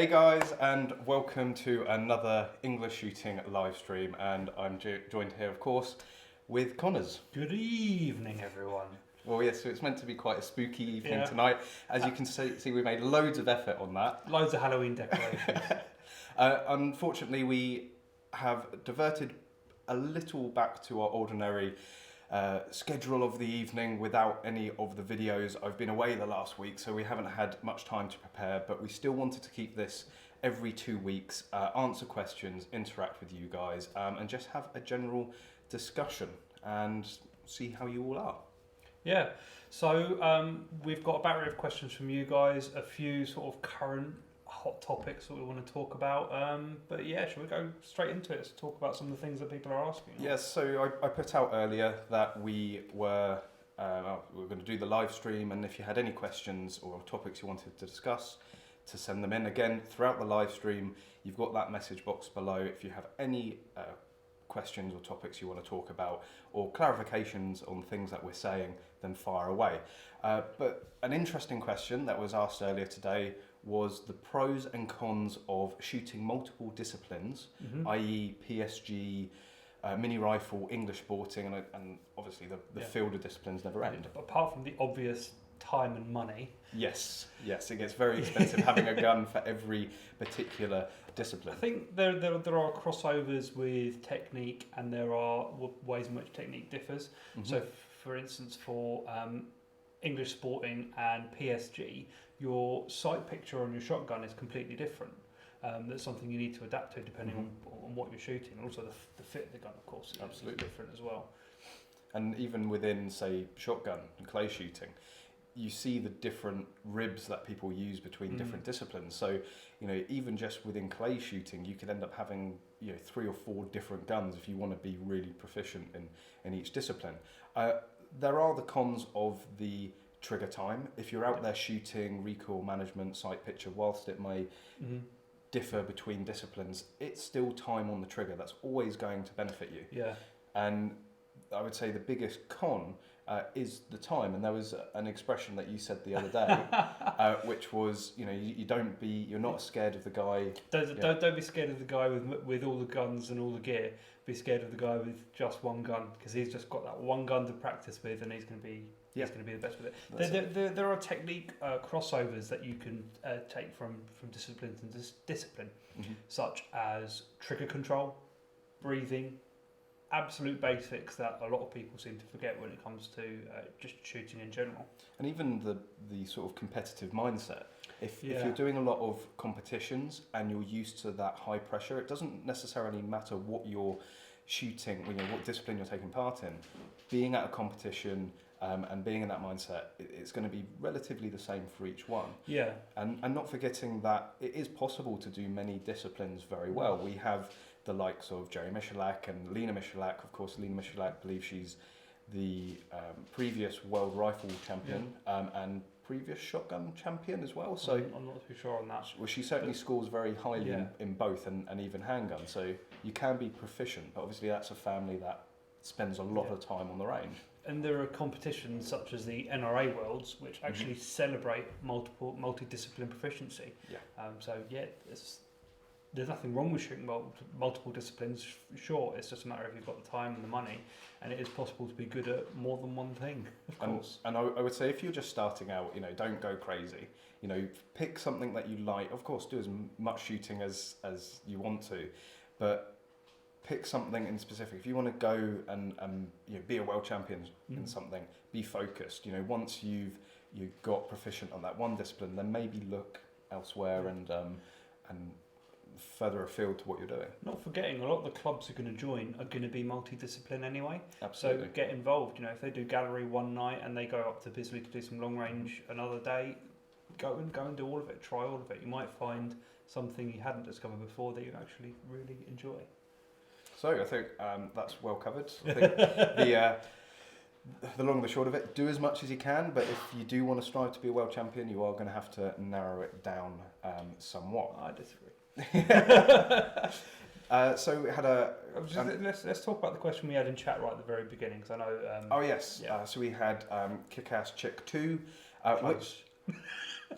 Hey guys, and welcome to another English shooting live stream. And I'm joined here, of course, with Conners. Good evening, everyone. Well, yes, so it's meant to be quite a spooky evening Yeah. tonight. As you can see, we made loads of effort on that. Loads of Halloween decorations. Unfortunately, we have diverted a little back to our ordinary schedule of the evening without any of the videos. I've been away the last week, so we haven't had much time to prepare, but we still wanted to keep this every 2 weeks, answer questions, interact with you guys, and just have a general discussion and see how you all are. Yeah, so we've got a battery of questions from you guys, a few sort of current hot topics that we want to talk about. But yeah, shall we go straight into it to talk about some of the things that people are asking? Yes, so I put out earlier that we were going to do the live stream, and if you had any questions or topics you wanted to discuss, to send them in. Again, throughout the live stream, you've got that message box below. If you have any questions or topics you want to talk about or clarifications on things that we're saying, then fire away. But an interesting question that was asked earlier today was the pros and cons of shooting multiple disciplines, i.e. PSG, mini rifle, English sporting, and obviously the field of disciplines never end. Apart from the obvious time and money. Yes, it gets very expensive having a gun for every particular discipline. I think there are crossovers with technique, and there are ways in which technique differs. So, for instance, for English sporting and PSG, your sight picture on your shotgun is completely different. That's something you need to adapt to depending on what you're shooting, and also the fit of the gun, of course, is different as well. And even within, say, shotgun and clay shooting, you see the different ribs that people use between different disciplines. So, even just within clay shooting, you could end up having 3 or 4 different guns if you want to be really proficient in each discipline. There are the cons of the trigger time. If you're out there shooting, recoil management, sight picture, whilst it may differ between disciplines, it's still time on the trigger. That's always going to benefit you. Yeah. And I would say the biggest con is the time. And there was an expression that you said the other day, which was, you're not scared of the guy. Don't be scared of the guy with all the guns and all the gear. Be scared of the guy with just one gun, because he's just got that one gun to practice with, and he's going to be the best with it. There are technique crossovers that you can take from discipline to discipline, such as trigger control, breathing, absolute basics that a lot of people seem to forget when it comes to just shooting in general. And even the sort of competitive mindset. If you're doing a lot of competitions and you're used to that high pressure, it doesn't necessarily matter what you're shooting, what discipline you're taking part in. Being at a competition and being in that mindset, it's going to be relatively the same for each one. Yeah. And not forgetting that it is possible to do many disciplines very well. We have the likes of Jerry Michalak and Lena Michalak. Of course, Lena Michalak, I believe she's the previous world rifle champion and previous shotgun champion as well. So I'm not too sure on that. Well, she certainly scores very highly in both and even handgun. So you can be proficient, but obviously that's a family that spends a lot of time on the range. And there are competitions such as the NRA Worlds, which actually celebrate multi-discipline proficiency. There's nothing wrong with shooting multiple disciplines. Sure, it's just a matter of you've got the time and the money, and it is possible to be good at more than one thing, of course. And I would say if you're just starting out, don't go crazy. Pick something that you like. Of course, do as much shooting as you want to, but pick something in specific. If you want to go and be a world champion in something, be focused. Once you've got proficient on that one discipline, then maybe look elsewhere and further afield to what you're doing. Not forgetting, a lot of the clubs you're going to join are going to be multidiscipline anyway. Absolutely. So get involved. If they do gallery one night and they go up to Bisley to do some long range another day, go and do all of it. Try all of it. You might find something you hadn't discovered before that you actually really enjoy. So I think that's well covered. I think the long and the short of it, do as much as you can, but if you do want to strive to be a world champion, you are going to have to narrow it down somewhat. I disagree. So we had a... let's talk about the question we had in chat right at the very beginning, because I know... So we had Kick-Ass Chick 2, which...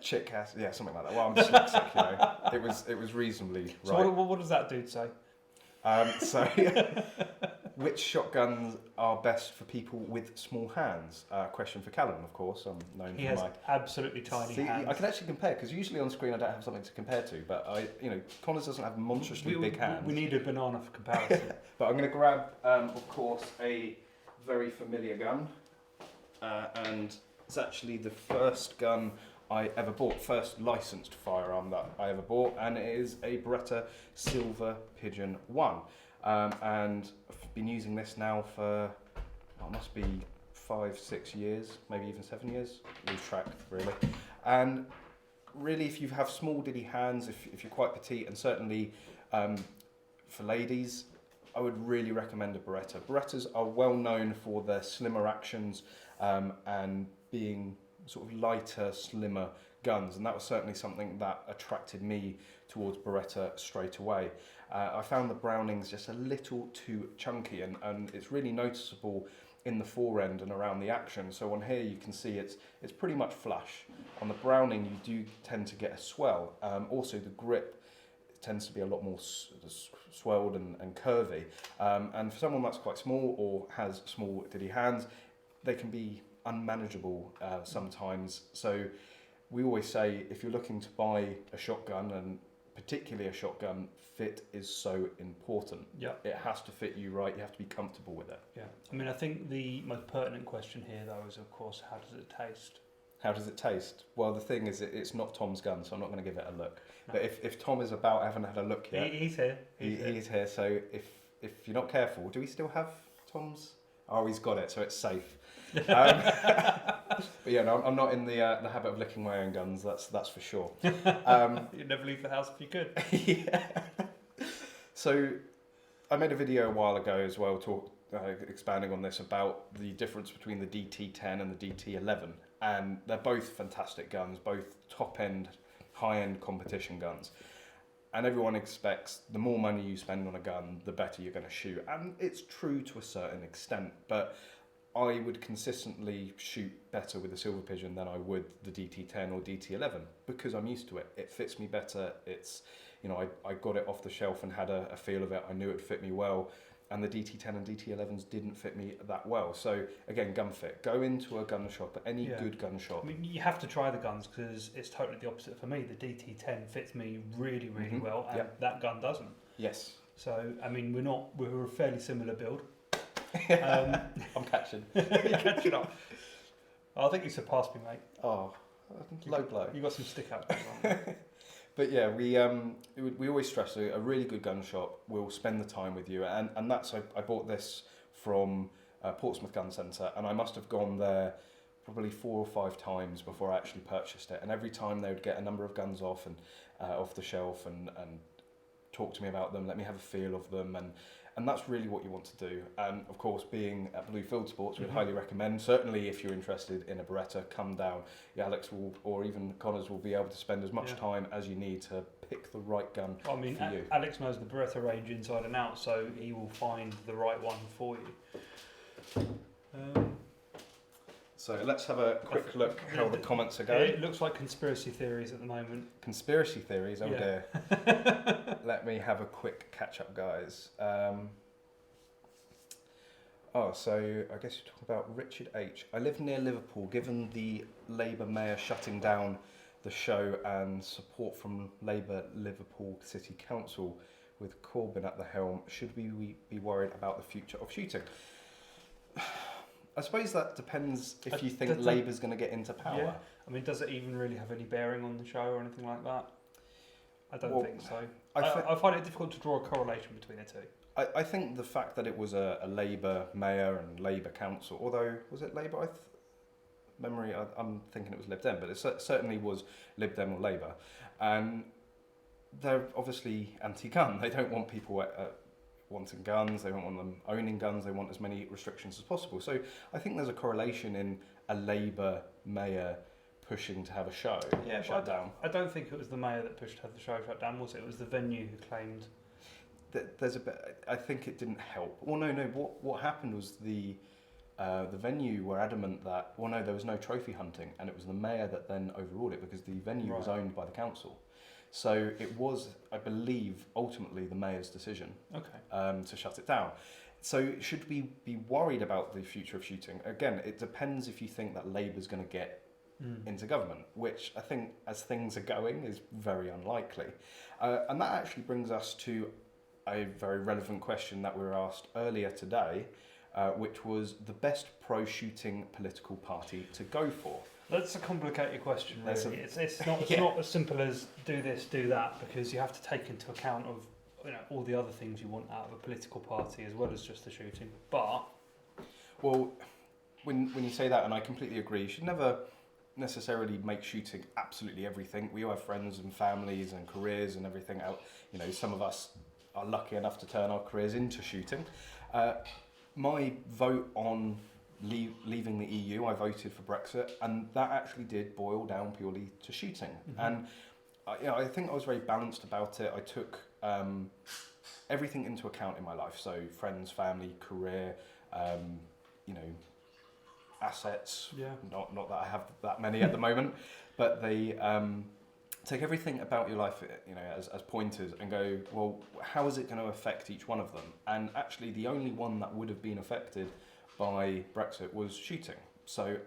chick has, yeah, something like that. Well, I'm dyslexic, you know. It was reasonably So right. what does that dude say? So, which shotguns are best for people with small hands? Question for Callum, of course. I'm known He for has my. absolutely tiny hands. I can actually compare because usually on screen I don't have something to compare to, but Conners doesn't have monstrously big hands. We need a banana for comparison. But I'm going to grab, of course, a very familiar gun, and it's actually the first gun I ever bought, first licensed firearm that I ever bought, and it is a Beretta Silver Pigeon 1. And I've been using this now for, it must be 5-6 years, maybe even 7 years, lose track really. And really, if you have small diddy hands, if you're quite petite, and certainly for ladies, I would really recommend a Beretta. Berettas are well known for their slimmer actions and being sort of lighter, slimmer guns, and that was certainly something that attracted me towards Beretta straight away. I found the Brownings just a little too chunky, and it's really noticeable in the fore end and around the action. So on here you can see it's pretty much flush. On the Browning you do tend to get a swell. Also the grip tends to be a lot more swelled and curvy. And for someone that's quite small or has small diddy hands, they can be unmanageable sometimes. So we always say if you're looking to buy a shotgun, and particularly a shotgun, fit is so important. Yeah. It has to fit you right, you have to be comfortable with it. Yeah. I mean, I think the most pertinent question here, though, is, of course, how does it taste? How does it taste? Well, the thing is, it's not Tom's gun, so I'm not going to give it a look. No. But if Tom is about, I haven't had a look yet. He's here. He's here, so if you're not careful, do we still have Tom's? Oh, he's got it, so it's safe. But yeah, no, I'm not in the habit of licking my own guns. That's for sure. You'd never leave the house if you could. Yeah. So I made a video a while ago as well, expanding on this, about the difference between the DT10 and the DT11, and they're both fantastic guns, both top-end, high-end competition guns. And everyone expects the more money you spend on a gun, the better you're going to shoot. And it's true to a certain extent, but I would consistently shoot better with a Silver Pigeon than I would the DT10 or DT11 because I'm used to it. It fits me better. It's, I got it off the shelf and had a feel of it. I knew it would fit me well. And the DT10 and DT11s didn't fit me that well. So again, gun fit. Go into a gun shop, any good gun shop. I mean, you have to try the guns because it's totally the opposite for me. The DT10 fits me really, really well, and that gun doesn't. Yes. So I mean, we're a fairly similar build. I'm catching. You're catching up. I think you surpassed me, mate. Oh, low blow. You got some stick up. But yeah, we always stress a really good gun shop will spend the time with you, and that's I bought this from Portsmouth Gun Centre, and I must have gone there probably 4 or 5 times before I actually purchased it. And every time they would get a number of guns off the shelf and talk to me about them, let me have a feel of them, and that's really what you want to do. And of course, being at Blue Field Sports, we'd highly recommend, certainly if you're interested in a Beretta, come down. Alex will, or even Conners will be able to spend as much time as you need to pick the right gun for you. Alex knows the Beretta range inside and out, so he will find the right one for you. So let's have a quick look how the comments are going. It looks like conspiracy theories at the moment. Conspiracy theories? Oh dear. Let me have a quick catch up, guys. So I guess you're talking about Richard H. I live near Liverpool. Given the Labour mayor shutting down the show and support from Labour Liverpool City Council with Corbyn at the helm, should we be worried about the future of shooting? I suppose that depends if you think Labour's going to get into power. Yeah. I mean, does it even really have any bearing on the show or anything like that? I don't think so. I find it difficult to draw a correlation between the two. I think the fact that it was a Labour mayor and Labour council, although, was it Labour? I'm thinking it was Lib Dem, but it certainly was Lib Dem or Labour. And they're obviously anti-gun. They don't want people wanting guns, they don't want them owning guns, they want as many restrictions as possible. So I think there's a correlation in a Labour mayor pushing to have a show shut down. I don't think it was the mayor that pushed to have the show shut down, was it? It was the venue who claimed. There's a bit. I think it didn't help. Well, no. What happened was the the venue were adamant that, well, no, there was no trophy hunting, and it was the mayor that then overruled it because the venue was owned by the council. So it was, I believe, ultimately the mayor's decision to shut it down. So should we be worried about the future of shooting? Again, it depends if you think that Labour's going to get into government, which I think, as things are going, is very unlikely. And that actually brings us to a very relevant question that we were asked earlier today, which was the best pro-shooting political party to go for. That's a complicated question, really. It's not as simple as do this, do that, because you have to take into account of all the other things you want out of a political party as well as just the shooting. But well, when you say that, and I completely agree, you should never necessarily make shooting absolutely everything. We all have friends and families and careers and everything out. Some of us are lucky enough to turn our careers into shooting. My vote on leaving the EU, I voted for Brexit, and that actually did boil down purely to shooting. And I think I was very balanced about it. I took everything into account in my life, so friends, family, career, assets. Not that I have that many at the moment, but they take everything about your life, as pointers and go, well, how is it going to affect each one of them? And actually, the only one that would have been affected by Brexit was shooting. So,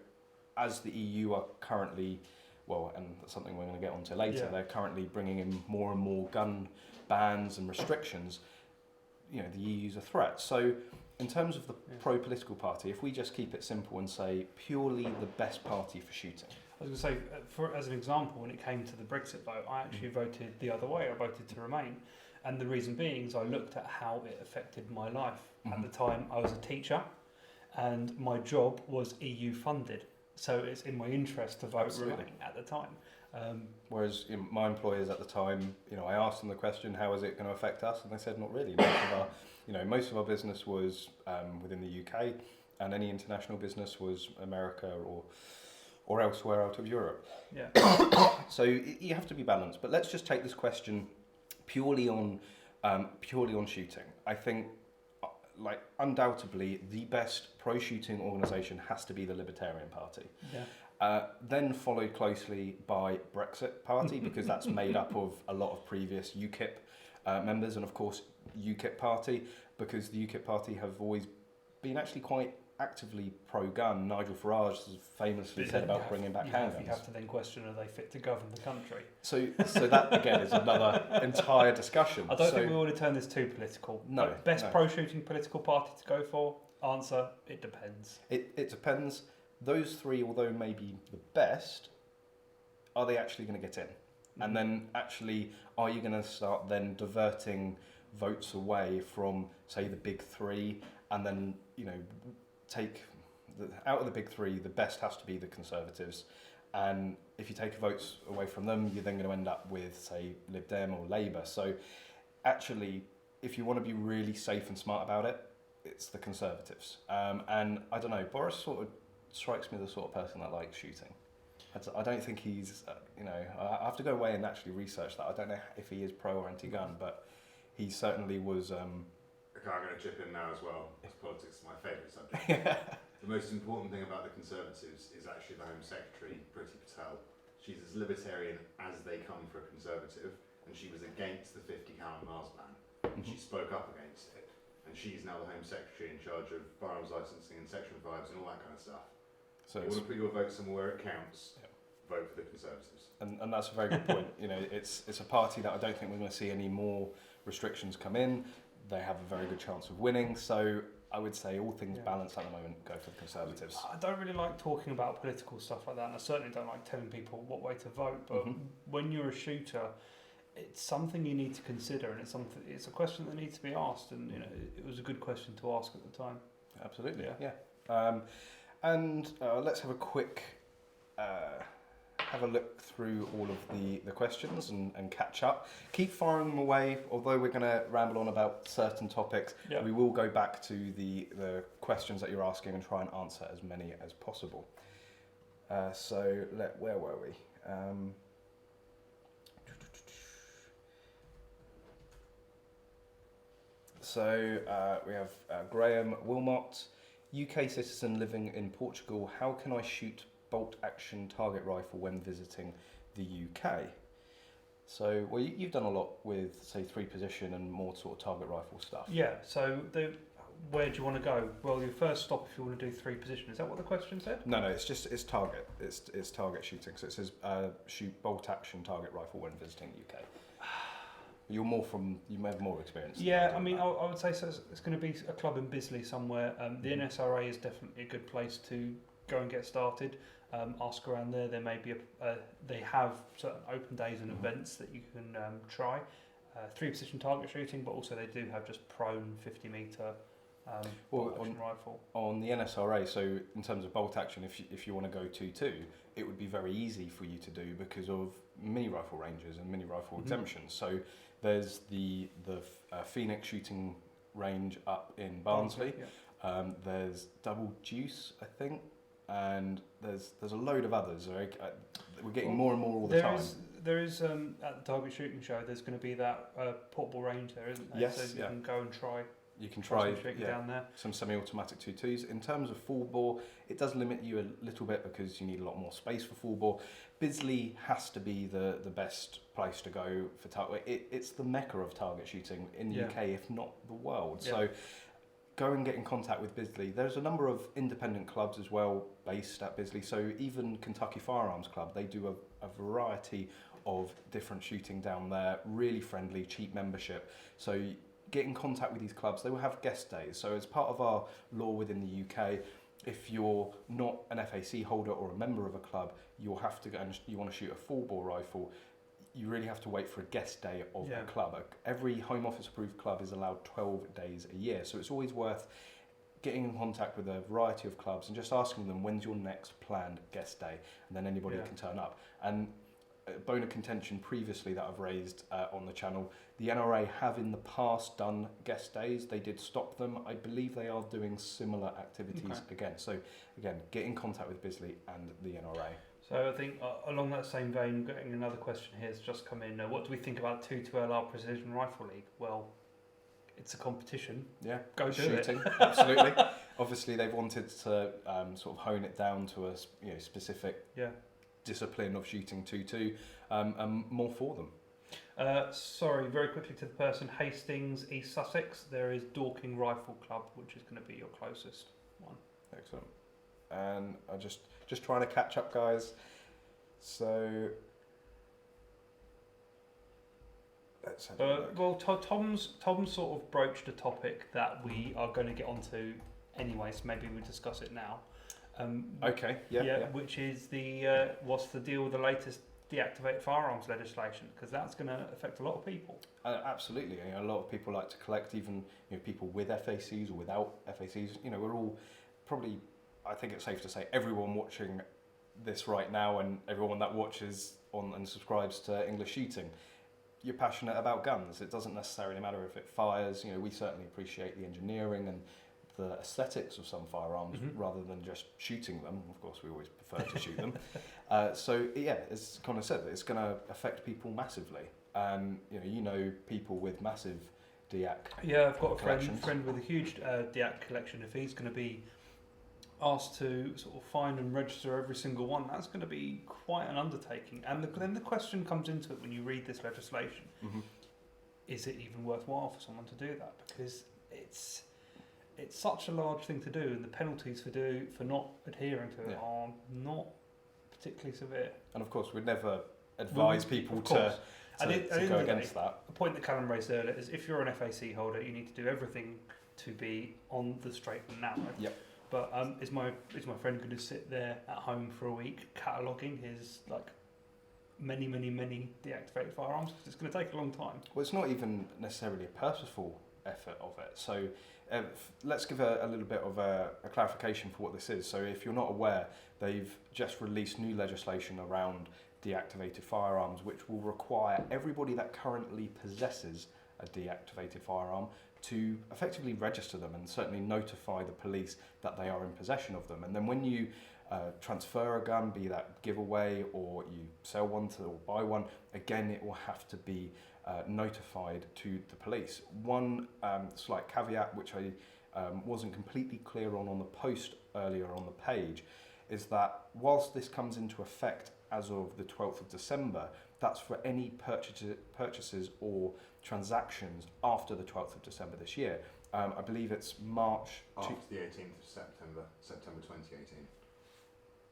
as the EU are currently, and that's something we're going to get onto later, they're currently bringing in more and more gun bans and restrictions. The EU's a threat. So, in terms of the pro-political party, if we just keep it simple and say purely the best party for shooting. I was going to say, as an example, when it came to the Brexit vote, I actually voted the other way. I voted to remain. And the reason being is I looked at how it affected my life. At the time, I was a teacher and my job was EU funded. So it's in my interest to vote remain at the time. Whereas my employers at the time, I asked them the question, how is it going to affect us? And they said, not really. Most of our business was within the UK, and any international business was America or elsewhere out of Europe. So you have to be balanced. But let's just take this question purely on shooting. I think, undoubtedly, the best pro-shooting organisation has to be the Libertarian Party. Then followed closely by Brexit Party, because that's made up of a lot of previous UKIP members, and of course UKIP Party, because the UKIP Party have always been actually quite actively pro-gun. Nigel Farage has famously said about bringing back handguns. You have to then question, are they fit to govern the country? So that again is another entire discussion. I don't think we want to turn this too political. No. Best pro-shooting political party to go for? Answer, it depends. It depends. Those three, although maybe the best, are they actually going to get in? And then actually, are you going to start then diverting votes away from, say, the big three, and then, take out of the big three, the best has to be the Conservatives. And if you take votes away from them, you're then going to end up with, say, Lib Dem or Labour. So actually, if you want to be really safe and smart about it, it's the Conservatives. And I don't know, Boris sort of strikes me as the sort of person that likes shooting. I don't think he's, I have to go away and actually research that. I don't know if he is pro or anti-gun, but he certainly was... I'm going to chip in now as well, because politics is my favourite subject. The most important thing about the Conservatives is actually the Home Secretary, Priti Patel. She's as libertarian as they come for a Conservative, and she was against the 50 cal miles ban, and she spoke up against it. And she's now the Home Secretary in charge of firearms licensing and Section 5s and all that kind of stuff. So you want to put your vote somewhere where it counts, vote for the Conservatives. And that's a very good point. It's a party that I don't think we're going to see any more restrictions come in. They have a very good chance of winning. So I would say, all things balanced at the moment, go for the Conservatives. I don't really like talking about political stuff like that, and I certainly don't like telling people what way to vote. But when you're a shooter, it's something you need to consider, and it's a question that needs to be asked. And it was a good question to ask at the time. Absolutely, and let's have a quick have a look through all of the questions and catch up. Keep firing them away. Although we're going to ramble on about certain topics, we will go back to the questions that you're asking and try and answer as many as possible. Where were we? We have Graham Wilmot. UK citizen living in Portugal, how can I shoot bolt action target rifle when visiting the UK? So, well, you've done a lot with, say, 3-position and more sort of target rifle stuff. Yeah, so where do you want to go? Well, your first stop if you want to do 3-position. Is that what the question said? No, it's target. It's target shooting. So it says shoot bolt action target rifle when visiting the UK. You may have more experience. Yeah, I mean, I would say so. It's going to be a club in Bisley somewhere. The NSRA is definitely a good place to go and get started. Ask around there. There may be they have certain open days and events that you can try. 3-position target shooting, but also they do have just prone 50-meter bolt action rifle. On the NSRA, so in terms of bolt action, if you want to go 2-2, it would be very easy for you to do because of mini rifle ranges and mini rifle exemptions. So there's the Phoenix shooting range up in Barnsley. Yeah. There's Double Deuce, I think, and there's a load of others. We're getting more and more all the time. There is at the target shooting show. There's going to be that portable range there, isn't there? Yes, so you can go and try. You can try down there. Some semi-automatic 2.2s. In terms of full bore, it does limit you a little bit because you need a lot more space for full bore. Bisley has to be the best place to go for target. It's the mecca of target shooting in the UK, if not the world. Yeah. So go and get in contact with Bisley. There's a number of independent clubs as well based at Bisley. So even Kentucky Firearms Club, they do a variety of different shooting down there. Really friendly, cheap membership. So get in contact with these clubs. They will have guest days. So as part of our law within the UK, if you're not an FAC holder or a member of a club, you'll have to go and you want to shoot a full bore rifle, you really have to wait for a guest day of a club. Every Home Office approved club is allowed 12 days a year. So it's always worth getting in contact with a variety of clubs and just asking them, when's your next planned guest day? And then anybody can turn up. And a bone of contention previously that I've raised on the channel, the NRA have in the past done guest days. They did stop them. I believe they are doing similar activities again. So again, get in contact with Bisley and the NRA. So I think along that same vein, getting another question here has just come in. What do we think about 2-LR Precision Rifle League? Well, it's a competition. Yeah, go shooting. Absolutely. Obviously, they've wanted to sort of hone it down to a specific discipline of shooting 2-2, and more for them. Sorry, very quickly to the person, Hastings, East Sussex. There is Dorking Rifle Club, which is going to be your closest one. Excellent. And I just trying to catch up, guys. So let's have a look. Well, Tom's sort of broached a topic that we are going to get onto anyway, so maybe we'll discuss it now. Okay. Which is the what's the deal with the latest deactivated firearms legislation? Because that's going to affect a lot of people. Absolutely. A lot of people like to collect, even people with FACs or without FACs. We're all probably. I think it's safe to say everyone watching this right now and everyone that watches on and subscribes to English Shooting, you're passionate about guns. It doesn't necessarily matter if it fires. We certainly appreciate the engineering and the aesthetics of some firearms rather than just shooting them. Of course, we always prefer to shoot them. So as Connor said, it's going to affect people massively. People with massive DEAC. Yeah, I've got a friend with a huge DEAC collection. If he's going to be asked to sort of find and register every single one, that's going to be quite an undertaking. And then the question comes into it when you read this legislation: is it even worthwhile for someone to do that? Because it's such a large thing to do, and the penalties for not adhering to it are not particularly severe. And of course, we'd never advise people to go against that. The point that Callum raised earlier is if you're an FAC holder, you need to do everything to be on the straight and narrow. Yep. But is my friend going to sit there at home for a week cataloguing his many deactivated firearms? It's going to take a long time. Well, it's not even necessarily a purposeful effort of it. So let's give a little bit of a clarification for what this is. So if you're not aware, they've just released new legislation around deactivated firearms, which will require everybody that currently possesses a deactivated firearm to effectively register them and certainly notify the police that they are in possession of them. And then when you transfer a gun, be that giveaway or you sell one or buy one, again it will have to be notified to the police. One slight caveat which wasn't completely clear on the post earlier on the page is that whilst this comes into effect as of the 12th of December, that's for any purchases or transactions after the 12th of December this year. I believe it's March... After the 18th of September 2018.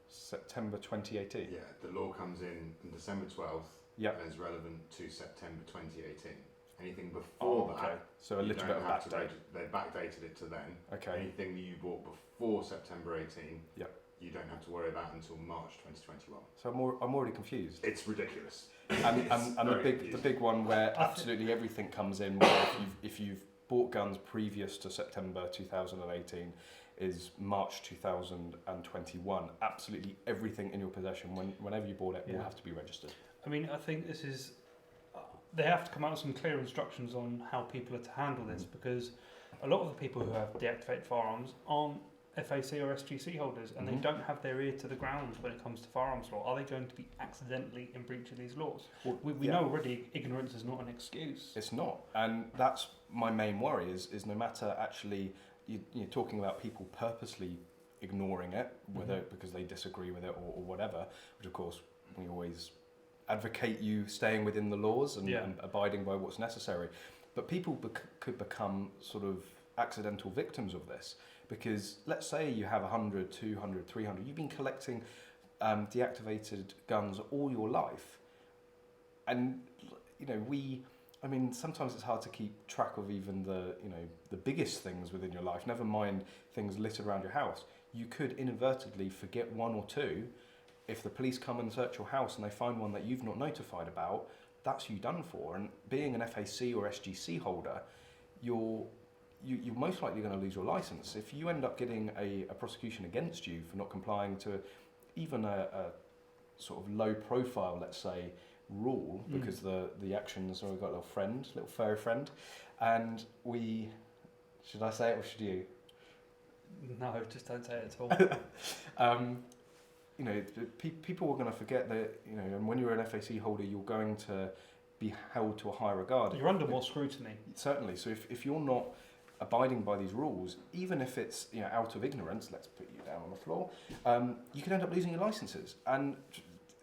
September 2018? Yeah, the law comes in December 12th Yep. and is relevant to September 2018. Anything before that, so a little bit of backdate. They backdated it to then. Okay. Anything that you bought before September 18, Yep. you don't have to worry about until March 2021. So I'm already confused. It's ridiculous. And the big one where absolutely everything comes in, where if you've bought guns previous to September 2018, is March 2021. Absolutely everything in your possession, whenever you bought it, will have to be registered. I mean, I think this is... They have to come out with some clear instructions on how people are to handle this, because a lot of the people who have deactivated firearms aren't FAC or SGC holders, and they don't have their ear to the ground when it comes to firearms law. Are they going to be accidentally in breach of these laws? Well, we know already ignorance is not an excuse. It's not, and that's my main worry is no matter actually you're talking about people purposely ignoring it, whether because they disagree with it or whatever, which of course we always advocate you staying within the laws and abiding by what's necessary. But people could become sort of accidental victims of this, because let's say you have 100, 200, 300, you've been collecting deactivated guns all your life. And, sometimes it's hard to keep track of even the biggest things within your life, never mind things littered around your house. You could inadvertently forget one or two. If the police come and search your house and they find one that you've not notified about, that's you done for. And being an FAC or SGC holder, you're most likely going to lose your license. If you end up getting a prosecution against you for not complying to even a sort of low profile, let's say, rule, because the actions, we've got a little furry friend, and should I say it or should you? No, just don't say it at all. People are going to forget that, and when you're an FAC holder, you're going to be held to a high regard. You're under more scrutiny. Certainly. So if you're not abiding by these rules, even if it's out of ignorance, let's put you down on the floor, you could end up losing your licenses. And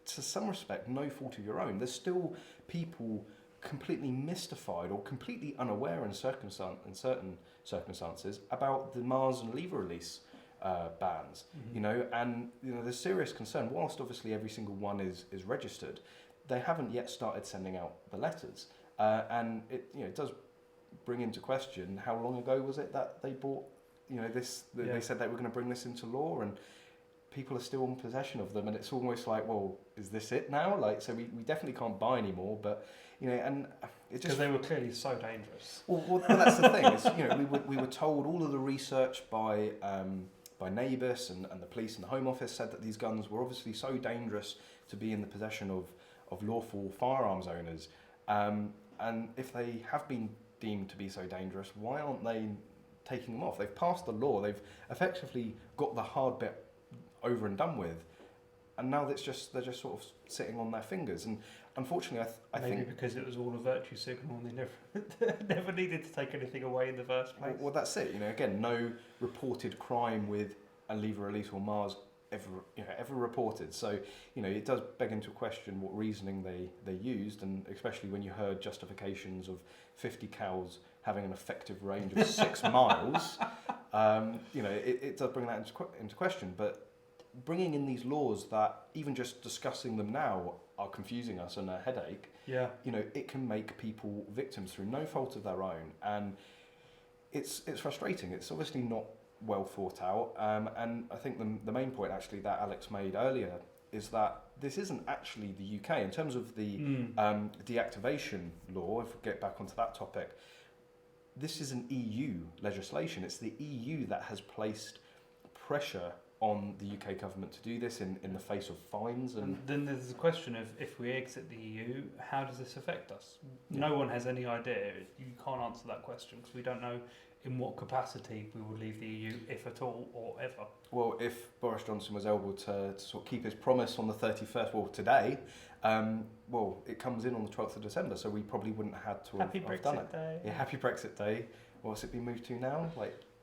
to some respect, no fault of your own. There's still people completely mystified or completely unaware in certain circumstances about the Mars and lever release bans, and there's serious concern. Whilst obviously every single one is registered, they haven't yet started sending out the letters, and it does bring into question how long ago was it that they bought this. They said they were going to bring this into law, and people are still in possession of them, and it's almost like, well, is this it now? So we definitely can't buy anymore, but and it just because they were clearly so dangerous. Well, that's the thing. We were told all of the research by NABUS and the police and the Home Office said that these guns were obviously so dangerous to be in the possession of lawful firearms owners. And if they have been deemed to be so dangerous, why aren't they taking them off? They've passed the law. They've effectively got the hard bit over and done with. And now they're just sort of sitting on their fingers. And unfortunately, I think... Maybe because it was all a virtue signal and they never needed to take anything away in the first place. Well, that's it. Again, no reported crime with a lever release or Mars ever reported. So, it does beg into question what reasoning they used, and especially when you heard justifications of 50 cals having an effective range of 6 miles, it does bring that into question. But bringing in these laws that even just discussing them now are confusing us and a headache, it can make people victims through no fault of their own, and it's frustrating. It's obviously not well thought out, and I think the main point actually that Alex made earlier is that this isn't actually the UK in terms of the deactivation law. If we get back onto that topic, this is an EU legislation. It's the EU that has placed pressure on the UK government to do this in the face of fines. And then there's the question of, if we exit the EU, how does this affect us? No one has any idea. You can't answer that question because we don't know in what capacity we will leave the EU, if at all, or ever. Well, if Boris Johnson was able to sort of keep his promise on the 31st, well, today, it comes in on the 12th of December, so we probably wouldn't have had to have done it. Day. Yeah, happy Brexit Day. What's it been moved to now?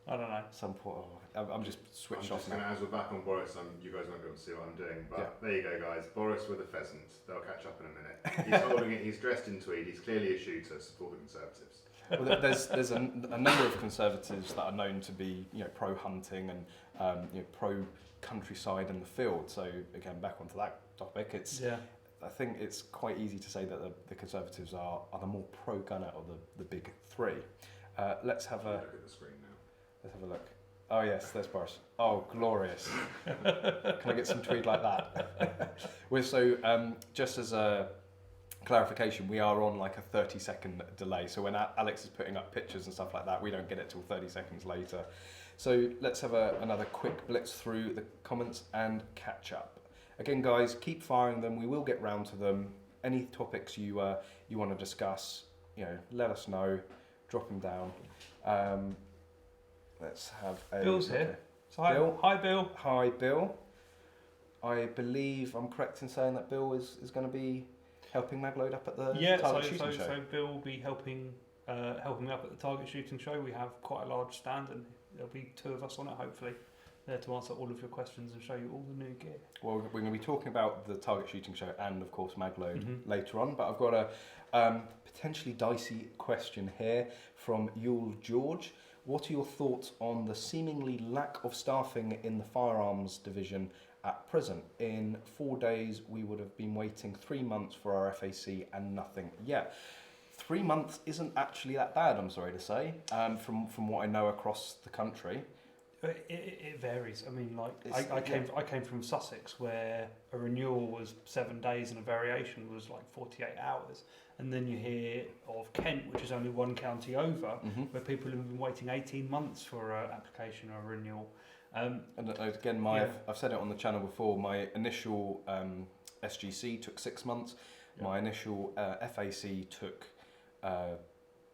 I don't know. Some point. I'm just switched off now. As we're back on Boris, you guys won't be able to see what I'm doing, but there you go, guys. Boris with a pheasant. They'll catch up in a minute. He's holding it. He's dressed in tweed. He's clearly a shooter. Support the Conservatives. Well, there's a number of Conservatives that are known to be, pro hunting and pro countryside in the field. So again, back onto that topic, I think it's quite easy to say that the Conservatives are the more pro gunner of the big three. Let's have a look at the screen now. Let's have a look. Oh yes, there's Boris. Oh, glorious! Can I get some tweed like that? Just as a clarification, we are on like a 30-second delay. So when Alex is putting up pictures and stuff like that, we don't get it till 30 seconds later. So let's have another quick blitz through the comments and catch up. Again, guys, keep firing them. We will get round to them. Any topics you want to discuss, let us know. Drop them down. Let's have a... Bill's here. So Bill. Hi, Bill. Hi, Bill. I believe I'm correct in saying that Bill is going to be helping MagLoad up at the target shooting show. So Bill will be helping me up at the target shooting show. We have quite a large stand, and there'll be 2 of us on it, hopefully, there to answer all of your questions and show you all the new gear. Well, we're going to be talking about the target shooting show and, of course, MagLoad later on. But I've got a potentially dicey question here from Yule George. What are your thoughts on the seemingly lack of staffing in the firearms division at present? In 4 days, we would have been waiting 3 months for our FAC and nothing yet. 3 months isn't actually that bad, I'm sorry to say, from what I know across the country. It varies. I mean, I came from Sussex, where a renewal was 7 days and a variation was like 48 hours. And then you hear of Kent, which is only 1 county over, where people have been waiting 18 months for an application or a renewal. And again, I've said it on the channel before, my initial SGC took 6 months. Yeah. My initial FAC took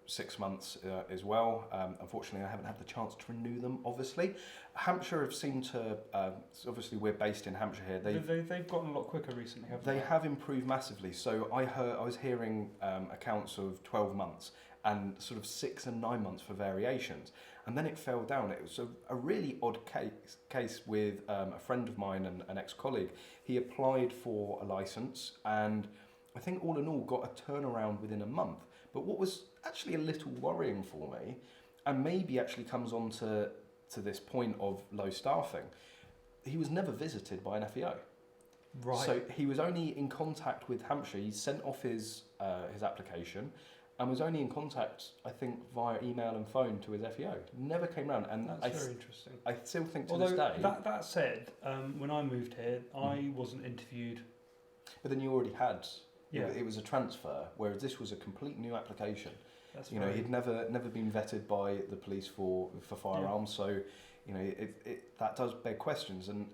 6 months as well. Unfortunately, I haven't had the chance to renew them, obviously. Hampshire have seemed to, obviously we're based in Hampshire here. They've gotten a lot quicker recently, haven't they? They have improved massively. So I was hearing accounts of 12 months and sort of 6 and 9 months for variations. And then it fell down. It was a really odd case with a friend of mine and an ex-colleague. He applied for a license and I think all in all got a turnaround within a month. But what was actually a little worrying for me, and maybe actually comes on to this point of low staffing, he was never visited by an FEO. Right. So he was only in contact with Hampshire. He sent off his application and was only in contact, I think, via email and phone to his FEO. Never came round. And that's very interesting. I still think to this day... That said, when I moved here, I wasn't interviewed. But then you already had... Yeah. It was a transfer, whereas this was a complete new application. That's he'd never been vetted by the police for firearms, so that does beg questions. And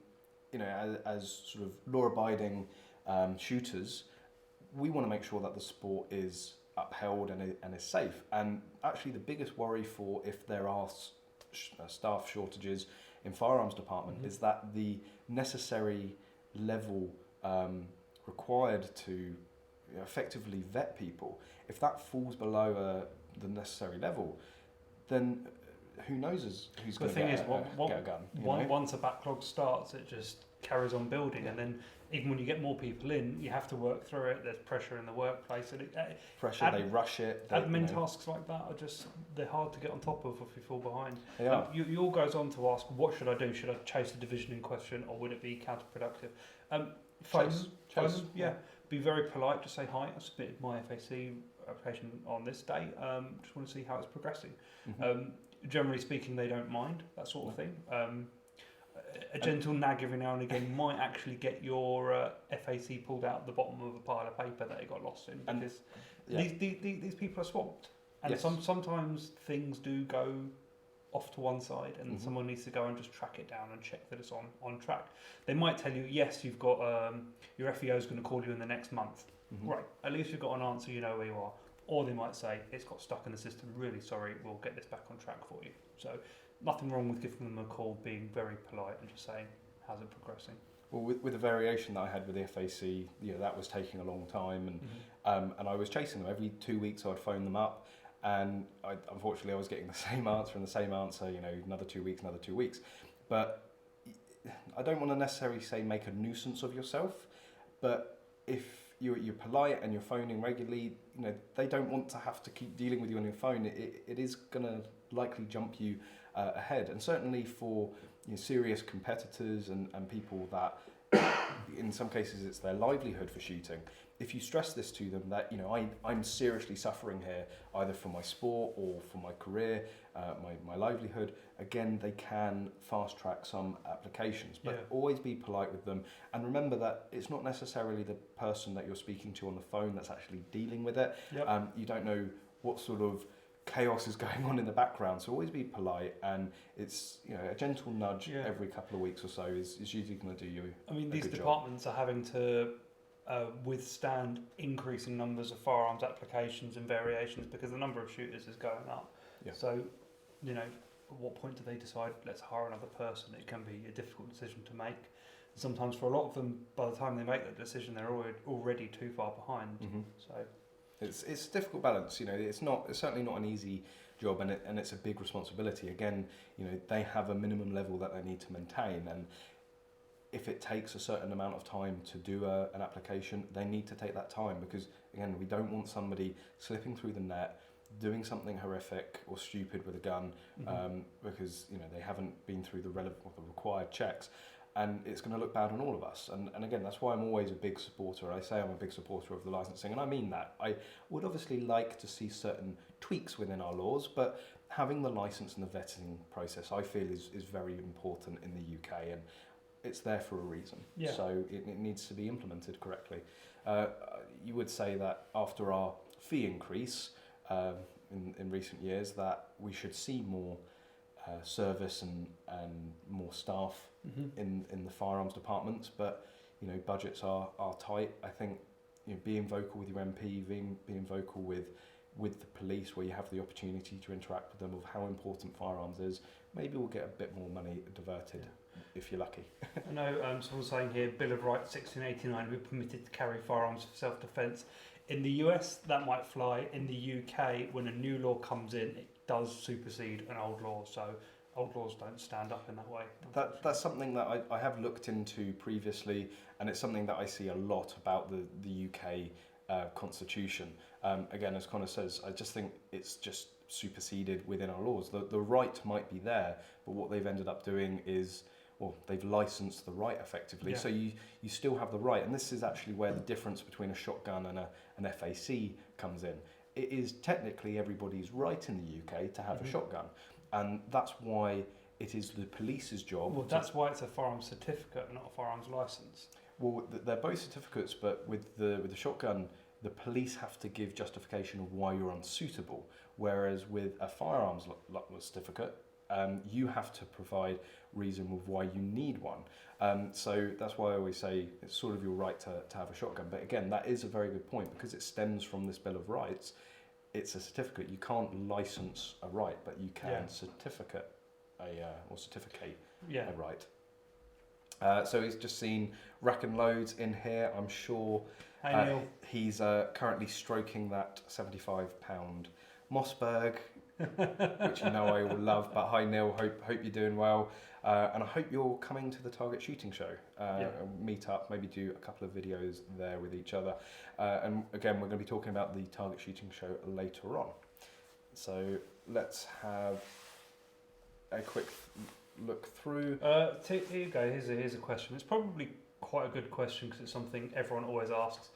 as sort of law-abiding shooters, we want to make sure that the sport is upheld and is safe. And actually, the biggest worry for if there are staff shortages in firearms department is that the necessary level required to effectively vet people, if that falls below the necessary level, then who knows who's going to get a gun. Once a backlog starts, it just carries on building, and then even when you get more people in, you have to work through it. There's pressure in the workplace, and they rush it. Admin tasks like that they're hard to get on top of if you fall behind. They are. You all goes on to ask, what should I do? Should I chase the division in question, or would it be counterproductive? Phone them, yeah. Be very polite, just say hi, I submitted my FAC application on this day, just want to see how it's progressing. Generally speaking, they don't mind, that sort of thing. A gentle nag every now and again might actually get your FAC pulled out the bottom of a pile of paper that it got lost in, because these people are swamped. And sometimes things do go off to one side, and someone needs to go and just track it down and check that it's on track. They might tell you, yes, you've got your FEO is going to call you in the next month. Right, at least you've got an answer, you know where you are. Or they might say, it's got stuck in the system, really sorry, we'll get this back on track for you. So nothing wrong with giving them a call, being very polite and just saying, how's it progressing? Well, with the variation that I had with the FAC, that was taking a long time, and I was chasing them. Every 2 weeks I'd phone them up, And unfortunately, I was getting the same answer and the same answer, you know, another 2 weeks, another 2 weeks. But I don't want to necessarily say make a nuisance of yourself, but if you're polite and you're phoning regularly, you know, they don't want to have to keep dealing with you on your phone. It is going to likely jump you ahead. And certainly for, you know, serious competitors and people that, in some cases, it's their livelihood for shooting. If you stress this to them that, you know, I'm seriously suffering here, either for my sport or for my career, my livelihood, again, they can fast track some applications, but always be polite with them. And remember that it's not necessarily the person that you're speaking to on the phone that's actually dealing with it. You don't know what sort of chaos is going on in the background, so always be polite, and it's, you know, a gentle nudge every couple of weeks or so is usually going to do you I mean, these departments are having to withstand increasing numbers of firearms applications and variations because the number of shooters is going up. So, you know, at what point do they decide, let's hire another person? It can be a difficult decision to make. Sometimes for a lot of them, by the time they make that decision, they're already too far behind. So it's a difficult balance. You know, it's certainly not an easy job, and it's a big responsibility. Again, you know, they have a minimum level that they need to maintain, and if it takes a certain amount of time to do an application, they need to take that time, because again, we don't want somebody slipping through the net, doing something horrific or stupid with a gun, because, you know, they haven't been through the required checks, and it's going to look bad on all of us. And again, that's why I'm always a big supporter. I say I'm a big supporter of the licensing, and I mean that. I would obviously like to see certain tweaks within our laws, but having the license and the vetting process, I feel, is very important in the UK, and it's there for a reason. So it needs to be implemented correctly. You would say that after our fee increase in recent years, that we should see more service and more staff in the firearms departments, but, you know, budgets are tight. I think, you know, being vocal with your MP, being vocal with the police, where you have the opportunity to interact with them of how important firearms is, maybe we'll get a bit more money diverted if you're lucky. I know someone's saying here, Bill of Rights 1689, we're permitted to carry firearms for self-defence. In the US, that might fly. In the UK, when a new law comes in, it does supersede an old law, so old laws don't stand up in that way. That's something that I have looked into previously, and it's something that I see a lot about the UK constitution. Again, as Connor says, I just think it's just superseded within our laws. The right might be there, but what they've ended up doing is, well, they've licensed the right effectively. So you still have the right, and this is actually where the difference between a shotgun and an FAC comes in. It is technically everybody's right in the UK to have a shotgun, and that's why it is the police's job. Well, that's why it's a firearms certificate, not a firearms licence. Well, they're both certificates, but with the shotgun, the police have to give justification of why you're unsuitable, whereas with a firearms certificate, you have to provide reason of why you need one. So that's why I always say it's sort of your right to have a shotgun. But again, that is a very good point, because it stems from this Bill of Rights. It's a certificate. You can't license a right, but you can certificate a right. So he's just seen Rack and Loads in here. I'm sure he's currently stroking that £75 Mossberg, which you know I will love. But hi Neil, hope you're doing well, and I hope you're coming to the Target Shooting Show. Meet up, maybe do a couple of videos there with each other. And again, we're going to be talking about the Target Shooting Show later on. So let's have a quick look through. Here you go. Here's a question. It's probably quite a good question because it's something everyone always asks.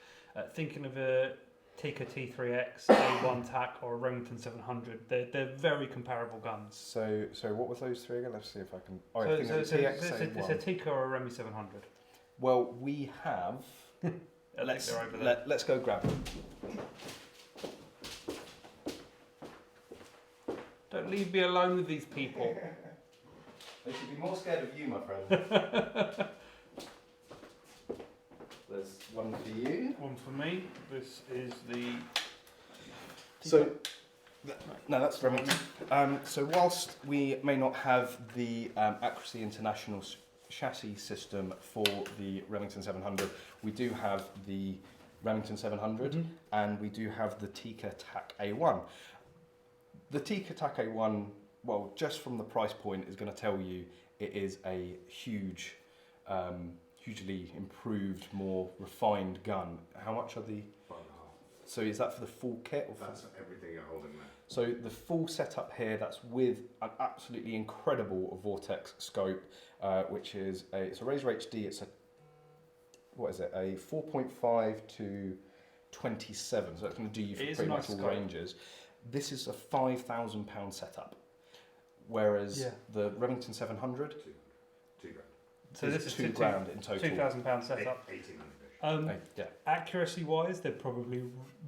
Thinking of a Tikka T3x, A1 TAC, or a Remington 700. They're very comparable guns. So what was those three again? Let's see if I can. It's a Tikka or a Remy 700. Well, we have. Let's go grab them. Don't leave me alone with these people. They should be more scared of you, my friend. There's one for you. One for me. This is the... So, no, that's Remington. So whilst we may not have the Accuracy International chassis system for the Remington 700, we do have the Remington 700 and we do have the Tikka TAC A1. The Tikka T3x, well, just from the price point, is going to tell you it is a hugely improved, more refined gun. How much are the? 5.5. So is that for the full kit? Or That's everything you're holding there. So the full setup here, that's with an absolutely incredible Vortex scope, which is it's a Razor HD. It's a a 4.5 to 27. So it's going to do you for pretty much all ranges. This is a £5,000 setup, whereas the Remington 700, £2 grand. So this is £2 grand in total. £2,000 setup. 1,800-ish. Yeah. Accuracy wise, they're probably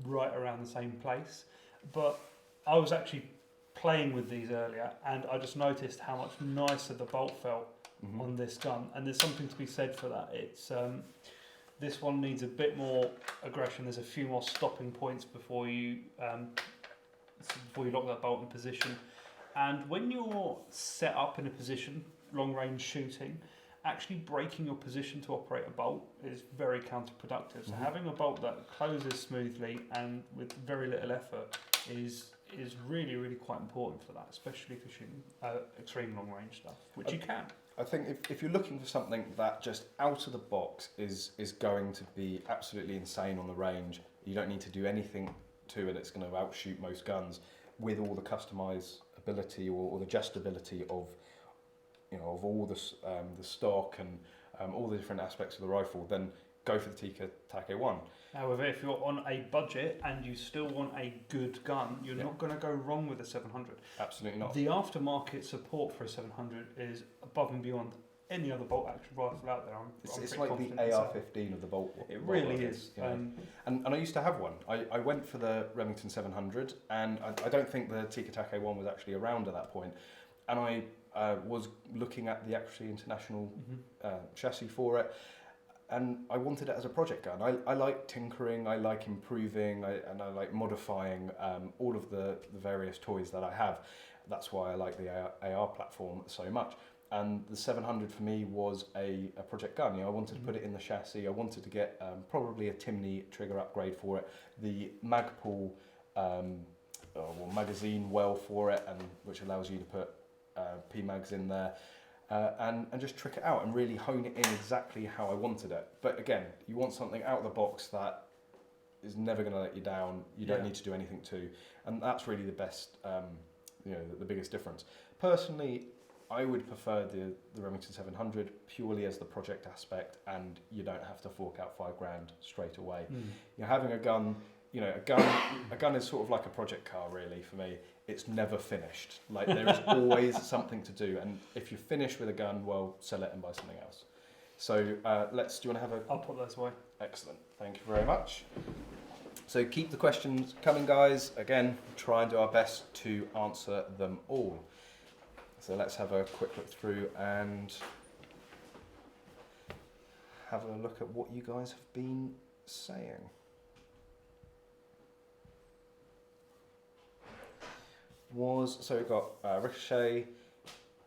right around the same place. But I was actually playing with these earlier, and I just noticed how much nicer the bolt felt on this gun. And there's something to be said for that. It's this one needs a bit more aggression. There's a few more stopping points before you lock that bolt in position. And when you're set up in a position, long range shooting, actually breaking your position to operate a bolt is very counterproductive. So having a bolt that closes smoothly and with very little effort is really, really quite important for that, especially for shooting extreme long range stuff, which you can. I think if you're looking for something that just out of the box is going to be absolutely insane on the range, you don't need to do anything to it, it's going to outshoot most guns with all the customizability or the adjustability of all the stock and all the different aspects of the rifle, then go for the Tikka T3x. However, if you're on a budget and you still want a good gun, you're not going to go wrong with a 700. Absolutely not. The aftermarket support for a 700 is above and beyond any other bolt action rifle out there. It's like the AR-15 of the bolt. It really is. And I used to have one. I went for the Remington 700, and I don't think the Tikka T3x was actually around at that point. And I was looking at the actually international chassis for it, and I wanted it as a project gun. I like tinkering, I like improving, and I like modifying all of the various toys that I have. That's why I like the AR platform so much. And the 700 for me was a project gun. I wanted to put it in the chassis. I wanted to get probably a Timney trigger upgrade for it, the Magpul magazine well for it, and which allows you to put PMags in there. And just trick it out and really hone it in exactly how I wanted it. But again, you want something out of the box that is never going to let you down. You don't need to do anything to, and that's really the best, the biggest difference. Personally, I would prefer the Remington 700 purely as the project aspect, and you don't have to fork out £5 grand straight away. You're having a gun. A gun is sort of like a project car, really, for me. It's never finished. Like, there is always something to do, and if you finish with a gun, well, sell it and buy something else. So do you want to have a... I'll put those away. Excellent, thank you very much. So keep the questions coming, guys. Again, try and do our best to answer them all. So let's have a quick look through and have a look at what you guys have been saying. So we've got Ricochet.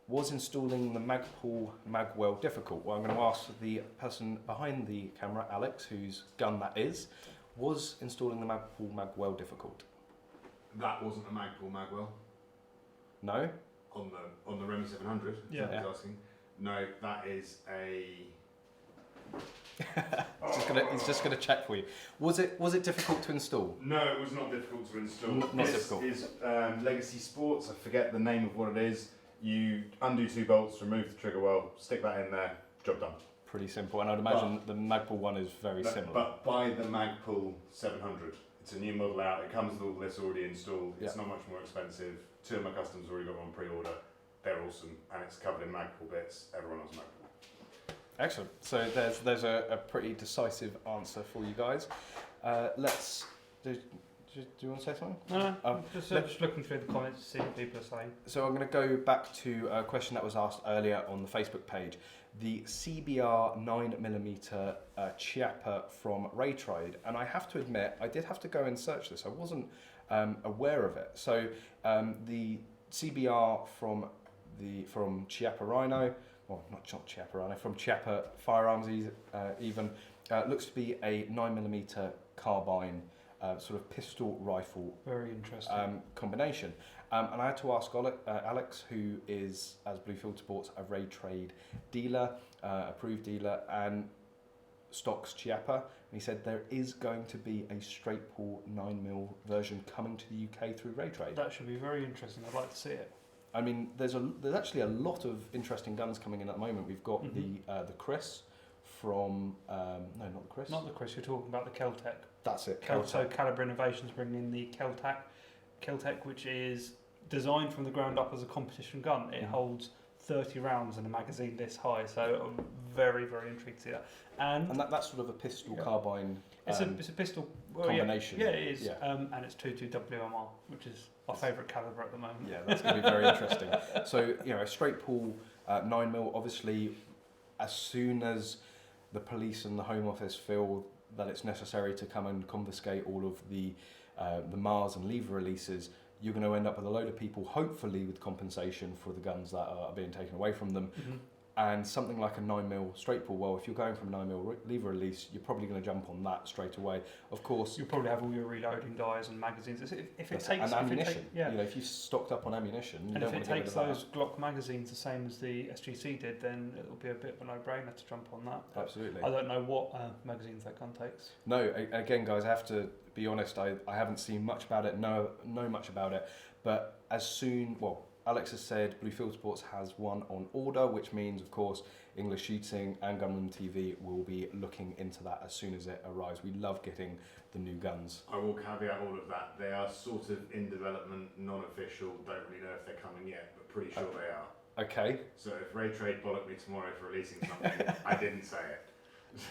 Was installing the Magpul Magwell difficult? Well, I'm going to ask the person behind the camera, Alex, whose gun that is. Was installing the Magpul Magwell difficult? That wasn't a Magpul Magwell. No? On the Remy 700, yeah. I was asking. No, that is a... He's just gonna check for you. Was it difficult to install? No, it was not difficult to install. Not difficult. This is Legacy Sports. I forget the name of what it is. You undo 2 bolts, remove the trigger well, stick that in there, job done. Pretty simple, and I'd imagine the Magpul one is very similar. But buy the Magpul 700. It's a new model out. It comes with all this already installed. It's not much more expensive. 2 of my customers already got one pre-order. They're awesome, and it's covered in Magpul bits. Everyone loves Magpul. Excellent. So there's a pretty decisive answer for you guys. Do you want to say something? No. Just looking through the comments to see what people are saying. So I'm going to go back to a question that was asked earlier on the Facebook page. The CBR 9mm Chiappa from Raytrade, and I have to admit, I did have to go and search this. I wasn't aware of it. So the CBR from Chiappa Rhino, well, not Chiappa Rhino, from Chiappa Firearms even, looks to be a 9mm carbine sort of pistol rifle very interesting combination. And I had to ask Alex, who is, as Bluefield Sports, a Ray Trade dealer, approved dealer, and stocks Chiappa. And he said there is going to be a straight pull 9mm version coming to the UK through Ray Trade. That should be very interesting. I'd like to see it. I mean, there's actually a lot of interesting guns coming in at the moment. We've got the Chris from no, not the Chris. Not the Chris. You're talking about the Kel-Tec. That's it. So Caliber Innovations bringing in the Kel-Tec, which is designed from the ground up as a competition gun. It holds 30 rounds in a magazine this high, so I'm very, very intrigued to see that. And that's sort of a pistol carbine. It's a pistol combination. Yeah, it is. Yeah. And it's 22 WMR, which is our favourite calibre at the moment. Yeah, that's going to be very interesting. So, a straight pull 9mm. Obviously, as soon as the police and the Home Office feel that it's necessary to come and confiscate all of the Mars and lever releases, you're going to end up with a load of people, hopefully with compensation for the guns that are being taken away from them. And something like a 9mm straight pull, well, if you're going from a 9mm lever release, you're probably going to jump on that straight away. Of course, you'll probably have all your reloading dies and magazines. And ammunition. If you've stocked up on ammunition, and if it takes those Glock magazines the same as the SGC did, then it'll be a bit of a no-brainer to jump on that. But absolutely. I don't know what magazines that gun takes. No, again, guys, I have to be honest. I haven't seen much about it. Know much about it. But as soon, Alex has said Bluefield Sports has one on order, which means, of course, English Shooting and Gunman TV will be looking into that as soon as it arrives. We love getting the new guns. I will caveat all of that. They are sort of in development, non-official, don't really know if they're coming yet, but pretty sure they are. Okay. So if Ray Trade bollocked me tomorrow for releasing something, I didn't say it.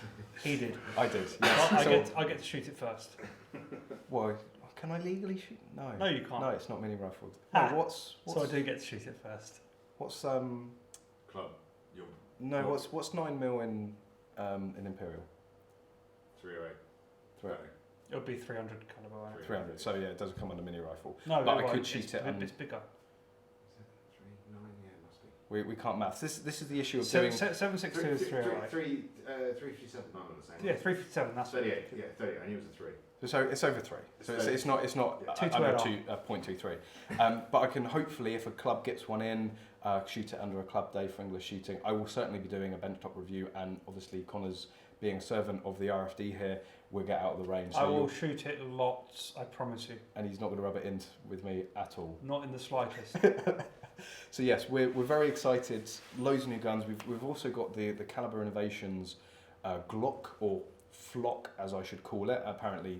He did. I did. Yes. I get to shoot it first. Why? Can I legally shoot? No. No, you can't. No, it's not mini rifled. Ah, no, what's so I do get to shoot it first. What's Club. No, what's 9mm in Imperial? 308. 308. It'll be 300 caliber. 300. So yeah, it doesn't come under mini rifle. No, but I could shoot it. It's bigger. Is it 39? Yeah, it must be. We can't maths. This is the issue of So, doing 762 is 308. 357. I'm on the same. Yeah, 357. That's 38. Yeah, 30. I knew it was a 3. So it's over 3. So it's not yeah. under 0.23. But I can hopefully, if a club gets one in, shoot it under a club day for English Shooting. I will certainly be doing a benchtop review, and obviously Connors, being a servant of the RFD here, will get out of the range. So I will shoot it lots, I promise you. And he's not going to rub it in with me at all. Not in the slightest. So yes, we're very excited. Loads of new guns. We've also got the Caliber Innovations Glock, or Flock as I should call it. Apparently,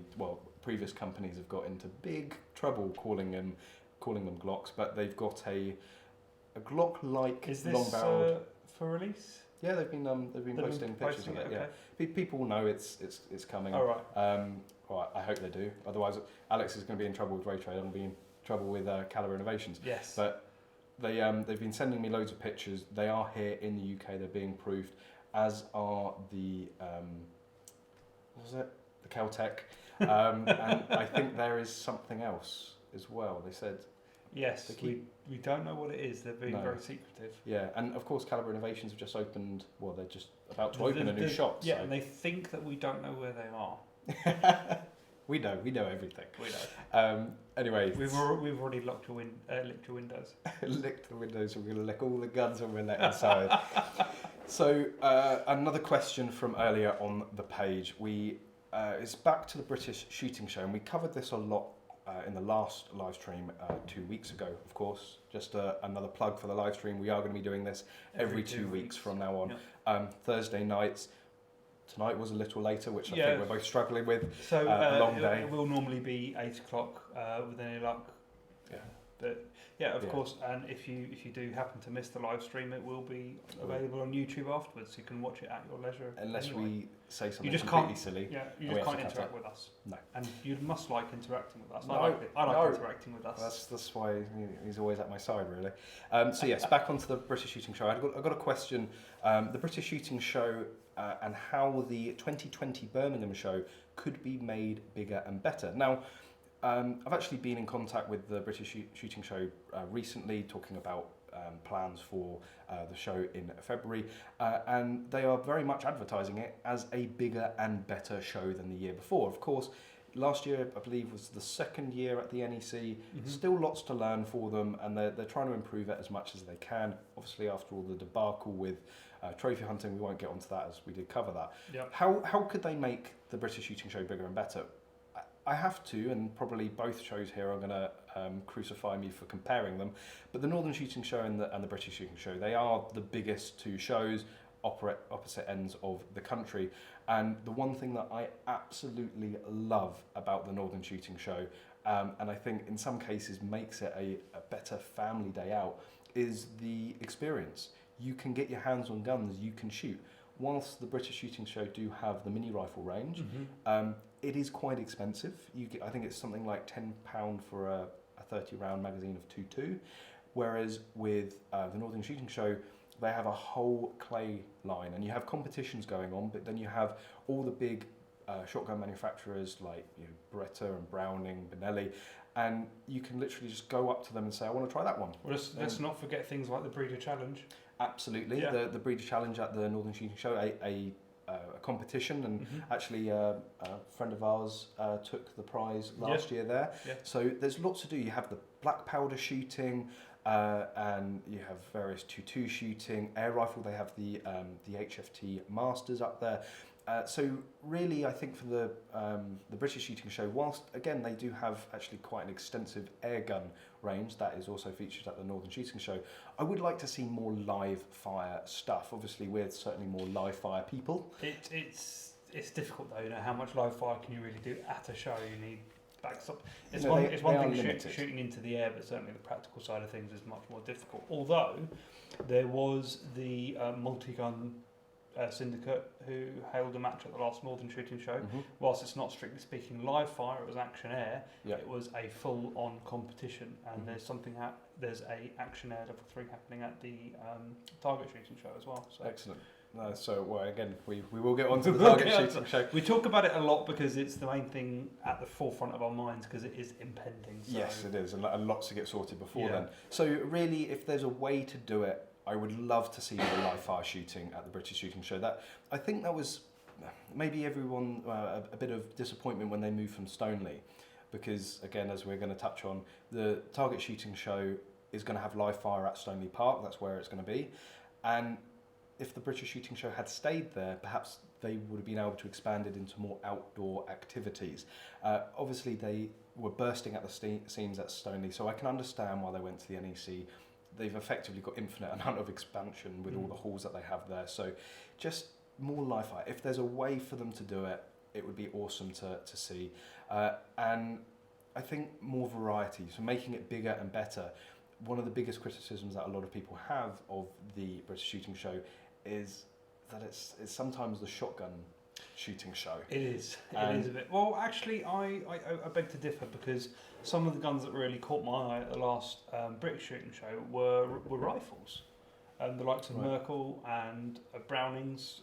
previous companies have got into big trouble calling them Glocks, but they've got a Glock-like long barreled. Is this for release? Yeah, they've been posting pictures of it. Okay. Yeah, people know it's coming. All right. Well, I hope they do. Otherwise, Alex is going to be in trouble with Ray Trade. I'm going to be in trouble with Caliber Innovations. Yes. But they've been sending me loads of pictures. They are here in the UK. They're being proofed, as are the what was it? The Kel-Tec. And I think there is something else as well. They said. Yes, we don't know what it is. They're being very secretive. Yeah, and of course Caliber Innovations have just opened, they're just about to open a new shop. Yeah, so. And they think that we don't know where they are. We know everything. We know. Anyway. We've already licked your windows. Licked the windows, we're going to lick all the guns and we're let inside. So, another question from earlier on the page. It's back to the British Shooting Show, and we covered this a lot in the last live stream 2 weeks ago, of course. Just another plug for the live stream. We are going to be doing this every 2 weeks from now on. Yep. Thursday nights. Tonight was a little later, which I think we're both struggling with. So a long day. It will normally be 8 o'clock with any luck. Yeah. But of course. And if you do happen to miss the live stream, it will be available on YouTube afterwards. You can watch it at your leisure. Unless we say something you just completely can't, silly. Yeah, you just can't interact with us. No. And you must like interacting with us. No, I like interacting with us. That's why he's always at my side, really. So yes, back onto the British Shooting Show. I've got a question. The British Shooting Show and how the 2020 Birmingham show could be made bigger and better. Now, I've actually been in contact with the British Shooting Show recently, talking about plans for the show in February, and they are very much advertising it as a bigger and better show than the year before. Of course, Last year, I believe, was the second year at the NEC. Mm-hmm. Still lots to learn for them, and they're trying to improve it as much as they can. Obviously, after all the debacle with trophy hunting, we won't get onto that as we did cover that. Yep. How could they make the British Shooting Show bigger and better? I have to, and probably both shows here are going to crucify me for comparing them, but the Northern Shooting Show and the British Shooting Show, they are the biggest two shows, opposite ends of the country. And the one thing that I absolutely love about the Northern Shooting Show, and I think in some cases makes it a better family day out, is the experience. You can get your hands on guns, you can shoot. Whilst the British Shooting Show do have the mini rifle range, it is quite expensive. I think it's something like £10 for a 30-round magazine of 2.2, whereas with the Northern Shooting Show, they have a whole clay line, and you have competitions going on, but then you have all the big shotgun manufacturers like Beretta and Browning, Benelli, and you can literally just go up to them and say, I want to try that one. Well, let's not forget things like the Breeder Challenge. Absolutely, Yeah. the Breeder Challenge at the Northern Shooting Show, a competition, and actually a friend of ours took the prize last year there. Yeah. So there's lots to do. You have the black powder shooting, and you have various 2.2 shooting, air rifle. They have the HFT Masters up there. So really, I think for the British Shooting Show, whilst again they do have actually quite an extensive air gun range that is also featured at the Northern Shooting Show, I would like to see more live fire stuff. Obviously, we're certainly more live fire people. It's difficult though. How much live fire can you really do at a show? You need backstop. It's No, one thing shooting into the air, but certainly the practical side of things is much more difficult. Although there was the multi-gun syndicate who held a match at the last Northern Shooting Show. Whilst it's not strictly speaking live fire, it was action air. It was a full-on competition, and there's a action air level 3 happening at the target shooting show as well. So. Excellent. Again, we will get on to the target shooting show. We talk about it a lot because it's the main thing at the forefront of our minds because it is impending. So. Yes, it is, and lots to get sorted before then. So really, if there's a way to do it, I would love to see more live fire shooting at the British Shooting Show. I think that was maybe everyone a bit of disappointment when they moved from Stoneleigh, because again, as we're going to touch on, the target shooting show is going to have live fire at Stoneleigh Park. That's where it's going to be, and if the British Shooting Show had stayed there, perhaps they would have been able to expand it into more outdoor activities. Obviously, they were bursting at the seams at Stoneleigh, so I can understand why they went to the NEC. They've effectively got infinite amount of expansion with all the halls that they have there. So just more live fire. If there's a way for them to do it, it would be awesome to see. And I think more variety, so making it bigger and better. One of the biggest criticisms that a lot of people have of the British Shooting Show is that it's sometimes the shotgun shooting show. It is a bit. Well, actually, I beg to differ, because some of the guns that really caught my eye at the last British Shooting Show were rifles, the likes of Merkel and Brownings.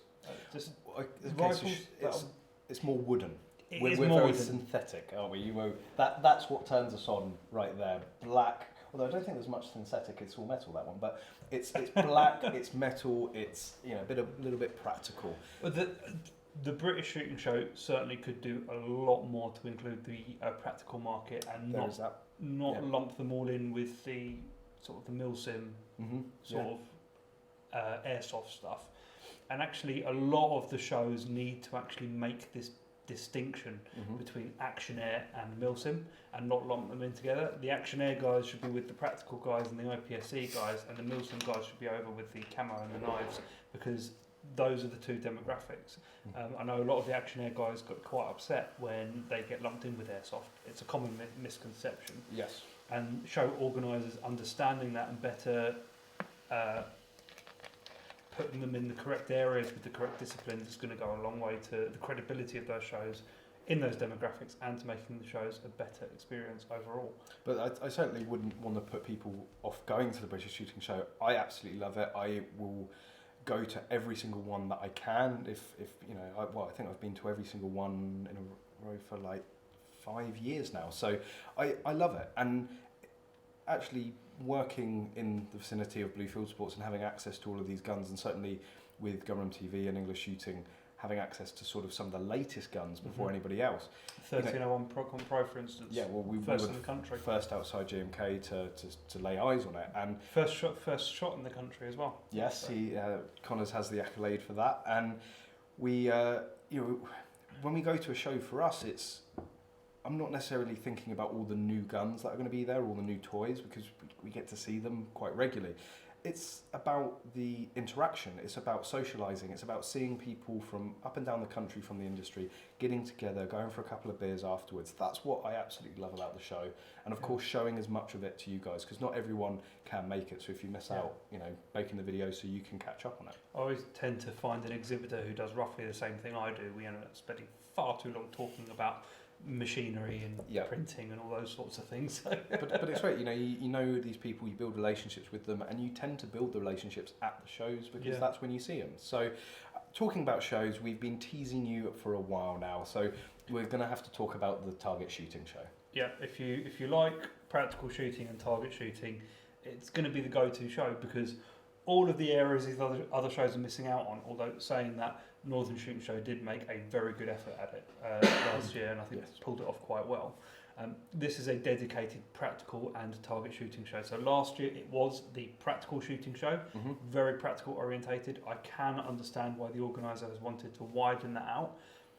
Rifles. It's more wooden. We're more very wooden. synthetic, aren't we? That's what turns us on right there. Black. Although I don't think there's much synthetic. It's all metal, that one. But it's black. It's metal. It's a little bit practical. But the British Shooting Show certainly could do a lot more to include the practical market and not lump them all in with the sort of the milsim of airsoft stuff. And actually, a lot of the shows need to actually make this distinction between action air and milsim and not lump them in together. The action air guys should be with the practical guys and the IPSC guys, and the milsim guys should be over with the camo and the knives, because those are the two demographics. I know a lot of the action air guys got quite upset when they get lumped in with airsoft. It's a common misconception. Yes. And show organisers understanding that and better putting them in the correct areas with the correct disciplines is going to go a long way to the credibility of those shows in those demographics and to making the shows a better experience overall. But I certainly wouldn't want to put people off going to the British Shooting Show. I absolutely love it. I will go to every single one that I can. If I think I've been to every single one in a row for like 5 years now. So I love it. And actually working in the vicinity of Bluefield Sports and having access to all of these guns, and certainly with Gumram TV and English Shooting, having access to sort of some of the latest guns before anybody else. 1301 Pro, for instance. Yeah, well, we first were in the country. First outside GMK to lay eyes on it, and first shot in the country as well. yes, Conners has the accolade for that. And we, when we go to a show, for us, I'm not necessarily thinking about all the new guns that are going to be there, all the new toys, because we get to see them quite regularly. It's about the interaction, it's about socialising, it's about seeing people from up and down the country from the industry, getting together, going for a couple of beers afterwards. That's what I absolutely love about the show. And of course, showing as much of it to you guys, because not everyone can make it. So if you miss out, making the video so you can catch up on it. I always tend to find an exhibitor who does roughly the same thing I do. We end up spending far too long talking about machinery and printing and all those sorts of things. but it's great, you know these people, you build relationships with them, and you tend to build the relationships at the shows because that's when you see them. So talking about shows, we've been teasing you for a while now, so we're going to have to talk about the target shooting show. Yeah, if you like practical shooting and target shooting, it's going to be the go-to show, because all of the areas these other shows are missing out on, although saying that, Northern Shooting Show did make a very good effort at it last year, and I think pulled it off quite well. This is a dedicated practical and target shooting show. So last year it was the practical shooting show, very practical orientated. I can understand why the organiser has wanted to widen that out,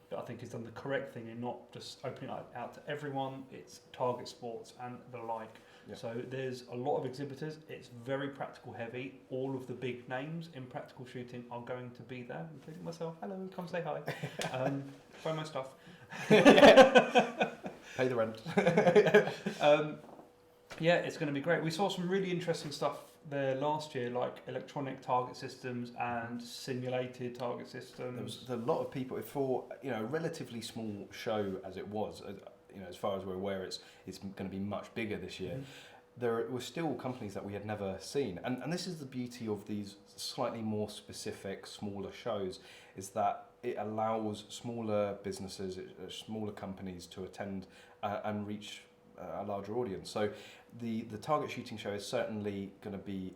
but I think he's done the correct thing in not just opening it out to everyone. It's target sports and the like. Yeah. So there's a lot of exhibitors. It's very practical heavy. All of the big names in practical shooting are going to be there, including myself. Hello, come say hi. Buy my stuff. Pay the rent. It's going to be great. We saw some really interesting stuff there last year, like electronic target systems and simulated target systems. There was a lot of people for a relatively small show as it was. As far as we're aware, it's going to be much bigger this year. There were still companies that we had never seen, and this is the beauty of these slightly more specific, smaller shows, is that it allows smaller businesses, smaller companies to attend and reach a larger audience. So the target shooting show is certainly going to be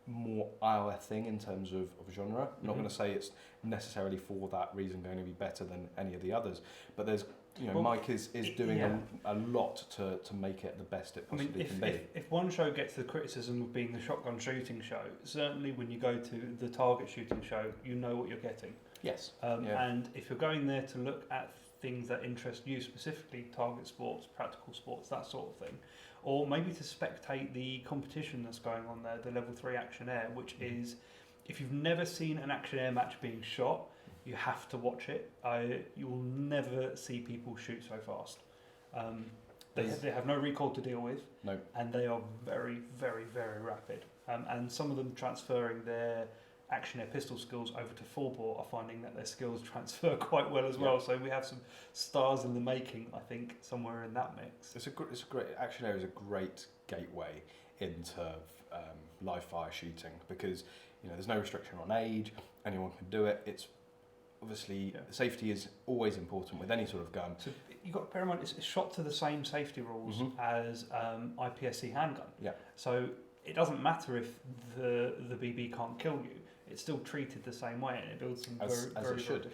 more our thing in terms of genre. I'm not going to say it's necessarily for that reason going to be better than any of the others, but there's Mike is doing a lot to make it the best it possibly can be. If one show gets the criticism of being the shotgun shooting show, certainly when you go to the target shooting show, you know what you're getting. Yes. And if you're going there to look at things that interest you specifically, target sports, practical sports, that sort of thing, or maybe to spectate the competition that's going on there, the level 3 action air, which is, if you've never seen an action air match being shot, you have to watch it. You will never see people shoot so fast. They have no recoil to deal with, and they are very, very, very rapid. And some of them transferring their action air pistol skills over to full bore are finding that their skills transfer quite well as well. So we have some stars in the making, I think, somewhere in that mix. It's a great action air is a great gateway into live fire shooting, because there's no restriction on age, anyone can do it. It's obviously safety is always important with any sort of gun. So you've got to bear in mind it's shot to the same safety rules as IPSC handgun. Yeah. So it doesn't matter if the BB can't kill you. It's still treated the same way, and it builds some as it should.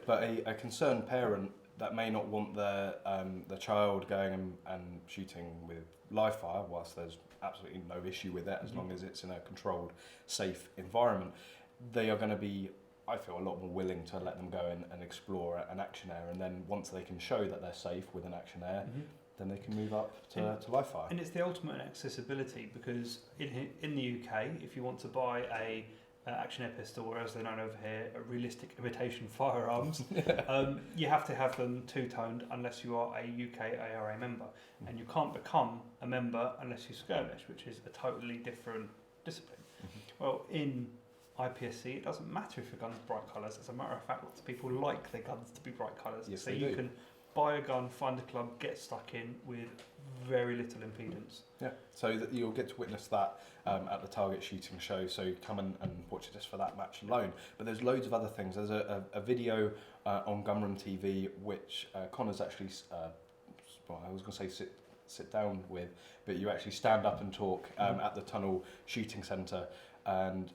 But a concerned parent that may not want their child going and shooting with live fire, whilst there's absolutely no issue with it as long as it's in a controlled, safe environment, they are going to be, I feel, a lot more willing to let them go and explore an action air, and then once they can show that they're safe with an action air, then they can move up to live fire. And it's the ultimate in accessibility, because in the UK, if you want to buy a action air pistol, or as they're known over here, a realistic imitation firearms, you have to have them two-toned unless you are a UK ARA member, and you can't become a member unless you skirmish, which is a totally different discipline. Well, in IPSC, it doesn't matter if your gun's bright colours. As a matter of fact, lots of people like their guns to be bright colours. Yes, so you can buy a gun, find a club, get stuck in with very little impedance. Yeah, so you'll get to witness that at the target shooting show, so come and watch it just for that match alone. But there's loads of other things. There's a video on Gunroom TV which Conners actually, I was going to say sit down with, but you actually stand up and talk at the Tunnel Shooting Centre, and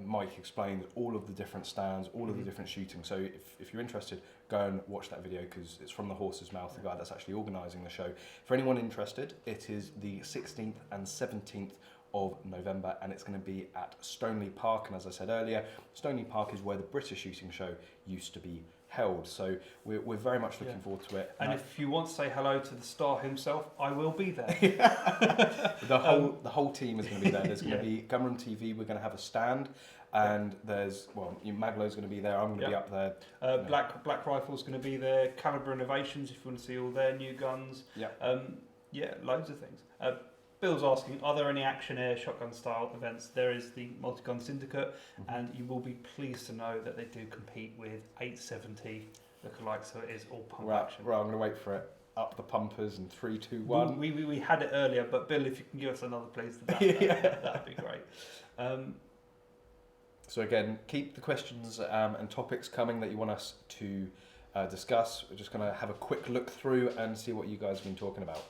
Mike explained all of the different stands, all of the different shooting. So if you're interested, go and watch that video because it's from the horse's mouth, the guy that's actually organising the show. For anyone interested, it is the 16th and 17th of November, and it's going to be at Stoneleigh Park. And as I said earlier, Stoneleigh Park is where the British Shooting Show used to be held. So we're very much looking forward to it. And if you want to say hello to the star himself, I will be there. the whole team is going to be there. There's going to be Gunrun TV. We're going to have a stand, and there's MagLoad's going to be there. I'm going to be up there. Black Rifle's going to be there. Caliber Innovations, if you want to see all their new guns. Loads of things. Bill's asking, are there any action air shotgun style events? There is the Multi-Gun Syndicate, and you will be pleased to know that they do compete with 870 lookalike, so it is all pump action. Right, I'm going to wait for it. Up the pumpers in 3, 2, 1. We had it earlier, but Bill, if you can give us another please, that'd be great. So again, keep the questions and topics coming that you want us to discuss. We're just going to have a quick look through and see what you guys have been talking about.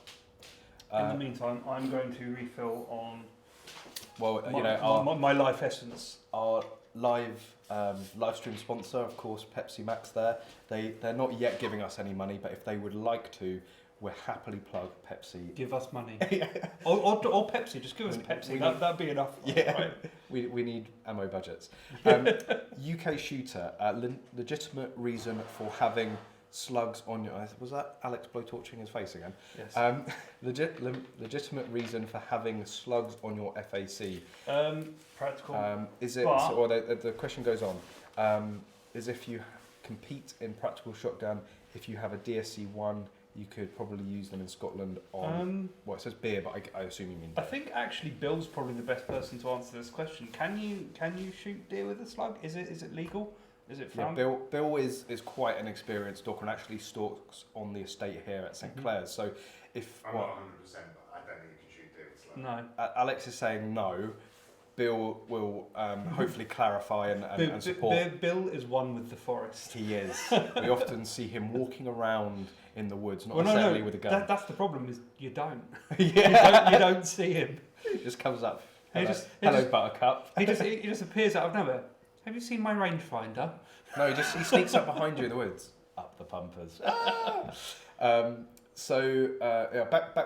In the meantime, I'm going to refill on my Life Essence. Our live stream sponsor, of course, Pepsi Max. They're not yet giving us any money, but if they would like to, we'll happily plug Pepsi. Give us money. or Pepsi, just give us Pepsi. That'd be enough. Right? We need ammo budgets. UK shooter, legitimate reason for having slugs on your... Was that Alex blowtorching his face again? Yes. Legitimate reason for having slugs on your FAC. Practical. Is it... Or the question goes on. Is if you compete in practical shotgun, if you have a DSC 1, you could probably use them in Scotland on... it says beer, but I assume you mean deer. I think actually Bill's probably the best person to answer this question. Can you shoot deer with a slug? Is it legal? Is it found? Yeah, Bill is quite an experienced stalker and actually stalks on the estate here at St Clair's. So if I'm not 100%, but I don't think you can shoot deer with slugs. No. Alex is saying no. Bill will hopefully clarify and support. Bill is one with the forest. He is. We often see him walking around in the woods, not necessarily with a gun. That's the problem. Is you don't. You don't see him. He just comes up. Hello, Buttercup. He just appears out of nowhere. Have you seen my rangefinder? No, he sneaks up behind you in the woods. Up the pumpers. Back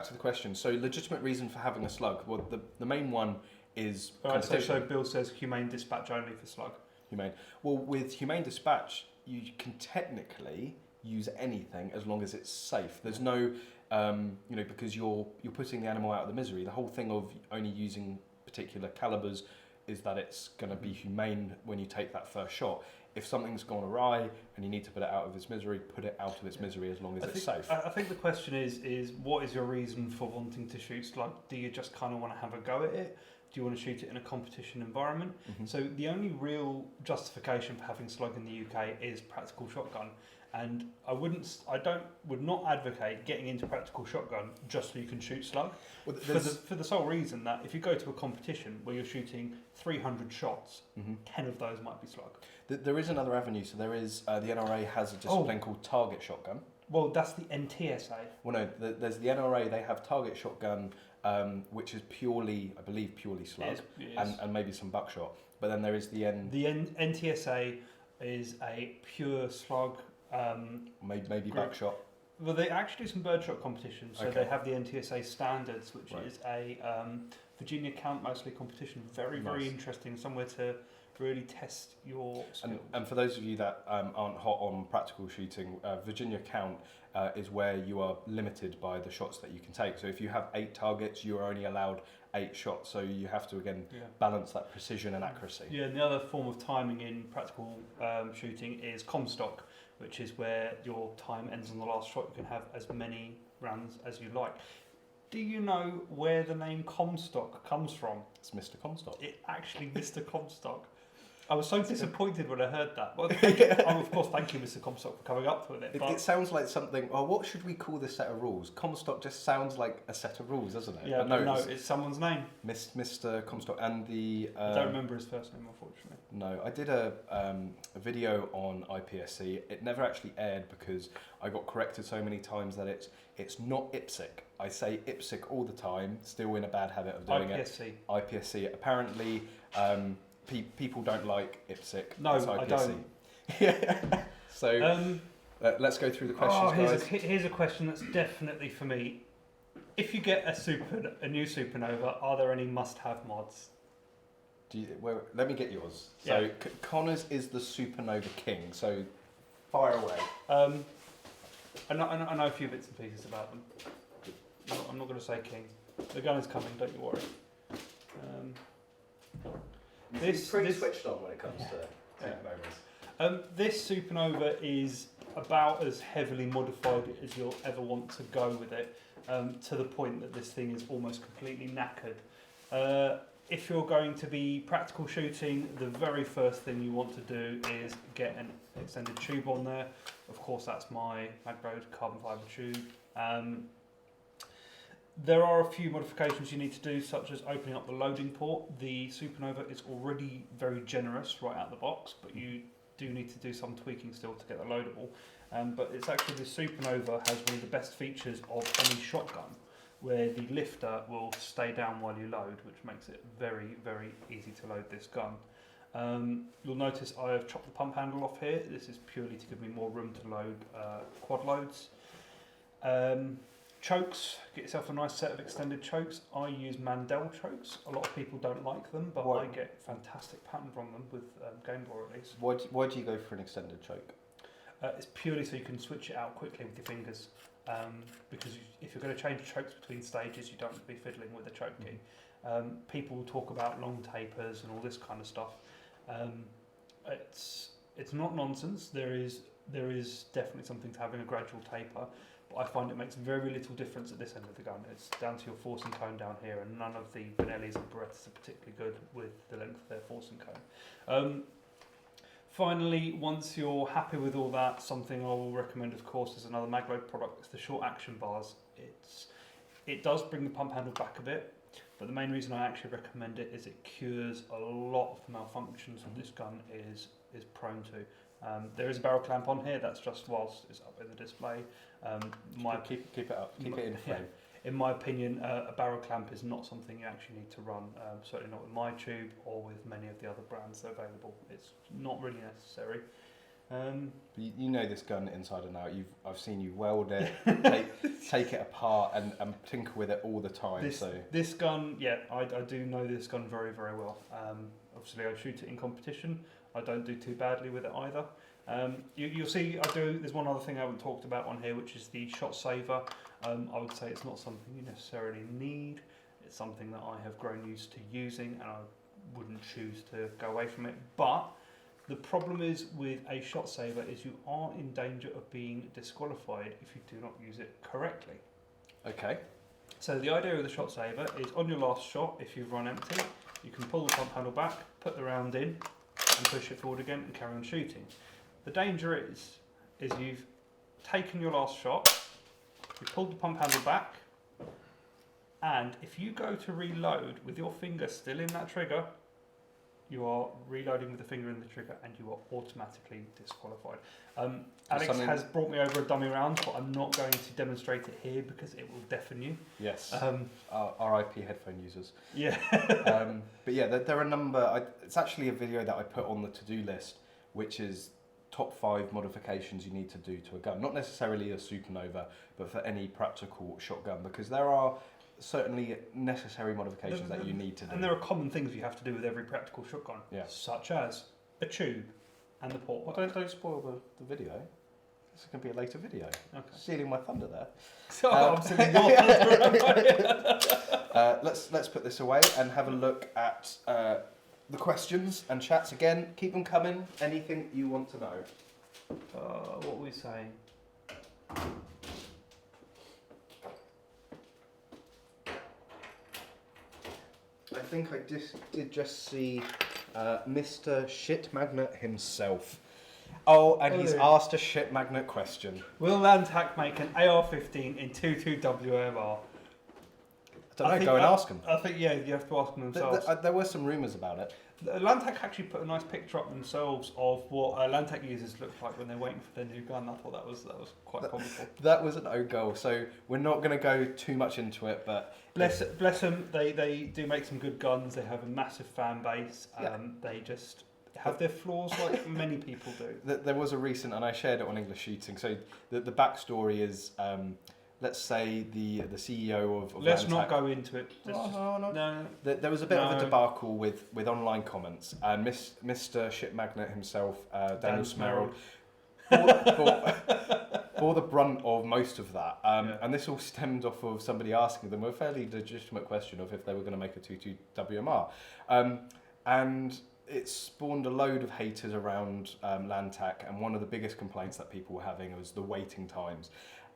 to the question. So, legitimate reason for having a slug. Well, the main one is competition. So Bill says humane dispatch only for slug. Humane. Well, with humane dispatch, you can technically use anything as long as it's safe. There's no, because you're putting the animal out of the misery. The whole thing of only using particular calibers is that it's going to be humane when you take that first shot. If something's gone awry and you need to put it out of its misery, put it out of its misery as long as it's safe. I think the question is what is your reason for wanting to shoot slug? Do you just kind of want to have a go at it? Do you want to shoot it in a competition environment? So the only real justification for having slug in the UK is practical shotgun. And I would not advocate getting into practical shotgun just so you can shoot slug. Well, for the sole reason that if you go to a competition where you're shooting 300 shots, 10 of those might be slug. There is another avenue. So there is the NRA has a discipline called target shotgun. Well, that's the NTSA. Well, no, there's the NRA. They have target shotgun, which is purely slug, and maybe some buckshot. But then there is the NTSA is a pure slug. Maybe buckshot. Well, they actually do some birdshot competitions. So they have the NTSA standards, which is a Virginia count mostly competition. Very interesting. Somewhere to really test your skill. And for those of you that aren't hot on practical shooting, Virginia count is where you are limited by the shots that you can take. So if you have 8 targets, you are only allowed 8 shots. So you have to balance that precision and accuracy. Yeah, and the other form of timing in practical shooting is Comstock, which is where your time ends on the last shot. You can have as many rounds as you like. Do you know where the name Comstock comes from? It's Mr. Comstock. It actually Mr. Comstock. I was so disappointed when I heard that. Well, of course, thank you, Mr. Comstock, for coming up with it. It sounds like something. What should we call this set of rules? Comstock just sounds like a set of rules, doesn't it? Yeah, no, it's someone's name. Mr. Comstock and the. I don't remember his first name, unfortunately. No, I did a video on IPSC. It never actually aired because I got corrected so many times that it's not IPSC. I say IPSC all the time, still in a bad habit of doing IPSC. IPSC. Apparently. people don't like IPSC. No, it's I IPSC. don't. Yeah. So let's go through the questions, guys. Here's a question that's definitely for me. If you get a new Supernova, are there any must-have mods? Let me get yours. Yeah. So Conners is the Supernova king. So fire away. I know a few bits and pieces about them. I'm not going to say king. The gun is coming. Don't you worry. This switched on when it comes to Supernovas. This Supernova is about as heavily modified as you'll ever want to go with it, to the point that this thing is almost completely knackered. If you're going to be practical shooting, the very first thing you want to do is get an extended tube on there. Of course, that's my MagLoad carbon fibre tube. There are a few modifications you need to do, such as opening up the loading port. The Supernova is already very generous right out the box, but you do need to do some tweaking still to get the loadable. But it's actually the Supernova has one of the best features of any shotgun, where the lifter will stay down while you load, which makes it very, very easy to load this gun. You'll notice I have chopped the pump handle off here. This is purely to give me more room to load quad loads. Chokes, get yourself a nice set of extended chokes. I use Mandel chokes. A lot of people don't like them, but I get fantastic pattern from them with Game Boy at least. Why do you go for an extended choke? It's purely so you can switch it out quickly with your fingers. Because if you're going to change chokes between stages, you don't want to be fiddling with the choke key. People talk about long tapers and all this kind of stuff. It's not nonsense. There is definitely something to having a gradual taper, but I find it makes very little difference at this end of the gun. It's down to your forcing cone down here, and none of the Benellis and Berettas are particularly good with the length of their forcing cone. Finally, once you're happy with all that, something I will recommend, of course, is another MagLoad product. It's the short action bars. It does bring the pump handle back a bit, but the main reason I actually recommend it is it cures a lot of the malfunctions that this gun is prone to. There is a barrel clamp on here. That's just whilst it's up in the display. Keep it up. Keep it in frame. Yeah. In my opinion, a barrel clamp is not something you actually need to run, certainly not with my tube or with many of the other brands that are available. It's not really necessary. You know this gun inside and out. I've seen you weld it, take it apart and tinker with it all the time. This gun, yeah, I do know this gun very, very well. Obviously I shoot it in competition. I don't do too badly with it either. You'll see there's one other thing I haven't talked about on here, which is the shot saver. I would say it's not something you necessarily need. It's something that I have grown used to using, and I wouldn't choose to go away from it. But the problem is with a shot saver is you are in danger of being disqualified if you do not use it correctly. Okay. So the idea of the shot saver is on your last shot, if you've run empty, you can pull the pump handle back, put the round in, and push it forward again and carry on shooting. The danger is you've taken your last shot, you pulled the pump handle back, and if you go to reload with your finger still in that trigger, you are reloading with the finger in the trigger and you are automatically disqualified. Alex has brought me over a dummy round, but I'm not going to demonstrate it here because it will deafen you. Yes. RIP headphone users. Yeah. But yeah, there are a number. It's actually a video that I put on the to-do list, which is top 5 modifications you need to do to a gun. Not necessarily a Supernova, but for any practical shotgun, because there are certainly necessary modifications that you need to do. And there are common things you have to do with every practical shotgun, such as a tube and the port. Well, don't spoil the video. This is going to be a later video. Okay. Stealing my thunder there. So I'm stealing your thunder. Let's put this away and have a look at the questions and chats again. Keep them coming. Anything you want to know. What were we saying? I think I did just see Mr. Shit Magnet himself. Oh, and he's asked a shit magnet question. Will Lantac make an AR-15 in 22 WMR? I don't know. Go and ask them. I think you have to ask them themselves. There were some rumours about it. Lantac actually put a nice picture up themselves of what Lantac users look like when they're waiting for their new gun. I thought that was quite comical. That was an own goal. So we're not going to go too much into it, but bless them. They do make some good guns. They have a massive fan base. They just have their flaws like many people do. There was a recent, and I shared it on EnglishShooting. So the backstory is. Let's say the CEO of Let's Lantac, not go into it. No. There was a bit of a debacle with online comments, and Mr. Ship Magnate himself, Daniel Smerald, bore the brunt of most of that. And this all stemmed off of somebody asking them a fairly legitimate question of if they were going to make a 22 WMR. And it spawned a load of haters around Lantac, and one of the biggest complaints that people were having was the waiting times.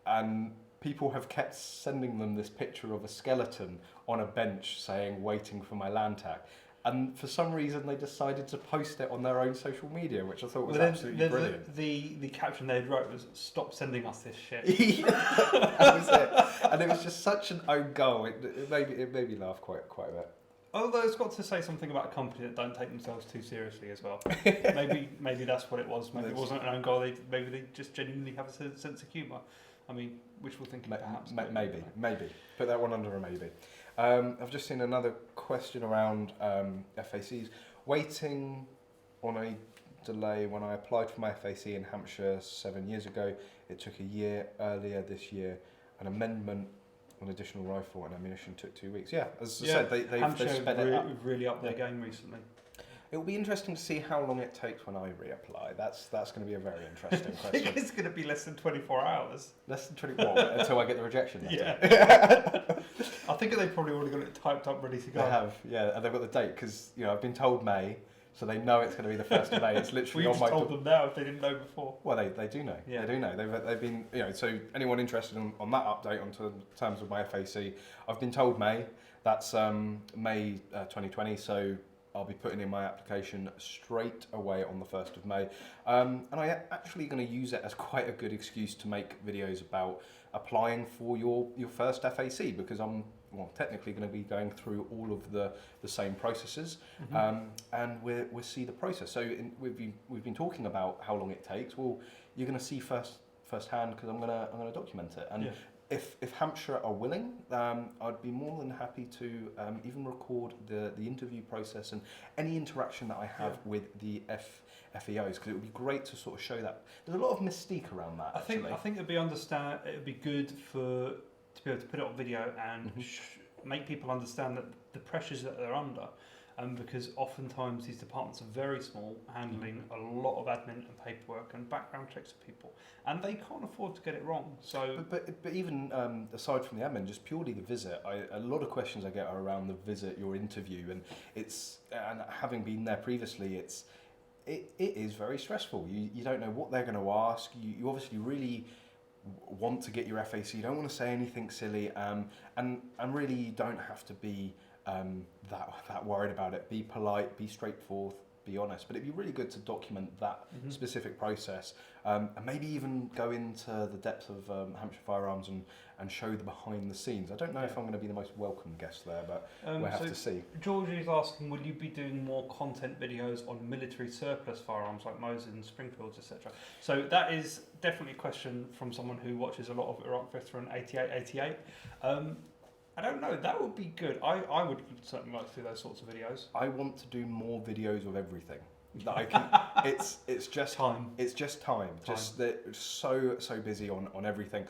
And people have kept sending them this picture of a skeleton on a bench saying, waiting for my Lantac. And for some reason, they decided to post it on their own social media, which I thought was absolutely brilliant. The caption they wrote was, "Stop sending us this shit." That was it. And it was just such an own goal. It made me laugh quite a bit. Although it's got to say something about a company that don't take themselves too seriously as well. maybe that's what it was. Maybe it wasn't an own goal. Maybe they just genuinely have a sense of humour. I mean, wishful thinking perhaps. Maybe. Put that one under a maybe. I've just seen another question around FACs. Waiting on a delay. When I applied for my FAC in Hampshire 7 years ago, it took a year. Earlier this year, an amendment on additional rifle and ammunition took 2 weeks. Yeah, as I said, they've sped it up. Really upped their game recently. It will be interesting to see how long it takes when I reapply. That's going to be a very interesting question. It's going to be less than 24 hours. Less than 24 until I get the rejection letter. Yeah. I think they've probably already got it typed up, ready to go. They have, yeah, and they've got the date because I've been told May, so they know it's going to be the 1st of May. It's literally on my. Told them now if they didn't know before. Well, they do know. Yeah. They do know. They've been so anyone interested on that update on terms of my FAC, I've been told May. That's May 2020. So. I'll be putting in my application straight away on the 1st of May. And I'm actually going to use it as quite a good excuse to make videos about applying for your first FAC, because I'm technically going to be going through all of the same processes, and we'll see the process. So we've been talking about how long it takes. Well, you're going to see firsthand because I'm going to document it. And if Hampshire are willing, I'd be more than happy to even record the interview process and any interaction that I have with the FEOs, because it would be great to sort of show that. There's a lot of mystique around that. I think it'd be good to be able to put it on video and make people understand that the pressures that they're under. Because oftentimes these departments are very small, handling a lot of admin and paperwork and background checks of people, and they can't afford to get it wrong. So, but even aside from the admin, just purely the visit, a lot of questions I get are around the visit, your interview, and having been there previously, it is very stressful. You don't know what they're going to ask. You obviously really want to get your FAC. You don't want to say anything silly, and really you don't have to be that worried about it. Be polite, be straightforward, be honest. But it'd be really good to document that specific process, and maybe even go into the depth of Hampshire Firearms and show the behind the scenes. I don't know if I'm going to be the most welcome guest there, but we'll have to see. George is asking, will you be doing more content videos on military surplus firearms like Moses and Springfields, etc.? So that is definitely a question from someone who watches a lot of Iraq Veteran 8888. I don't know, that would be good. I would certainly like to do those sorts of videos. I want to do more videos of everything. That I can. It's just time. It's just time. Just that so busy on everything.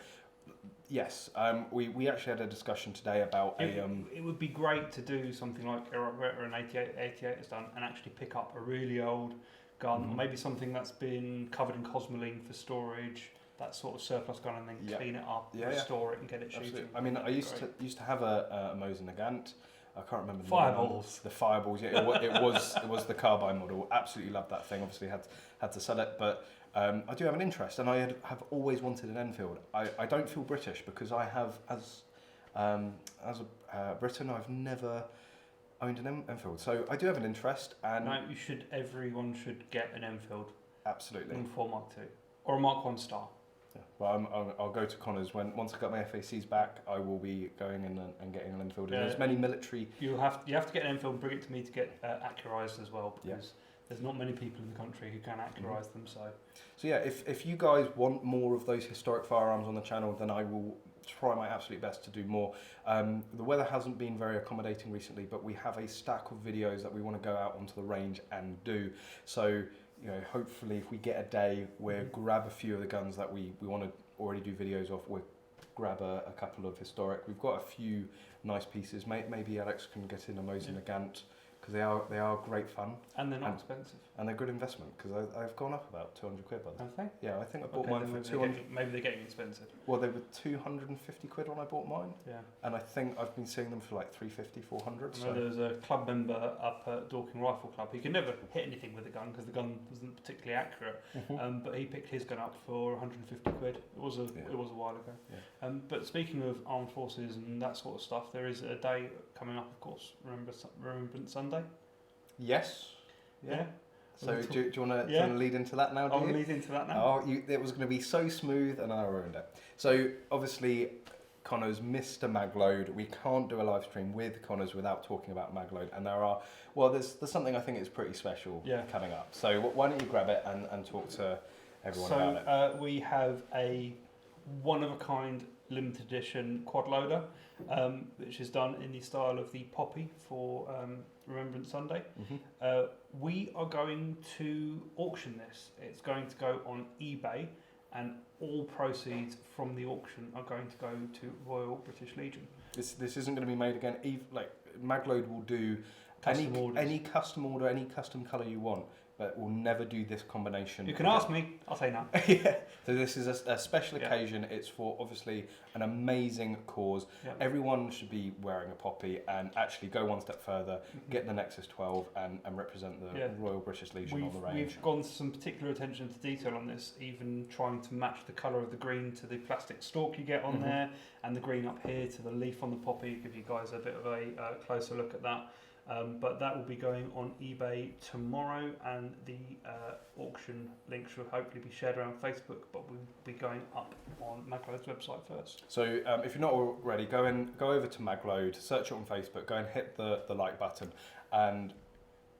Yes, we actually had a discussion today about It would be great to do something like Iraq Veteran 8888 has done, and actually pick up a really old gun, or maybe something that's been covered in Cosmoline for storage. That sort of surplus gun, and then clean it up, restore it, and get it shooting. I mean, I used to have a Mosin Nagant. I can't remember the Fireballs. The Fireballs. Yeah, it was the carbine model. Absolutely loved that thing. Obviously had to sell it, but I do have an interest, and I have always wanted an Enfield. I don't feel British because I have as a Briton I've never owned an Enfield, so I do have an interest. And no, everyone should get an Enfield. Absolutely. In 4 Mark II or a Mark 1 Star. Yeah. Well, I'll go to Conners once I got my FACs back. I will be going in and getting an Enfield. And there's many military. You have to get an Enfield and bring it to me to get accurized as well, because there's not many people in the country who can accurize them. So yeah, if you guys want more of those historic firearms on the channel, then I will try my absolute best to do more. The weather hasn't been very accommodating recently, but we have a stack of videos that we want to go out onto the range and do. So, you know, hopefully if we get a day where grab a few of the guns that we want to already do videos of, we'll grab a couple of historic. We've got a few nice pieces. Maybe Alex can get in a Mosin Nagant, because they are great fun. And they're not expensive. And they're good investment, because I've gone up about 200 quid by the Have they? Yeah, I think I bought mine for 200. Maybe they're getting expensive. Well, they were 250 quid when I bought mine. Yeah. And I think I've been seeing them for like 350, 400. I know there was a club member up at Dorking Rifle Club. He could never hit anything with the gun because the gun wasn't particularly accurate. But he picked his gun up for 150 quid. It was a while ago. Yeah. But speaking of armed forces and that sort of stuff, there is a day coming up, of course, Remembrance Sunday. Yes. Yeah. So do you want to lead into that now? I'll lead into that now. Oh, it was going to be so smooth, and I ruined it. So obviously, Conners missed a MagLoad. We can't do a live stream with Conners without talking about MagLoad, and there's something I think is pretty special coming up. So why don't you grab it and talk to everyone about it? So we have a one-of-a-kind limited edition quad loader, which is done in the style of the Poppy for Remembrance Sunday. We are going to auction this. It's going to go on eBay, and all proceeds from the auction are going to go to Royal British Legion. This isn't going to be made again. Like MagLoad will do any custom order, any custom colour you want, but we'll never do this combination. You can ask me, I'll say no. Yeah. So this is a special occasion. It's for obviously an amazing cause. Everyone should be wearing a Poppy and actually go one step further, get the Nexus 12 and represent the Royal British Legion on the range. We've gone some particular attention to detail on this, even trying to match the colour of the green to the plastic stalk you get on there, and the green up here to the leaf on the Poppy. Give you guys a bit of a closer look at that. But that will be going on eBay tomorrow, and the auction link should hopefully be shared around Facebook, but we'll be going up on MagLoad's website first. So if you're not already, go over to MagLoad, search it on Facebook, go and hit the like button, and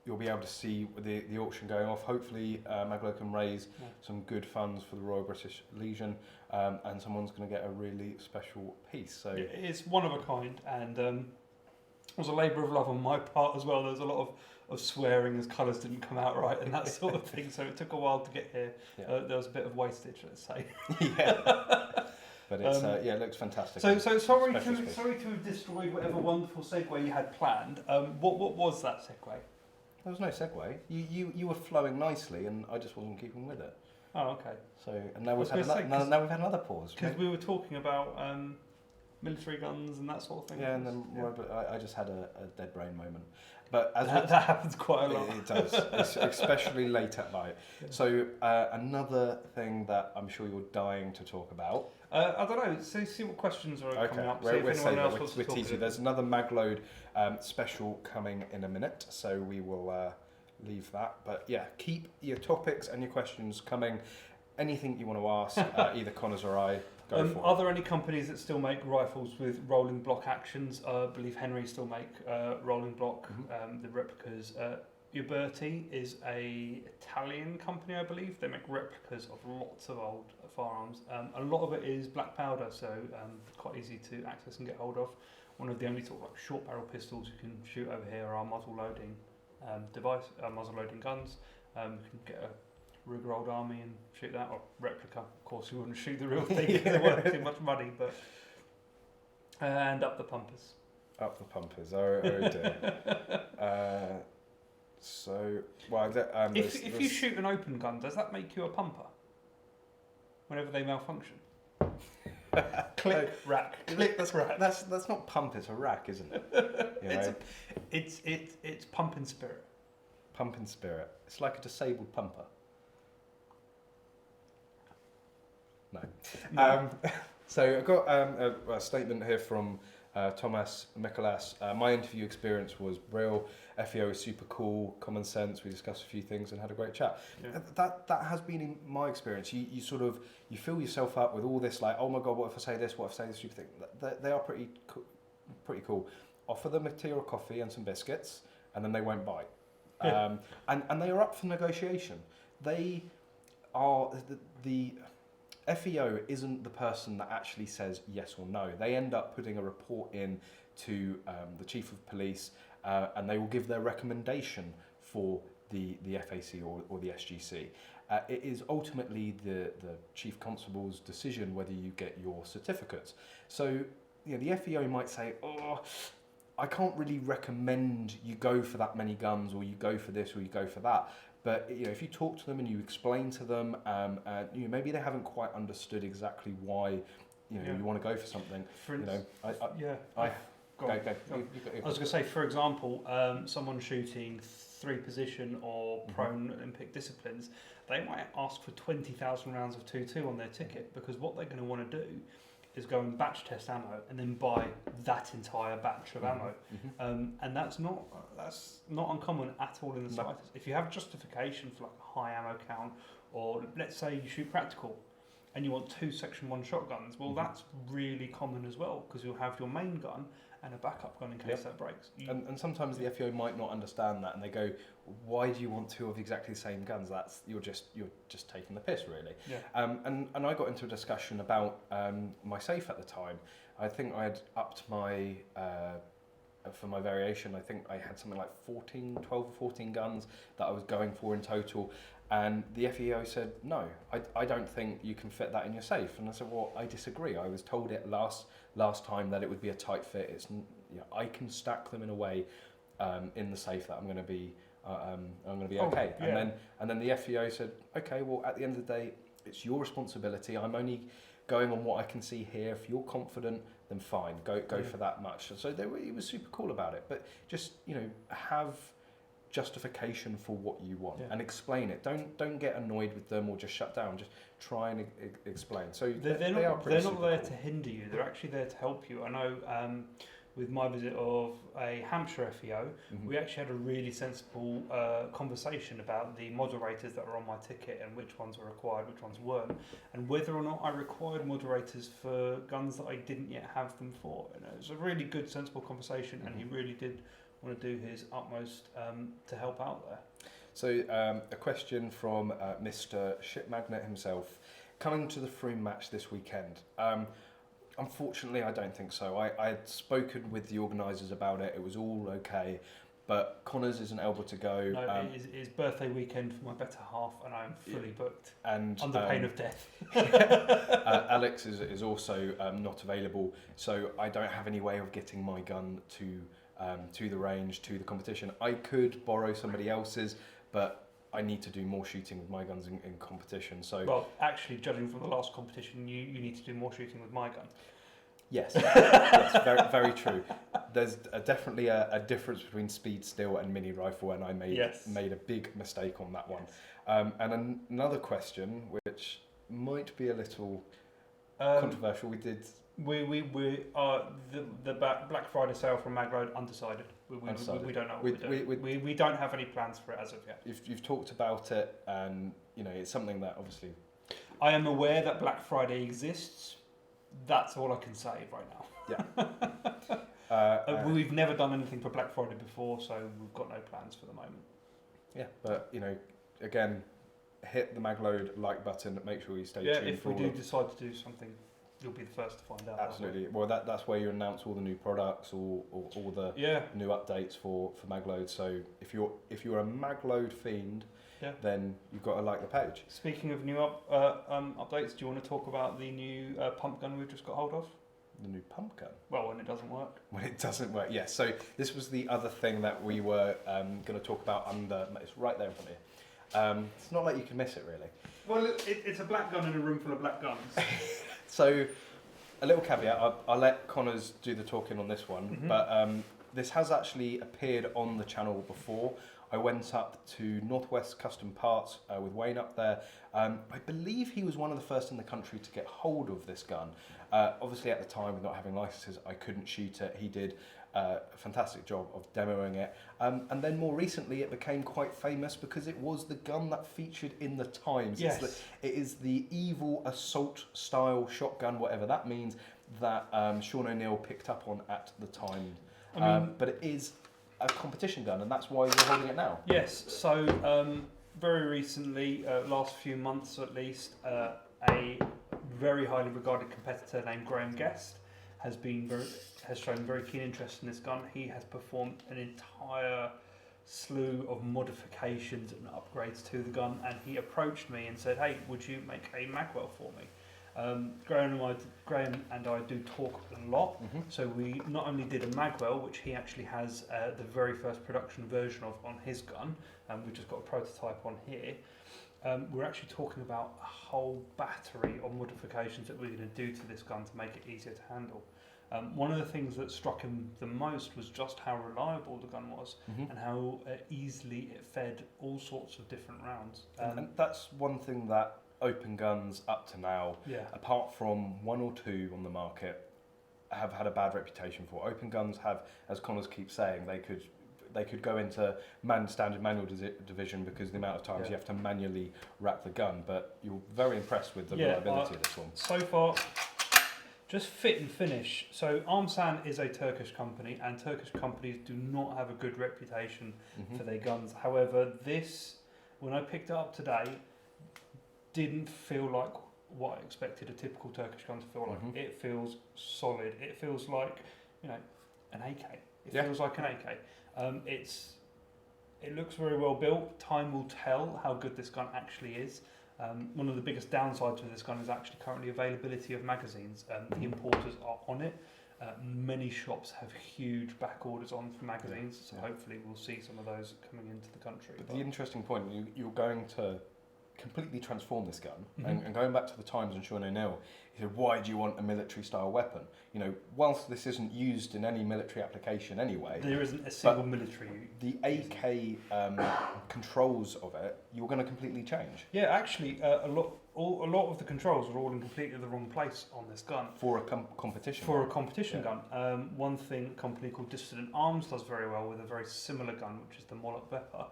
you'll be able to see the auction going off. Hopefully MagLoad can raise some good funds for the Royal British Legion, and someone's going to get a really special piece. So it's one of a kind, and it was a labour of love on my part as well. There was a lot of swearing as colours didn't come out right and that sort of thing, so it took a while to get here. There was a bit of wastage, let's say. But it's it looks fantastic. So sorry to have destroyed whatever wonderful segue you had planned. What was that segue? There was no segue. You were flowing nicely, and I just wasn't keeping with it. Oh, okay. So and now we've had another pause. Because we were talking about military guns and that sort of thing. Yeah, and then I just had a dead brain moment. But that happens quite a lot. It does, especially late at night. So another thing that I'm sure you're dying to talk about. I don't know. See what questions are coming up. See if anyone else wants to talk about it. There's another MagLoad special coming in a minute, so we will leave that. But yeah, keep your topics and your questions coming. Anything you want to ask, either Conners or I. Are there any companies that still make rifles with rolling block actions? I believe Henry still make rolling block, the replicas. Uberti is a Italian company, I believe. They make replicas of lots of old firearms. A lot of it is black powder, so quite easy to access and get hold of. One of the only sort of like short barrel pistols you can shoot over here are muzzle loading muzzle loading guns. You can get a Ruger Old Army and shoot that, or replica. Of course, you wouldn't shoot the real thing because it won't too much money, but and up the pumpers. Up the pumpers. Oh dear. If you shoot an open gun, does that make you a pumper? Whenever they malfunction. Click rack. Click rack. That's not pump. It's a rack, isn't it? It's pumping spirit. Pumping spirit. It's like a disabled pumper. No. So I've got a statement here from Thomas Mikolas. My interview experience was real. FEO is super cool, common sense. We discussed a few things and had a great chat. Yeah. That has been in my experience. You sort of you fill yourself up with all this like, oh my god, what if I say this? What if I say this stupid thing? They are pretty cool. Offer them a tea or a coffee and some biscuits, and then they won't bite. Yeah. And they are up for negotiation. They are the FEO isn't the person that actually says yes or no. They end up putting a report in to the chief of police, and they will give their recommendation for the FAC or the SGC. It is ultimately the chief constable's decision whether you get your certificates. So the FEO might say, oh, I can't really recommend you go for that many guns, or you go for this, or you go for that. But if you talk to them and you explain to them, maybe they haven't quite understood exactly why you want to go for something. I was going to say, for example, someone shooting 3 position or prone Olympic disciplines, they might ask for 20,000 rounds of 2.2 on their ticket, because what they're going to want to do is go and batch test ammo and then buy that entire batch of ammo, and that's not uncommon at all in the slightest. If you have justification for like a high ammo count, or let's say you shoot practical and you want 2 Section 1 shotguns, well, that's really common as well, because you'll have your main gun and a backup gun in case that breaks. And sometimes the FEO might not understand that, and they go, "Why do you want 2 of exactly the same guns? You're just taking the piss, really." Yeah. And I got into a discussion about my safe at the time. I think I had upped my for my variation. I think I had something like 12 or 14 guns that I was going for in total. And the FEO said, no, I don't think you can fit that in your safe. And I said, well, I disagree. I was told it last time that it would be a tight fit. I can stack them in a way in the safe that I'm going to be okay. Yeah. And then the FEO said, okay, well, at the end of the day, it's your responsibility. I'm only going on what I can see here. If you're confident, then fine, go for that much. So he was super cool about it. But just have justification for what you want and explain it. Don't get annoyed with them or just shut down. Just try and explain. So they're not there cool to hinder you. They're actually there to help you. I know with my visit of a Hampshire FEO, we actually had a really sensible conversation about the moderators that were on my ticket and which ones were required, which ones weren't, and whether or not I required moderators for guns that I didn't yet have them for. It was a really good, sensible conversation, and he really did want to do his utmost to help out there. So a question from Mr. Ship Magnet himself. Coming to the Froome match this weekend. Unfortunately, I don't think so. I had spoken with the organisers about it. It was all okay. But Conners isn't able to go. No, it's birthday weekend for my better half, and I'm fully booked. And under pain of death. Alex is also not available, so I don't have any way of getting my gun to the range, to the competition. I could borrow somebody else's, but I need to do more shooting with my guns in competition. So, well, actually, judging from the last competition, you need to do more shooting with my gun. Yes, yes, very, very true. There's definitely a difference between speed still and mini rifle, and I made a big mistake on that one. And another question, which might be a little controversial. We are the Black Friday sale from MagLoad undecided. We don't know what we're doing. We don't have any plans for it as of yet. You've talked about it, and it's something that obviously. I am aware that Black Friday exists. That's all I can say right now. Yeah. We've never done anything for Black Friday before, so we've got no plans for the moment. Yeah, but again, hit the MagLoad like button. Make sure you stay tuned. Yeah, if we do decide to do something, you'll be the first to find out. Absolutely. Well, that's where you announce all the new products or all the new updates for MagLoad. So if you're a MagLoad fiend, then you've got to like the page. Speaking of new updates, do you want to talk about the new pump gun we've just got hold of? The new pump gun? Well, when it doesn't work. When it doesn't work, yes. So this was the other thing that we were going to talk about under. It's right there in front of you. It's not like you can miss it, really. Well, it's a black gun in a room full of black guns. So, a little caveat, I'll let Conners do the talking on this one, but this has actually appeared on the channel before. I went up to Northwest Custom Parts with Wayne up there. I believe he was one of the first in the country to get hold of this gun. Obviously at the time, with not having licenses, I couldn't shoot it. He did a fantastic job of demoing it. And then more recently, it became quite famous because it was the gun that featured in the Times. Yes. It is the evil assault style shotgun, whatever that means, that Sean O'Neill picked up on at the time. But it is a competition gun, and that's why we're holding it now. Yes, so very recently, last few months at least, a very highly regarded competitor named Graham Guest has shown very keen interest in this gun. He has performed an entire slew of modifications and upgrades to the gun, and he approached me and said, "Hey, would you make a magwell for me?" Graham and I do talk a lot, so we not only did a magwell, which he actually has the very first production version of on his gun, and we've just got a prototype on here. We're actually talking about a whole battery of modifications that we're going to do to this gun to make it easier to handle. One of the things that struck him the most was just how reliable the gun was, and how easily it fed all sorts of different rounds. And that's one thing that open guns up to now, apart from one or two on the market, have had a bad reputation for. Open guns have, as Connors keeps saying, they could go into standard manual division because the amount of times you have to manually wrap the gun. But you're very impressed with the reliability of this one. So far, just fit and finish. So Armsan is a Turkish company, and Turkish companies do not have a good reputation for their guns. However, this, when I picked it up today, didn't feel like what I expected a typical Turkish gun to feel like. It feels solid. It feels like, an AK. It feels like an AK. It looks very well built. Time will tell how good this gun actually is. One of the biggest downsides of this gun is actually currently availability of magazines. The importers are on it. Many shops have huge back orders on for magazines, so hopefully we'll see some of those coming into the country. But the interesting point, you're going to completely transform this gun, and going back to the Times and Sean O'Neill, he said, "Why do you want a military style weapon?" Whilst this isn't used in any military application anyway, there isn't a single military. The AK controls of it, you're going to completely change. Yeah, actually, a lot of the controls are all in completely the wrong place on this gun. For a competition. For a competition gun. One thing a company called Dissident Arms does very well with a very similar gun, which is the Mollett Vepper,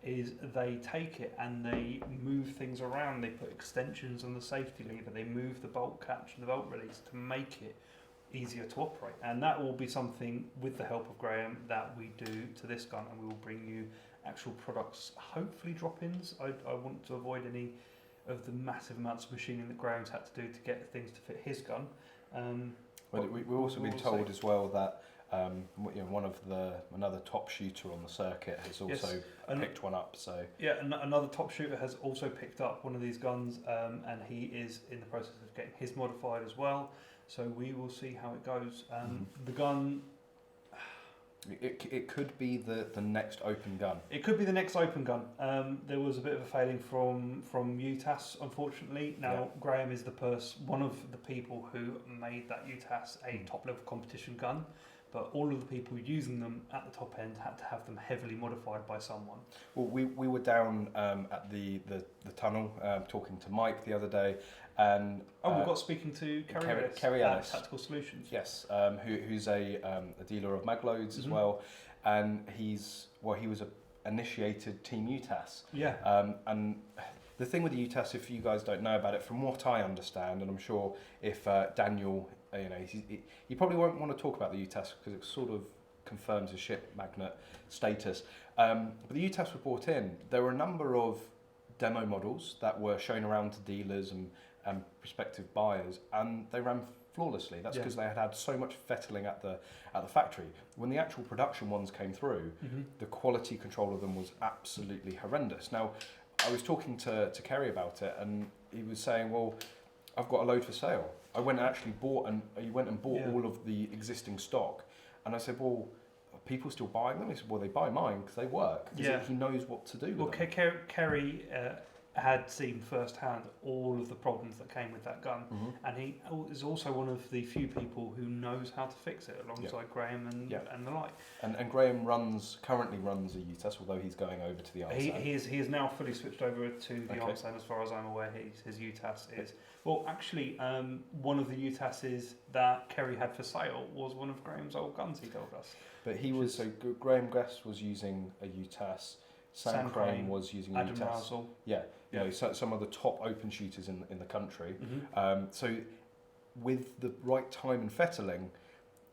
is they take it and they move things around. They put extensions on the safety lever. They move the bolt catch and the bolt release to make it easier to operate. And that will be something, with the help of Graham, that we do to this gun, and we will bring you actual products, hopefully drop-ins. I want to avoid any of the massive amounts of machining that Graham's had to do to get things to fit his gun. But we've also been told as well that another top shooter on the circuit has also picked one up. So another top shooter has also picked up one of these guns, and he is in the process of getting his modified as well. So we will see how it goes. The gun. It could be the next open gun. It could be the next open gun. There was a bit of a failing from UTAS, unfortunately. Now, Graham is one of the people who made that UTAS a top-level competition gun, but all of the people using them at the top end had to have them heavily modified by someone. Well, we were down at the tunnel talking to Mike the other day, and we got speaking to Kerry Ellis, Tactical Solutions. Yes, who's a dealer of MagLoads as well, and he was initiated Team UTAS. Yeah. And the thing with the UTAS, if you guys don't know about it, from what I understand, and I'm sure if Daniel, he probably won't want to talk about the UTAS because it sort of confirms his ship magnet status. But the UTAS were brought in. There were a number of demo models that were shown around to dealers and prospective buyers, and they ran flawlessly. That's because they had so much fettling at the factory. When the actual production ones came through, the quality control of them was absolutely horrendous. Now, I was talking to Kerry about it, and he was saying, "Well, I've got a load for sale. I went and actually bought all of the existing stock." And I said, "Well, are people still buying them?" He said, "Well, they buy mine because they work." Because he knows what to do with them. Kerry had seen firsthand all of the problems that came with that gun, and he is also one of the few people who knows how to fix it, alongside Graham and the like. And Graham currently runs a UTAS, although he's going over to the Armsan. He is now fully switched over to the Armsan, as far as I'm aware. His UTAS is one of the UTASs that Kerry had for sale was one of Graham's old guns. He told us. But Graham Guest was using a UTAS. Sam Crane was using a Adam UTAS. Rousel. Yeah, you know, some of the top open shooters in the country. So with the right time and fettling,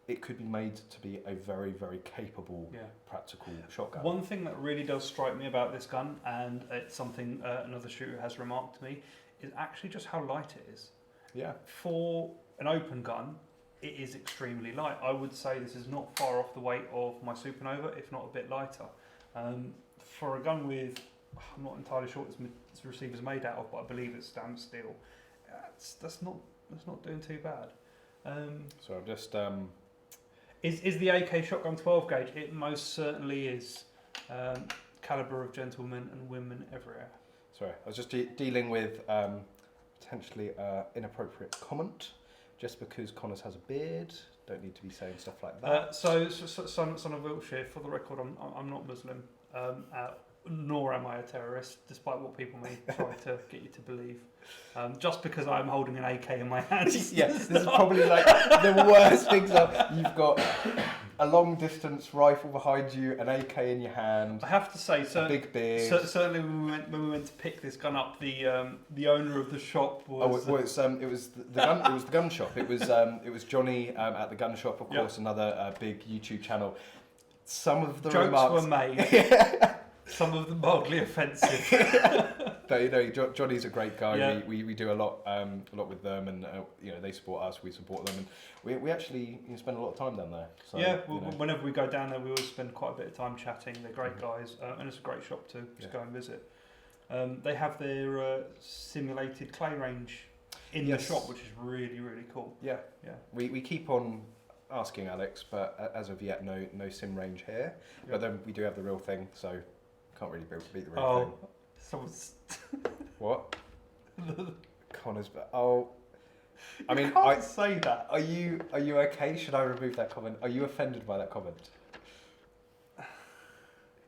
it could be made to be a very, very capable, practical shotgun. One thing that really does strike me about this gun, and it's something another shooter has remarked to me, is actually just how light it is. Yeah. For an open gun, it is extremely light. I would say this is not far off the weight of my Supernova, if not a bit lighter. For a gun with, I'm not entirely sure what this receiver's made out of, but I believe it's stainless steel. That's not doing too bad. So I'm just. Is the AK shotgun 12 gauge? It most certainly is. Caliber of gentlemen and women everywhere. Sorry, I was just dealing with potentially inappropriate comment. Just because Connors has a beard, don't need to be saying stuff like that. So son of Wiltshire, for the record, I'm not Muslim, nor am I a terrorist, despite what people may try to get you to believe. Just because I'm holding an AK in my hands. Yeah, this is probably like the worst things ever. You've got a long distance rifle behind you, an AK in your hand. I have to say, a big beard. Certainly, when we went to pick this gun up, the owner of the shop was. It was the gun. It was the gun shop. It was Johnny at the gun shop. Of course, another big YouTube channel. Some of the jokes remarks were made. Some of them mildly offensive. But you know, Johnny's a great guy. Yeah. We do a lot with them, and you know, they support us, we support them, and we actually spend a lot of time down there. So, yeah, whenever we go down there, we always spend quite a bit of time chatting. They're great guys, and it's a great shop to just go and visit. They have their simulated clay range in the shop, which is really, really cool. Yeah. We keep on asking Alex, but as of yet, no sim range here. Yeah. But then we do have the real thing, so can't really beat the real thing. Someone's what? Connors, I mean, you can't say that. Are you okay? Should I remove that comment? Are you offended by that comment?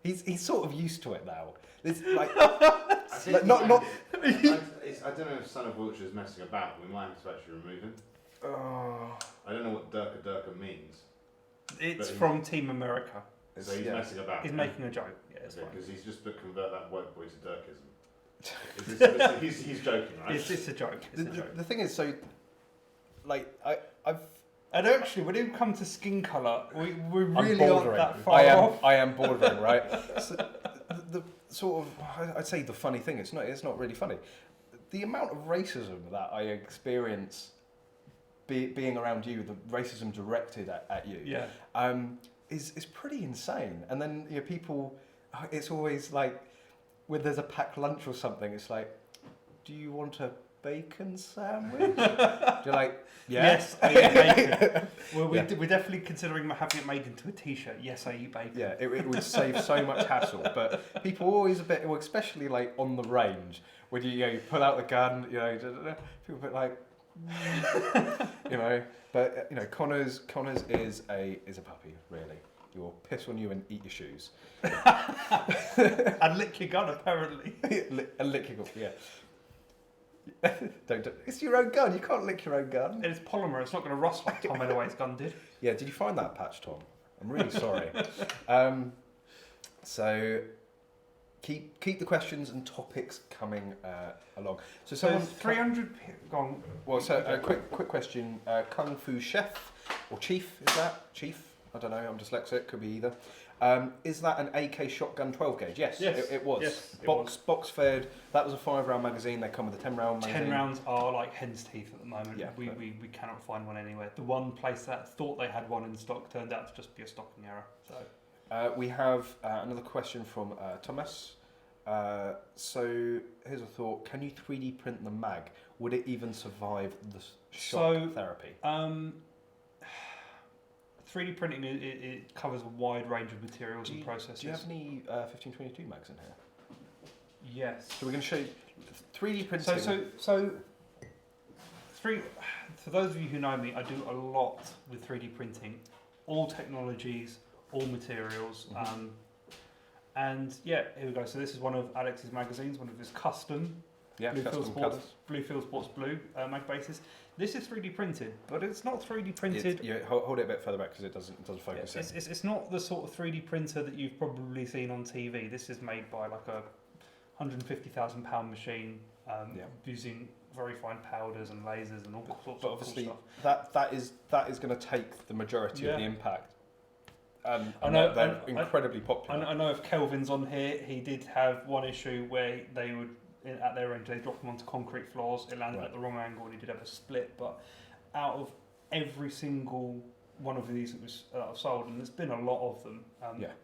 He's sort of used to it now. It's like, I don't know if Son of Wiltshire is messing about. We might have to actually remove him. I don't know what Durka means. It's from Team America. So he's messing about. He's making a joke. Yeah, it's fine. Because he's just convert that white boy to Durkism. he's joking, right? It's a joke. The thing is, so like I've. And actually, when it comes to skin colour, we really aren't that far off. I am bordering, right? So the sort of, I'd say the funny thing, it's not really funny. The amount of racism that I experience being around you, the racism directed at you, is pretty insane. And then people, it's always like, when there's a packed lunch or something, it's like, do you want a bacon sandwich? You're like, yes, I eat bacon. Well, we're definitely considering having it made into a t-shirt. Yes, I eat bacon. Yeah, it would save so much hassle. But people are always a bit, well, especially like on the range, when you pull out the gun, people are a bit like, But Connors is a puppy, really. You'll piss on you and eat your shoes. And lick your gun, apparently. And lick your gun, yeah. Don't. It's your own gun. You can't lick your own gun. It's polymer. It's not going to rust like Tom Anyway's gun did. Yeah. Did you find that patch, Tom? I'm really sorry. So keep the questions and topics coming along. So 300. Gone. Well, so a quick question. Kung Fu Chef or Chief? Is that Chief? I don't know. I'm dyslexic. Could be either. Is that an AK shotgun 12 gauge? Yes. It was. Yes, box fed. That was a 5-round magazine. They come with a 10-round magazine. 10 rounds are like hen's teeth at the moment. Yeah, we cannot find one anywhere. The one place that thought they had one in stock turned out to just be a stocking error. So we have another question from Thomas. So here's a thought. Can you 3D print the mag? Would it even survive the shock therapy? 3D printing it covers a wide range of materials and processes. Do you have any 1522 mags in here? Yes. So we're going to show you 3D printing. For those of you who know me, I do a lot with 3D printing, all technologies, all materials, and yeah, here we go. So this is one of Alex's magazines, one of his custom Bluefield Sports Blue mag bases. This is 3D printed, but it's not 3D printed. Hold it a bit further back because it doesn't focus in. It's not the sort of 3D printer that you've probably seen on TV. This is made by like a £150,000 machine using very fine powders and lasers and all sorts of cool stuff. that is going to take the majority of the impact. I know they're incredibly popular. I know if Kelvin's on here, he did have one issue where they would, at their end, they dropped them onto concrete floors. It landed at the wrong angle, and he did have a split. But out of every single one of these that was I've sold, and there's been a lot of them,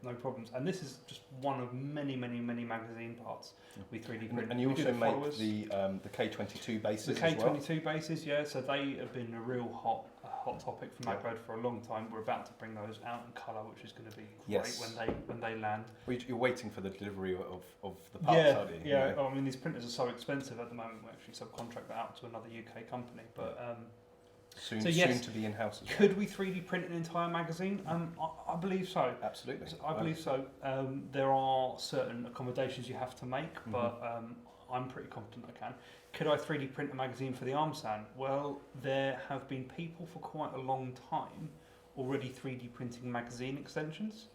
no problems. And this is just one of many magazine parts with 3D print. And you also make the K22 bases. The K22 bases, yeah. So they have been a real hot topic for MagLoad for a long time. We're about to bring those out in colour, which is going to be great when they land. Well, you're waiting for the delivery of the parts, aren't you? Yeah. I mean, these printers are so expensive at the moment. We actually subcontract that out to another UK company, but. Soon to be in-house as well. Could we 3D print an entire magazine? I believe so. Absolutely. I believe so. There are certain accommodations you have to make, but I'm pretty confident I can. Could I 3D print a magazine for the arm stand? Well, there have been people for quite a long time already 3D printing magazine extensions.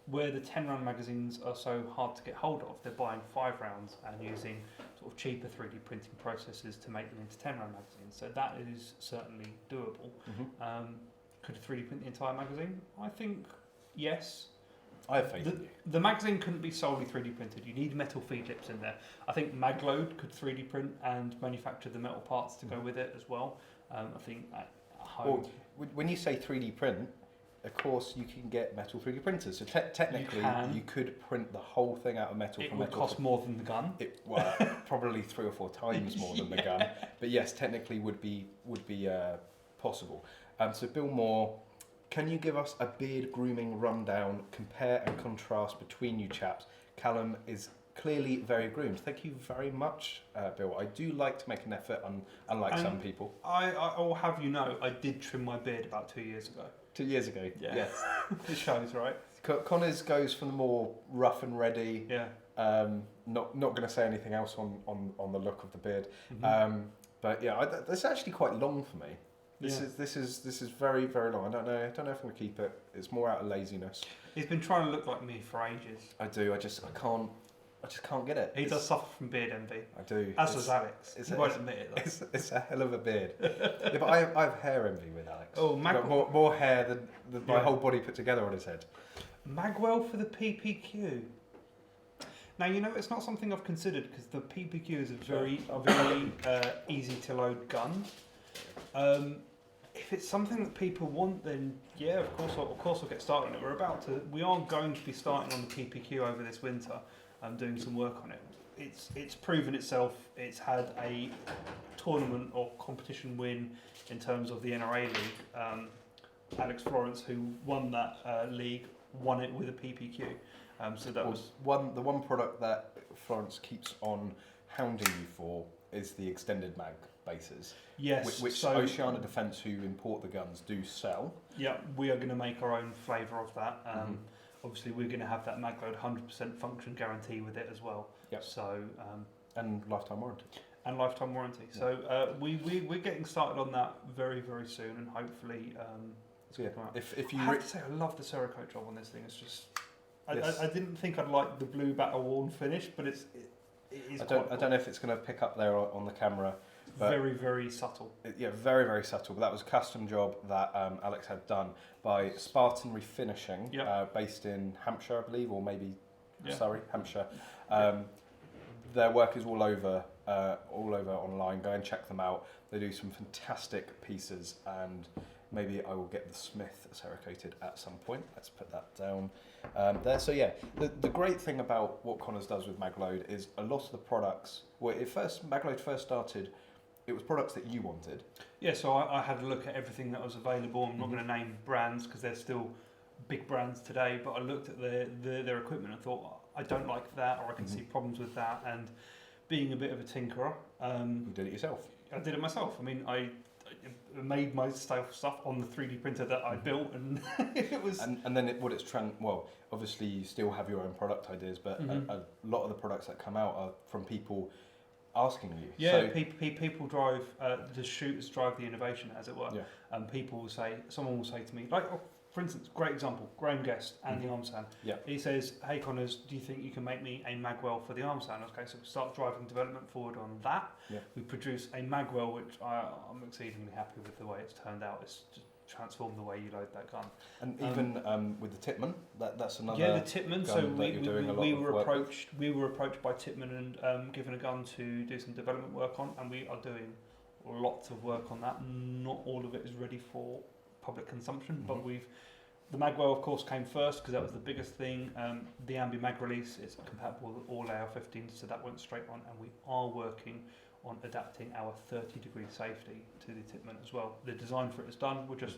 Where the 10-round magazines are so hard to get hold of, they're buying 5 rounds and using sort of cheaper 3D printing processes to make them into 10-round magazines. So that is certainly doable. Could a 3D print the entire magazine? I think yes. I have faith in you. The magazine couldn't be solely 3D printed. You need metal feed lips in there. I think MagLoad could 3D print and manufacture the metal parts to go with it as well. I think at home. Well, when you say 3D print, of course, you can get metal 3D printers. So technically, you could print the whole thing out of metal. It would cost more than the gun. Probably 3 or 4 times more than the gun. But yes, technically would be possible. So Bill Moore, can you give us a beard grooming rundown, compare and contrast between you chaps? Callum is clearly very groomed. Thank you very much, Bill. I do like to make an effort, unlike some people. I will have you know, I did trim my beard about 2 years ago. 2 years ago. Yeah. Yes. It shows, right? Conners goes for the more rough and ready. Yeah. Not going to say anything else on the look of the beard. But yeah, that's actually quite long for me. This is very, very long. I don't know if I'm going to keep it. It's more out of laziness. He's been trying to look like me for ages. I do. I just can't get it. He does suffer from beard envy. I do. As does Alex. He won't admit it though. It's a hell of a beard. Yeah, but I have hair envy with Alex. Oh, more hair than my whole body put together on his head. Magwell for the PPQ. Now, you know, it's not something I've considered because the PPQ is a very easy to load gun. If it's something that people want, then yeah, of course I'll get started on it. We are going to be starting on the PPQ over this winter. Doing some work on it. It's proven itself. It's had a tournament or competition win in terms of the NRA league. Alex Florence, who won that league, won it with a PPQ. So that was the one product that Florence keeps on hounding you for is the extended mag bases. Yes, which Oceana Defence, who import the guns, do sell. Yeah, we are going to make our own flavour of that. Obviously, we're going to have that MagLoad 100% function guarantee with it as well. Yep. So and lifetime warranty. Yeah. So we're getting started on that very, very soon, and hopefully it's going to come out. If you I have to say, I love the Cerakote job on this thing. It's just I didn't think I'd like the blue battle worn finish, but it is. I don't know if it's going to pick up there on the camera. Very, very subtle. Very, very subtle. But that was a custom job that Alex had done by Spartan Refinishing, based in Hampshire, I believe, or maybe Surrey, Hampshire. Their work is all over online. Go and check them out. They do some fantastic pieces, and maybe I will get the Smith Cerakoted at some point. Let's put that down there. So yeah, the great thing about what Conners does with MagLoad is a lot of the products. Well, MagLoad first started, it was products that you wanted. Yeah, so I had a look at everything that was available. I'm not going to name brands because they're still big brands today, but I looked at their equipment and thought, I don't like that, or I can see problems with that. And being a bit of a tinkerer. You did it yourself. I did it myself. I mean, I made my stuff on the 3D printer that I built, and it was. And then well, obviously you still have your own product ideas, but a lot of the products that come out are from people asking you. Yeah, so, people drive the shooters drive the innovation, as it were. Yeah. And people will say, someone will say to me, like, for instance, great example, Graham Guest and the arm stand. Yeah. He says, "Hey Connors, do you think you can make me a magwell for the arm stand?" Okay, so we start driving development forward on that. Yeah. We produce a magwell, which I'm exceedingly happy with the way it's turned out. It's just transformed the way you load that gun. And even with the Tipman, that's another. Yeah, the Tipman. So we were approached by Tipman and given a gun to do some development work on, and we are doing lots of work on that. Not all of it is ready for public consumption, but the magwell of course came first because that was the biggest thing. The Ambi mag release is compatible with all AR-15s, so that went straight on, and we are working on adapting our 30-degree safety to the Tipman as well. The design for it is done, we're just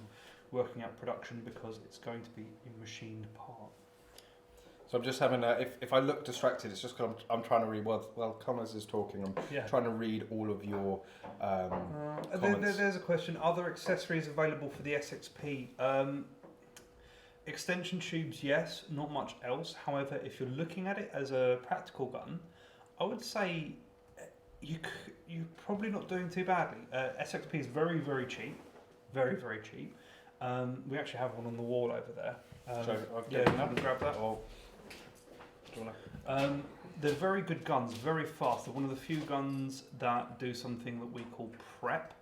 working out production because it's going to be a machined part. So I'm just having if I look distracted, it's just because I'm trying to read, while Connors is talking, I'm trying to read all of your comments. There's a question, are there accessories available for the SXP? Extension tubes, yes, not much else. However, if you're looking at it as a practical gun, I would say you're probably not doing too badly. SXP is very, very cheap. Very, very cheap. We actually have one on the wall over there. So you can grab that. Or, do you wanna? They're very good guns, very fast. They're one of the few guns that do something that we call prep,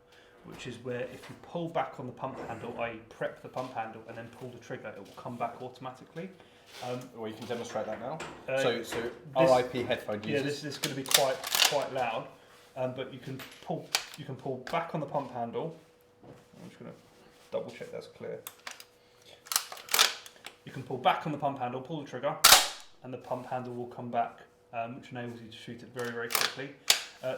which is where if you pull back on the pump handle, i.e. prep the pump handle and then pull the trigger, it will come back automatically. Well, you can demonstrate that now. So RIP headphone users. Yeah, this is going to be quite loud, but you can pull back on the pump handle. I'm just going to double check that's clear. You can pull back on the pump handle, pull the trigger, and the pump handle will come back, which enables you to shoot it very, very quickly.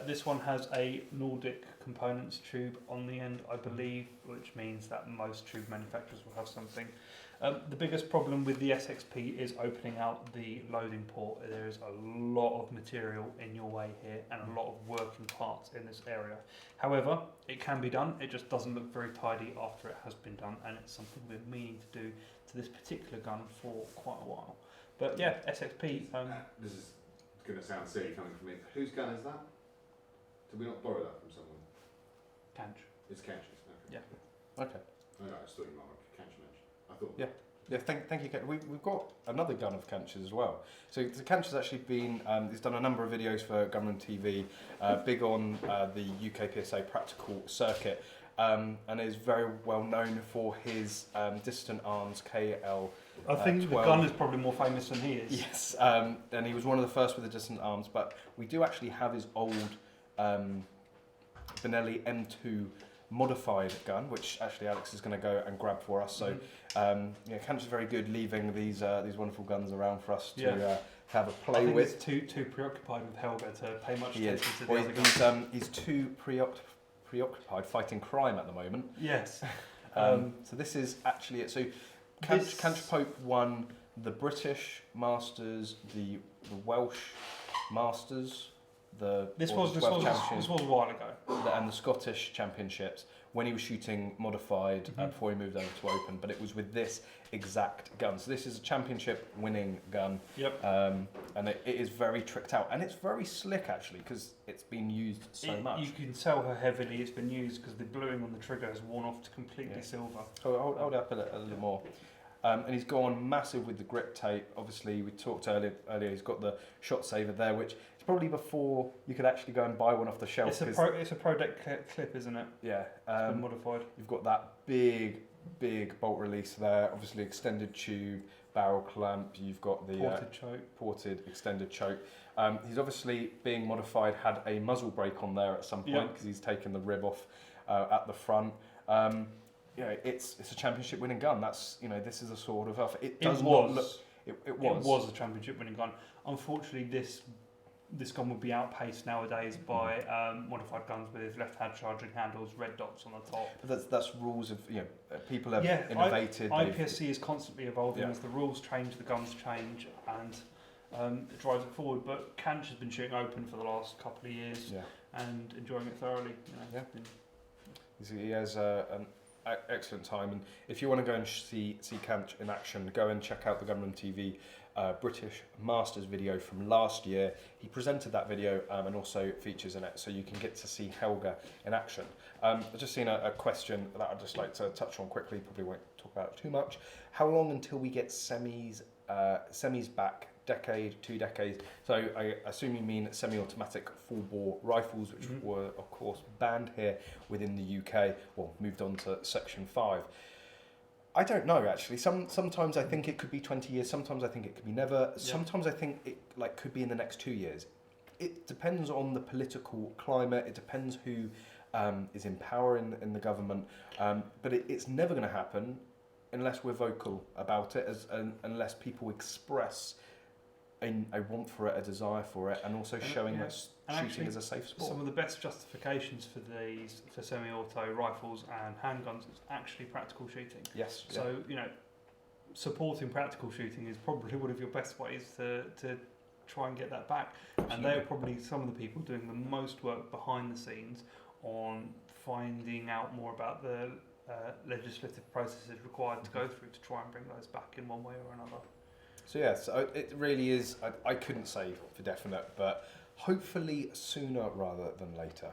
This one has a Nordic components tube on the end, I believe, which means that most tube manufacturers will have something. The biggest problem with the SXP is opening out the loading port. There is a lot of material in your way here and a lot of working parts in this area. However, it can be done. It just doesn't look very tidy after it has been done, and it's something we're meaning to do to this particular gun for quite a while. But yeah, SXP. This is going to sound silly coming from me. Whose gun is that? Did we not borrow that from someone? Canch. It's Canch's. Okay. Yeah. Okay. Oh, no, I just thought you might like Canch match. I thought. Yeah. Yeah, thank you. We've got another gun of Canch's as well. So the Canch has actually been, he's done a number of videos for Gunman TV, big on the UK PSA practical circuit, and is very well known for his distant arms KL. I think the gun is probably more famous than he is. Yes, and he was one of the first with the distant arms, but we do actually have his old Benelli M2 modified gun, which actually Alex is going to go and grab for us. So Canch is very good leaving these wonderful guns around for us to have a play with. He's too preoccupied with Helga to pay much attention to the other guns. He's too preoccupied fighting crime at the moment. Yes. So this is actually it. So Canch Pope won the British Masters, the Welsh Masters. This was a while ago. And the Scottish Championships when he was shooting modified before he moved over to open, but it was with this exact gun. So this is a championship winning gun. Yep. And it is very tricked out, and it's very slick actually because it's been used so much. You can tell how heavily it's been used because the bluing on the trigger has worn off to completely silver. So hold up a little more. And he's gone massive with the grip tape. Obviously, we talked earlier. He's got the shot saver there, which is probably before you could actually go and buy one off the shelf. It's a Pro Deck clip, isn't it? Yeah. It's been modified. You've got that big bolt release there. Obviously, extended tube, barrel clamp. You've got the ported extended choke. He's obviously being modified. Had a muzzle brake on there at some point because he's taken the rib off at the front. It's a championship winning gun. That's this is a sort of it was a championship winning gun. Unfortunately, this gun would be outpaced nowadays by modified guns with left-hand charging handles, red dots on the top. But that's rules of people have innovated. IPSC is constantly evolving as the rules change, the guns change, and it drives it forward. But Kanch has been shooting open for the last couple of years and enjoying it thoroughly. He has an excellent time, and if you want to go and see Kanch in action, go and check out the Gunman TV British Masters video from last year. He presented that video and also features in it, so you can get to see Helga in action. I've just seen a question that I'd just like to touch on quickly, probably won't talk about it too much. How long until we get semis back? Decade, 2 decades? So I assume you mean semi-automatic full-bore rifles, which were, of course, banned here within the UK, well, moved on to Section 5. I don't know, actually. Sometimes I think it could be 20 years, sometimes I think it could be never, sometimes I think it could be in the next 2 years. It depends on the political climate, it depends who is in power in the government, but it's never going to happen unless we're vocal about it, unless people express a want for it, a desire for it, and also showing that shooting is a safe sport. Some of the best justifications for semi-auto rifles and handguns is actually practical shooting. Yes. So supporting practical shooting is probably one of your best ways to try and get that back. Absolutely. And they're probably some of the people doing the most work behind the scenes on finding out more about the legislative processes required to go through to try and bring those back in one way or another. So it really is, I couldn't say for definite, but hopefully sooner rather than later.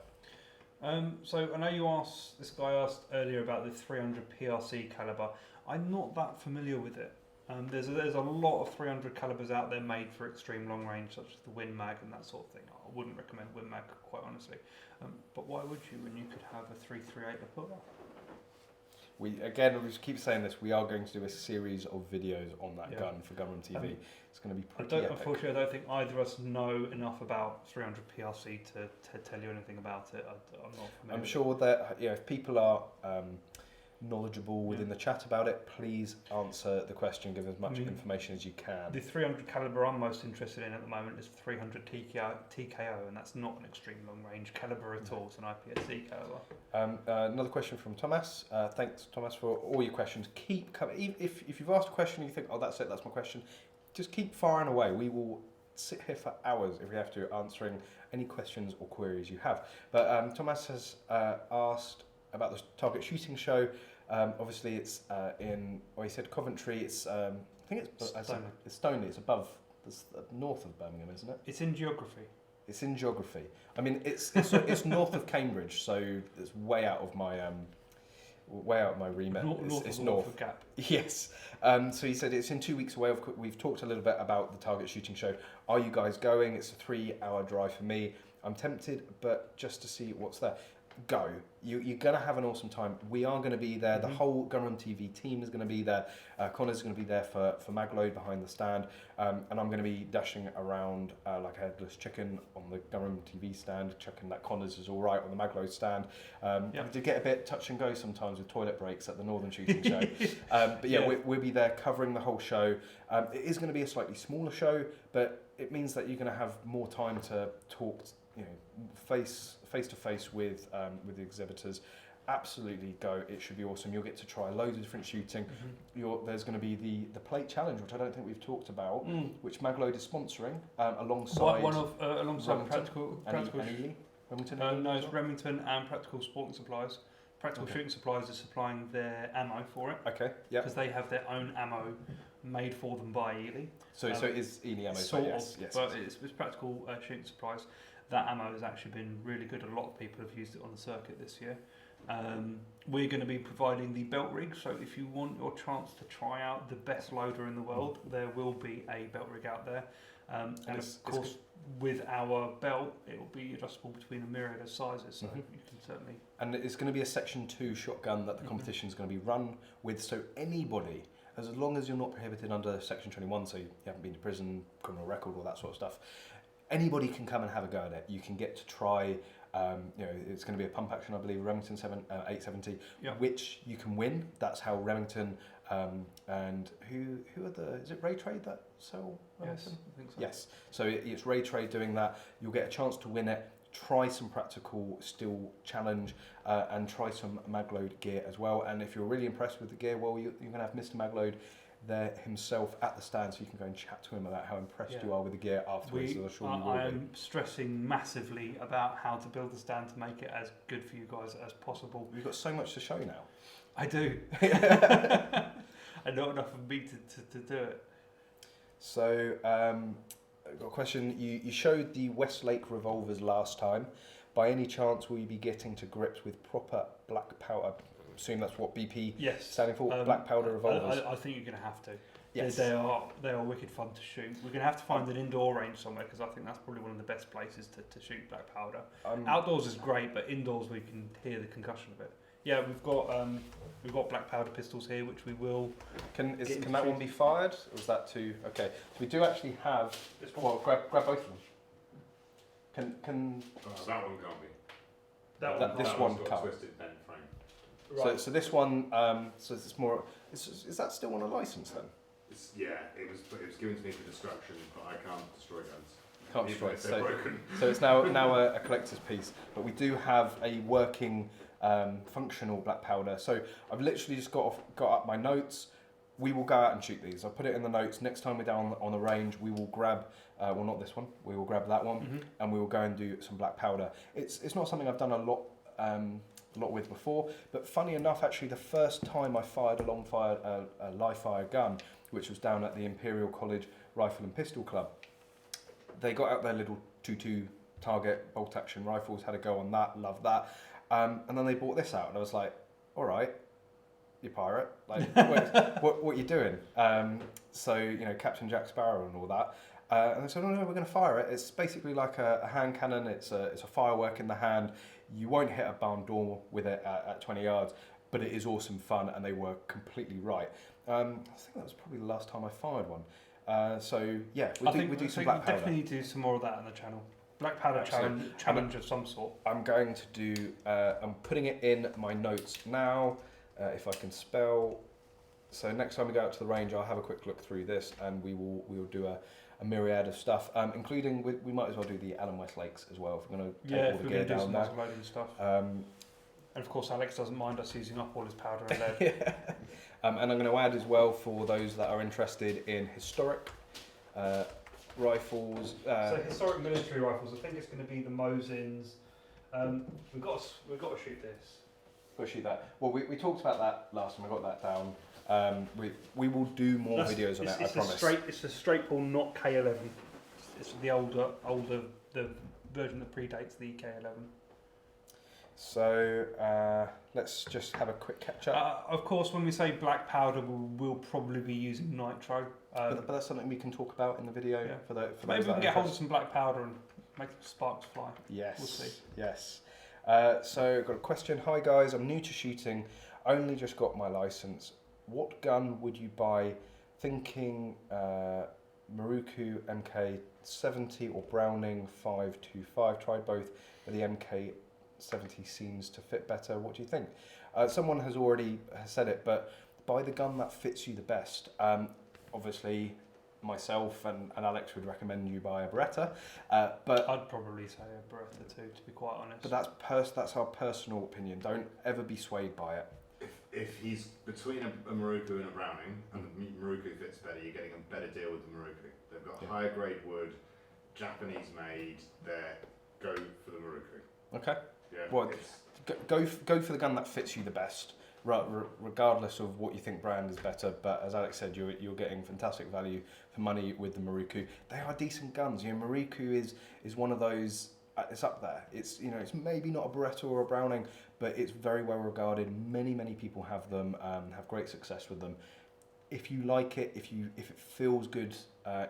So I know this guy asked earlier about the 300 PRC caliber. I'm not that familiar with it. There's a lot of 300 calibers out there made for extreme long range, such as the Win Mag and that sort of thing. I wouldn't recommend Win Mag, quite honestly. But why would you when you could have a 338 Lapua? We keep saying this, we are going to do a series of videos on that gun for Gunman TV. It's going to be pretty epic. Unfortunately, I don't think either of us know enough about 300 PRC to tell you anything about it. I'm not familiar. I'm sure that if people are knowledgeable within the chat about it, please answer the question, give as much information as you can. The 300 caliber I'm most interested in at the moment is 300 TKO, and that's not an extreme long range caliber at all. It's an IPSC caliber. Another question from Thomas. Thanks, Thomas, for all your questions. Keep coming. If you've asked a question and you think, oh, that's it, that's my question, just keep firing away. We will sit here for hours if we have to, answering any questions or queries you have. But Thomas has asked about the Target Shooting Show. Obviously, it's he said Coventry. It's I think it's Stoney. It's Stoney. It's above, it's north of Birmingham, isn't it? It's in geography. It's in geography. I mean, it's north of Cambridge, so it's way out of my remit. It's north of Gap. Yes. So he said it's in 2 weeks away. We've talked a little bit about the Target Shooting Show. Are you guys going? It's a 3-hour drive for me. I'm tempted, but just to see what's there. Go. You're going to have an awesome time. We are going to be there. The whole Gunman TV team is going to be there. Connor's going to be there for MagLoad behind the stand. And I'm going to be dashing around like a headless chicken on the Gunman TV stand, checking that Conners is all right on the MagLoad stand. I did get a bit touch and go sometimes with toilet breaks at the Northern Shooting Show. But we'll be there covering the whole show. It is going to be a slightly smaller show, but it means that you're going to have more time to talk, face to face with the exhibitors. Absolutely go. It should be awesome. You'll get to try loads of different shooting. There's going to be the plate challenge, which I don't think we've talked about, which MagLoad is sponsoring alongside alongside Practical Remington. No, it's Remington and Practical Sporting Supplies. Practical Shooting Supplies is supplying their ammo for it. Okay. Yeah. Because they have their own ammo made for them by Ely. So it is Ely ammo. Sort yes, of, yes. but it's Practical Shooting Supplies. That ammo has actually been really good. A lot of people have used it on the circuit this year. We're going to be providing the belt rig, so if you want your chance to try out the best loader in the world, there will be a belt rig out there. And of course, with our belt, it will be adjustable between a myriad of sizes, so you can certainly... And it's going to be a Section 2 shotgun that the competition is going to be run with, so anybody, as long as you're not prohibited under Section 21, so you haven't been to prison, criminal record, all that sort of stuff, anybody can come and have a go at it. You can get to try, it's going to be a pump action, I believe, Remington 870, which you can win. That's how Remington and who are is it Ray Trade that sell Remington? Yes, I think so. Yes, so it's Ray Trade doing that. You'll get a chance to win it. Try some Practical Steel Challenge and try some MagLoad gear as well. And if you're really impressed with the gear, well, you're going to have Mr. MagLoad there himself at the stand, so you can go and chat to him about how impressed you are with the gear afterwards. I'm sure you will I be. am stressing massively about how to build the stand to make it as good for you guys as possible. You've got so much to show now. I do. And not enough of me to do it. So, I've got a question. You showed the Westlake revolvers last time. By any chance, will you be getting to grips with proper black powder? I assume that's what BP standing for, black powder revolvers. I think you're going to have to. Yes. They are wicked fun to shoot. We're going to have to find an indoor range somewhere because I think that's probably one of the best places to shoot black powder. Outdoors is great, but indoors we can hear the concussion of it. Yeah, we've got black powder pistols here, which we will. Can that one be fired, or is that too? Okay, so we do actually have. Well, grab both of them. Can that one can't be. This one got can't. a twisted bent frame. Right. So this one. So it's more. Is that still on a license then? It was given to me for destruction, but I can't destroy guns. Can't destroy it. They're broken. So it's now a collector's piece, but we do have a working. Functional black powder. So I've literally just got up my notes. We will go out and shoot these. I'll put it in the notes. Next time we're down on the range, we will grab, well, not this one. We will grab that one, and we will go and do some black powder. It's not something I've done a lot with before. But funny enough, actually, the first time I fired a live fire gun, which was down at the Imperial College Rifle and Pistol Club, they got out their little 2.2 target bolt action rifles. Had a go on that. Loved that. And then they bought this out, and I was like, all right, you pirate, like, what are you doing? So, Captain Jack Sparrow and all that. And they said, no, we're going to fire it. It's basically like a hand cannon. It's a firework in the hand. You won't hit a barn door with it at 20 yards, but it is awesome fun, and they were completely right. I think that was probably the last time I fired one. So, yeah, we do some black powder. We definitely need to do some more of that on the channel. Black powder challenge of some sort. I'm going to do. I'm putting it in my notes now. If I can spell. So next time we go out to the range, I'll have a quick look through this, and we will do a myriad of stuff, including we might as well do the Alan Westlakes as well if we're going to take all the gear down there. Loading stuff. And of course, Alex doesn't mind us using up all his powder and lead. And I'm going to add as well, for those that are interested in historic. Rifles. So historic military rifles. I think it's going to be the Mosins. We've got to shoot this. We'll shoot that. Well, we talked about that last time. I got that down. We will do more videos on it. I promise. It's a straight pull, not K11. It's the older the version that predates the K11. So let's just have a quick catch up. Of course, when we say black powder, we'll probably be using nitro. But that's something we can talk about in the video. Yeah. For maybe we can get hold of some black powder and make some sparks fly. Yes. We'll see. Yes. So I've got a question. Hi guys, I'm new to shooting. Only just got my license. What gun would you buy? Thinking Maruku MK70 or Browning 525. Tried both, but the MK70 seems to fit better. What do you think? Someone has already said it, but buy the gun that fits you the best. Obviously, myself and Alex would recommend you buy a Beretta, but I'd probably say a Beretta too, to be quite honest. But that's our personal opinion. Don't ever be swayed by it. If he's between a Maruku and a Browning, and the Maruku fits better, you're getting a better deal with the Maruku. They've got higher grade wood, Japanese made. Go for the Maruku. Okay. Yeah. Well, go for the gun that fits you the best, regardless of what you think brand is better. But as Alex said, you're getting fantastic value for money with the Maruku. They are decent guns. Maruku is one of those. It's up there. It's it's maybe not a Beretta or a Browning, but it's very well regarded. Many people have them, have great success with them. If you like it, if it feels good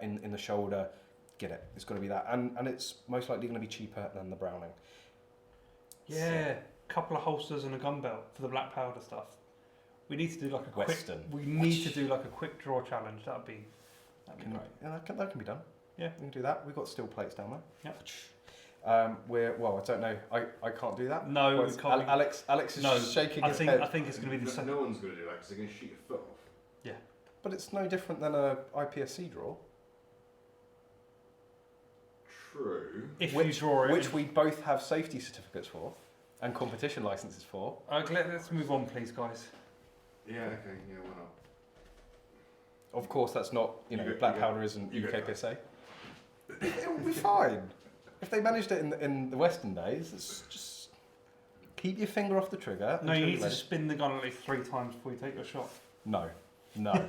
in the shoulder, get it. It's got to be that, and it's most likely going to be cheaper than the Browning. Yeah, a couple of holsters and a gun belt for the black powder stuff. We need to do like a Western. quick draw challenge. That'd be great. Yeah, that can be done. Yeah, we can do that. We've got steel plates down there. Yep. I don't know. I can't do that. No, we can't. Alex is shaking his head. I think it's going to be the same. No one's going to do that because they're going to shoot your foot off. Yeah. But it's no different than a IPSC draw. True. Which we both have safety certificates for and competition licenses for. Let's move on, please, guys. Yeah. Okay. Yeah. Why Of course, that's not, black powder isn't UKPSA. It will be fine. If they managed it in the Western days, it's just keep your finger off the trigger. No, you need to spin the gun at least 3 times before you take your shot. No. No. One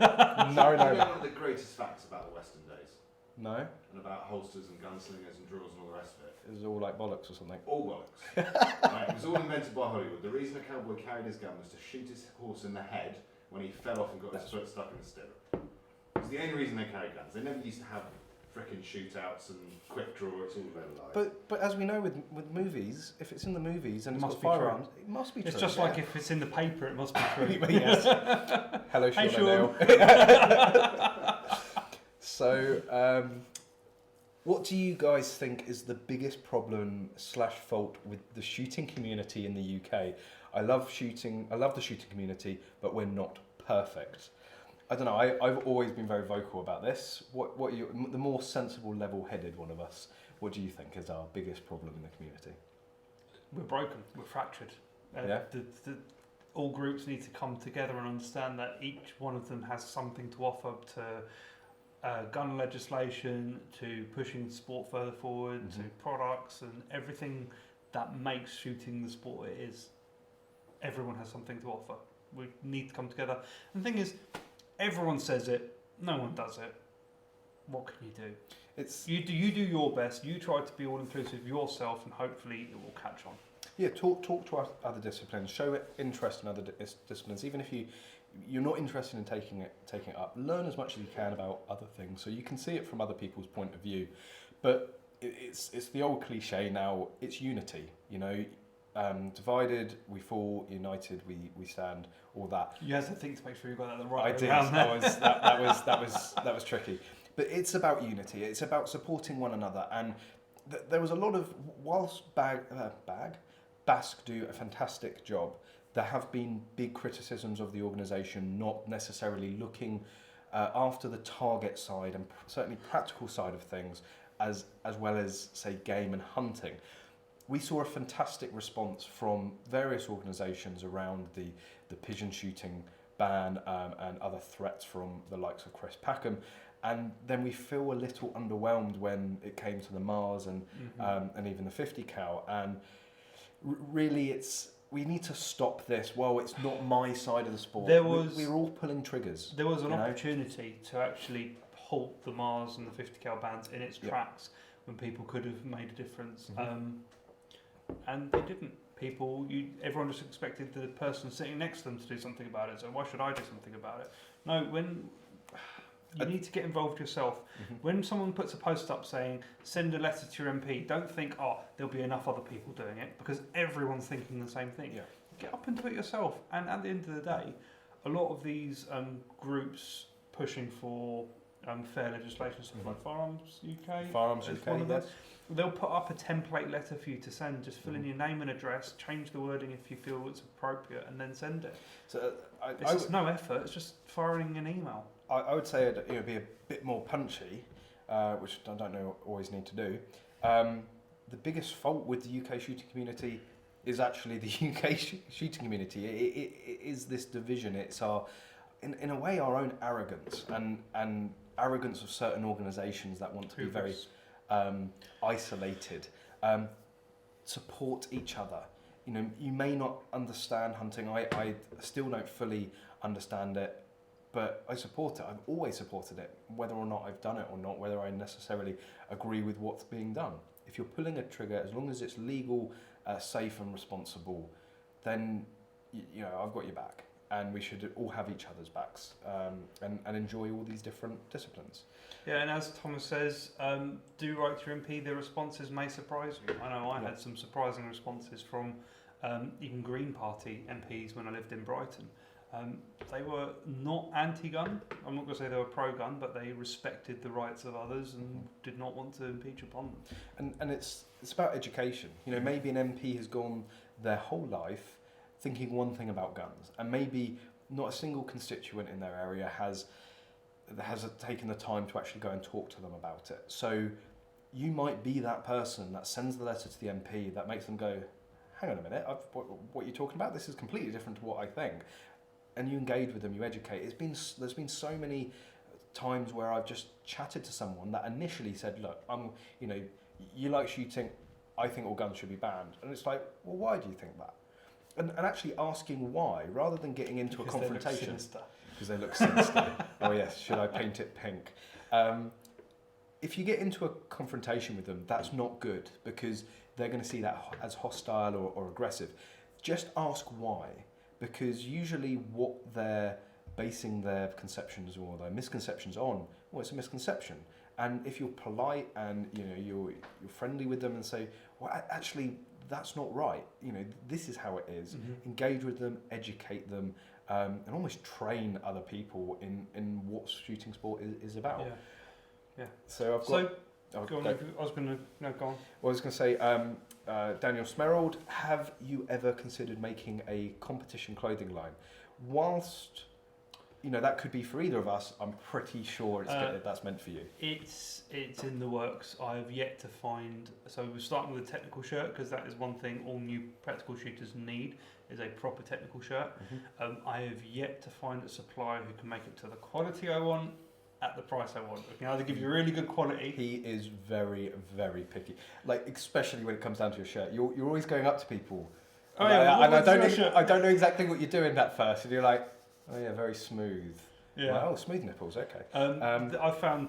of the greatest facts about the Western days. No. And about holsters and gunslingers and drills and all the rest of it. It was all like bollocks or something. All bollocks. Right, it was all invented by Hollywood. The reason a cowboy carried his gun was to shoot his horse in the head when he fell off and got his foot stuck in the stirrup. It was the only reason they carried guns. They never used to have frickin' shootouts and quick draw. It's all a lie. But as we know with movies, if it's in the movies and it's got must be firearms, it must be true. It's just like if it's in the paper, it must be true. Yes. Hello, Hey, Sean. So, what do you guys think is the biggest problem / fault with the shooting community in the UK? I love shooting. I love the shooting community, but we're not perfect. I don't know. I've always been very vocal about this. What you, the more sensible, level-headed one of us? What do you think is our biggest problem in the community? We're broken. We're fractured. Yeah. All groups need to come together and understand that each one of them has something to offer to gun legislation, to pushing sport further forward, to products and everything that makes shooting the sport it is. Everyone has something to offer. We need to come together. And the thing is, everyone says it, no one does it. What can you do? You do your best. You try to be all inclusive yourself, and hopefully it will catch on. Yeah, talk to other disciplines. Show interest in other disciplines, even if you're not interested in taking it up. Learn as much as you can about other things, so you can see it from other people's point of view. But it's the old cliche now. It's unity. Divided we fall, united we stand. All that. You had to think to make sure you got that the right way. I did. That was tricky. But it's about unity. It's about supporting one another. And there was a lot of, whilst Basque do a fantastic job, there have been big criticisms of the organisation not necessarily looking after the target side and certainly practical side of things, as well as say game and hunting. We saw a fantastic response from various organisations around the pigeon shooting ban and other threats from the likes of Chris Packham, and then we feel a little underwhelmed when it came to the Mars and even the 50 cal. And really, we need to stop this. Well, it's not my side of the sport. We were all pulling triggers. There was an opportunity to actually halt the Mars and the 50 cal bans in its tracks when people could have made a difference. And they didn't. Everyone just expected the person sitting next to them to do something about it. So why should I do something about it? No, when you need to get involved yourself. When someone puts a post up saying send a letter to your MP, don't think there'll be enough other people doing it, because everyone's thinking the same thing. Get up and do it yourself. And at the end of the day, a lot of these groups pushing for fair legislation, stuff like Firearms UK, they'll put up a template letter for you to send. Just fill in your name and address, change the wording if you feel it's appropriate, and then send it. So it's just no effort. It's just firing an email. I would say it would be a bit more punchy, which I don't know always need to do. The biggest fault with the UK shooting community is actually the UK shooting community. It is this division. It's in a way, our own arrogance and arrogance of certain organisations that want to be very isolated. Support each other. You may not understand hunting. I still don't fully understand it, but I support it. I've always supported it, whether or not I've done it or not, whether I necessarily agree with what's being done. If you're pulling a trigger, as long as it's legal, safe and responsible, then I've got your back. And we should all have each other's backs and enjoy all these different disciplines. Yeah, and as Thomas says, do write to your MP. The responses may surprise you. I know I had some surprising responses from even Green Party MPs when I lived in Brighton. They were not anti-gun. I'm not going to say they were pro-gun, but they respected the rights of others and did not want to impeach upon them. And it's about education. Maybe an MP has gone their whole life thinking one thing about guns, and maybe not a single constituent in their area has taken the time to actually go and talk to them about it. So you might be that person that sends the letter to the MP that makes them go, hang on a minute, what you're talking about, this is completely different to what I think. And you engage with them, you educate. There's been so many times where I've just chatted to someone that initially said, look, you like shooting, I think all guns should be banned. And it's like, well, why do you think that? And actually asking why, rather than getting into a confrontation. Because they look sinister. Oh yes, should I paint it pink? If you get into a confrontation with them, that's not good, because they're going to see that as hostile or aggressive. Just ask why, because usually what they're basing their conceptions or their misconceptions on, well, it's a misconception. And if you're polite and you're friendly with them and say, well, actually that's not right. This is how it is. Mm-hmm. Engage with them, educate them, and almost train other people in what shooting sport is about. Yeah. Yeah. So I've got. Go on. I was going to go on. Well, I was going to say, Daniel Smerald, have you ever considered making a competition clothing line? Whilst that could be for either of us, I'm pretty sure that's meant for you. It's in the works. I've yet to find. So we're starting with a technical shirt, because that is one thing all new practical shooters need, is a proper technical shirt. Mm-hmm. I have yet to find a supplier who can make it to the quality I want at the price I want. I can either give you really good quality. He is very, very picky. Like, especially when it comes down to your shirt. You're always going up to people. Oh yeah, and I don't know exactly what you're doing at first, and you're like, oh yeah, very smooth. Yeah. Like, oh, smooth nipples. Okay. I've found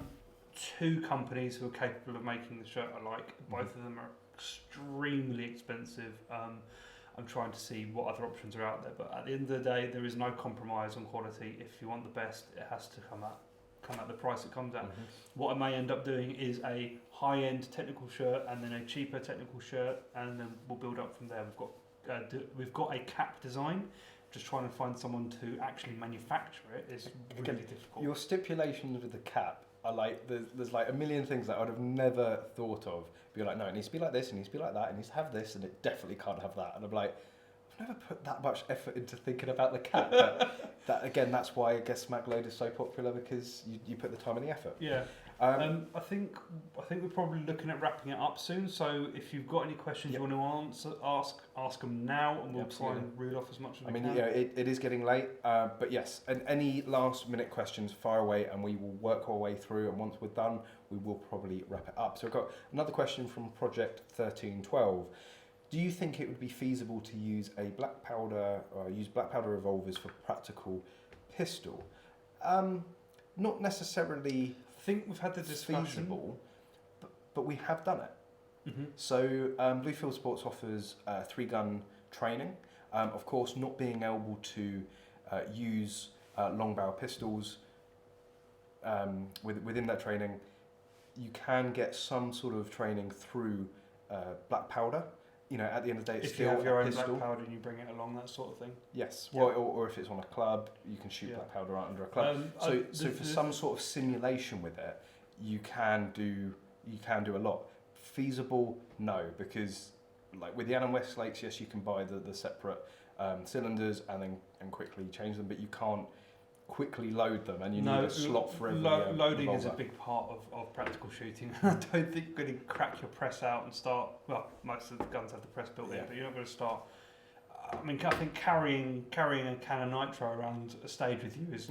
2 companies who are capable of making the shirt I like. Both of them are extremely expensive. I'm trying to see what other options are out there, but at the end of the day, there is no compromise on quality. If you want the best, it has to come at the price it comes at. Mm-hmm. What I may end up doing is a high-end technical shirt and then a cheaper technical shirt, and then we'll build up from there. We've got a cap design. Just trying to find someone to actually manufacture it is really difficult. Your stipulations with the cap are like, there's like a million things that I would have never thought of. But you're like, no, it needs to be like this, it needs to be like that, it needs to have this, and it definitely can't have that. And I'm like, I've never put that much effort into thinking about the cap. But that's why I guess MagLoad is so popular, because you put the time and the effort. Yeah. I think we're probably looking at wrapping it up soon. So if you've got any questions you want to ask them now, and we'll try and reel off as much as we can. It is getting late, but yes. And any last minute questions, fire away, and we will work our way through. And once we're done, we will probably wrap it up. So I've got another question from Project 1312. Do you think it would be feasible to use black powder revolvers for practical pistol? Not necessarily. I think we've had the discussion, feasible, but we have done it. Mm-hmm. So Bluefield Sports offers 3-gun training. Of course, not being able to use long barrel pistols within that training, you can get some sort of training through black powder. At the end of the day, it's if still you have your own pistol. black powder and you bring it along, that sort of thing. Yes, well, or if it's on a club, you can shoot black powder out under a club. So for some sort of simulation with it, you can do a lot. Feasible? No, because like with the Allen Westlake's, yes, you can buy the separate cylinders and quickly change them, but you can't quickly load them, and you need a slot for every loading revolver. is a big part of practical shooting. I don't think you're going to crack your press out and start. Well, most of the guns have the press built in, but you're not going to start. I think carrying a can of nitro around a stage with you is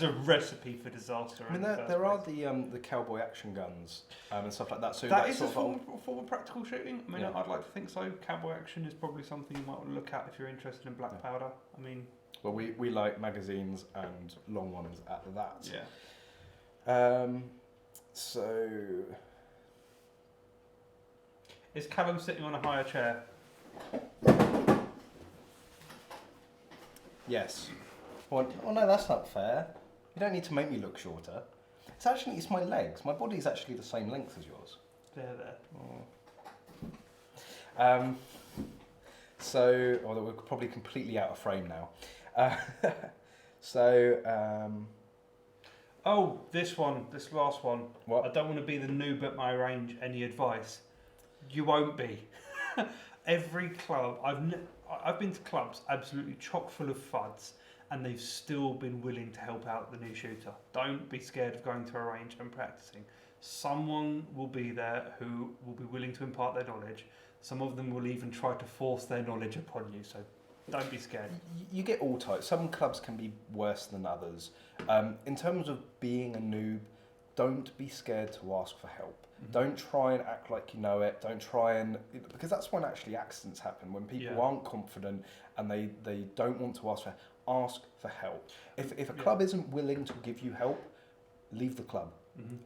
a recipe for disaster. I mean, there are the cowboy action guns and stuff like that. So that is a form of practical shooting. I mean, I'd like to think so. Cowboy action is probably something you might want to look at if you're interested in black powder. I mean. Well, we like magazines and long ones at that. Yeah. So... Is Callum sitting on a higher chair? Yes. Well, oh no, that's not fair. You don't need to make me look shorter. It's my legs. My body's actually the same length as yours. There. Oh. We're probably completely out of frame now. This last one. What? I don't want to be the noob at my range. Any advice? You won't be. Every club I've been to clubs absolutely chock full of fuds, and they've still been willing to help out the new shooter. Don't be scared of going to a range and practicing. Someone will be there who will be willing to impart their knowledge. Some of them will even try to force their knowledge upon you. So Don't be scared. You get all types. Some clubs can be worse than others. In terms of being a noob, don't be scared to ask for help. Don't try and act like you know it. Don't try and... Because that's when actually accidents happen, when people aren't confident and they don't want to ask for help. If a club isn't willing to give you help, leave the club.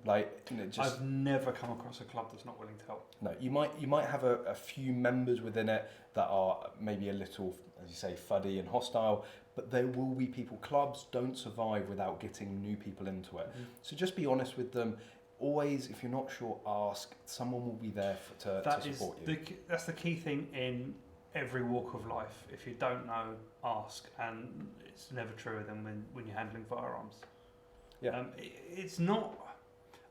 Like, I've never come across a club that's not willing to help. No, you might have a few members within it that are maybe a little, as you say, fuddy and hostile, but there will be people. Clubs don't survive without getting new people into it. So just be honest with them. Always, if you're not sure, ask. Someone will be there to support you. That's the key thing in every walk of life. If you don't know, ask, and it's never truer than when you're handling firearms. Yeah. It's not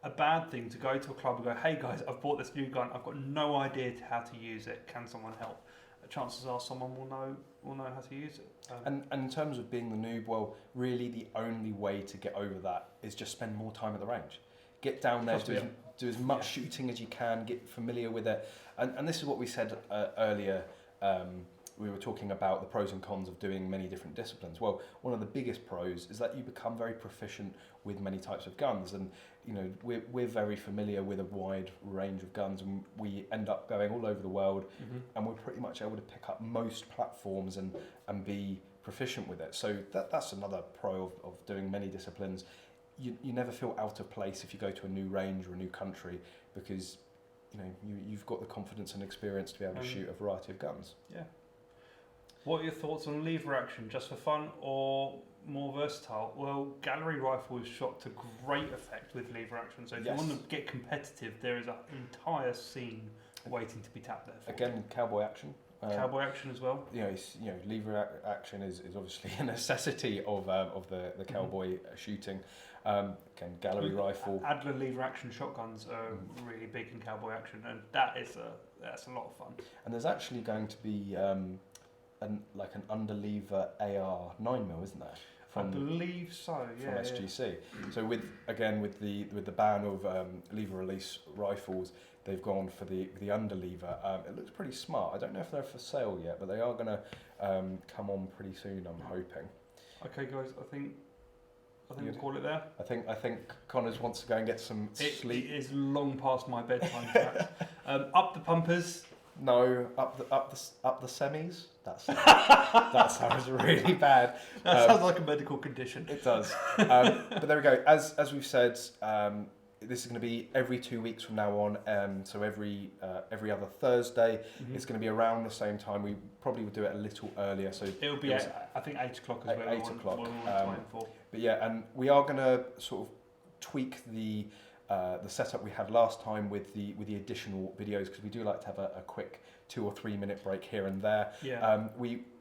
a bad thing to go to a club and go, hey guys, I've bought this new gun, I've got no idea how to use it, can someone help? Chances are someone will know how to use it. And in terms of being the noob, well, really the only way to get over that is just spend more time at the range. Get down there, do as much shooting as you can, get familiar with it. And this is what we said earlier. We were talking about the pros and cons of doing many different disciplines. Well, one of the biggest pros is that you become very proficient with many types of guns, and we're very familiar with a wide range of guns, and we end up going all over the world, and we're pretty much able to pick up most platforms and be proficient with it. So that's another pro of doing many disciplines. You never feel out of place if you go to a new range or a new country, because you've got the confidence and experience to be able to shoot a variety of guns. Yeah. What are your thoughts on lever action? Just for fun or more versatile? Well, gallery rifle is shot to great effect with lever action. So if you want to get competitive, there is an entire scene waiting to be tapped there. Again, cowboy action. Cowboy action as well. Lever action is obviously a necessity of the cowboy shooting. Again, gallery rifle. Adler lever action shotguns are really big in cowboy action, and that's a lot of fun. And there's actually going to be an underlever AR 9mm, isn't there? I believe so. Yeah. From SGC. So with the ban of lever release rifles, they've gone for the underlever. It looks pretty smart. I don't know if they're for sale yet, but they are going to come on pretty soon, I'm hoping. Okay, guys. I think we'll call it there. I think Connors wants to go and get some sleep. It is long past my bedtime. Up the pumpers. No, up the semis. That sounds really bad. That sounds like a medical condition. It does. But there we go. As we've said, this is going to be every 2 weeks from now on. So every other Thursday. It's going to be around the same time. We probably would do it a little earlier. So it'll be I think 8 o'clock as well. 8 o'clock. Time for. But yeah, and we are going to sort of tweak the setup we had last time with the additional videos, because we do like to have a quick 2 or 3 minute break here and there. Yeah.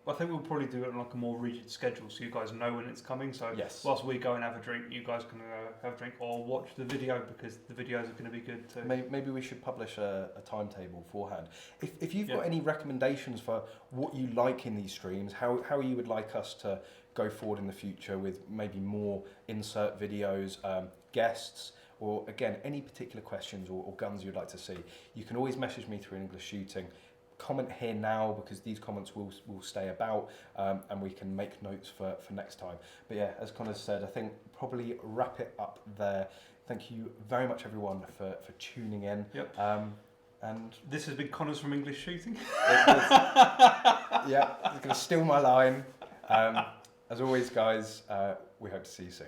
I think we'll probably do it on like a more rigid schedule, so you guys know when it's coming. So whilst we go and have a drink, you guys can have a drink or watch the video, because the videos are going to be good too. Maybe we should publish a timetable beforehand. If you've got any recommendations for what you like in these streams, how you would like us to go forward in the future with maybe more insert videos, guests, or again, any particular questions or guns you'd like to see, you can always message me through EnglishShooting. Comment here now, because these comments will stay about, and we can make notes for next time. But yeah, as Connor said, I think probably wrap it up there. Thank you very much, everyone, for tuning in. Yep. And this has been Connors from EnglishShooting. Yeah, it's going to steal my line. As always, guys, we hope to see you soon.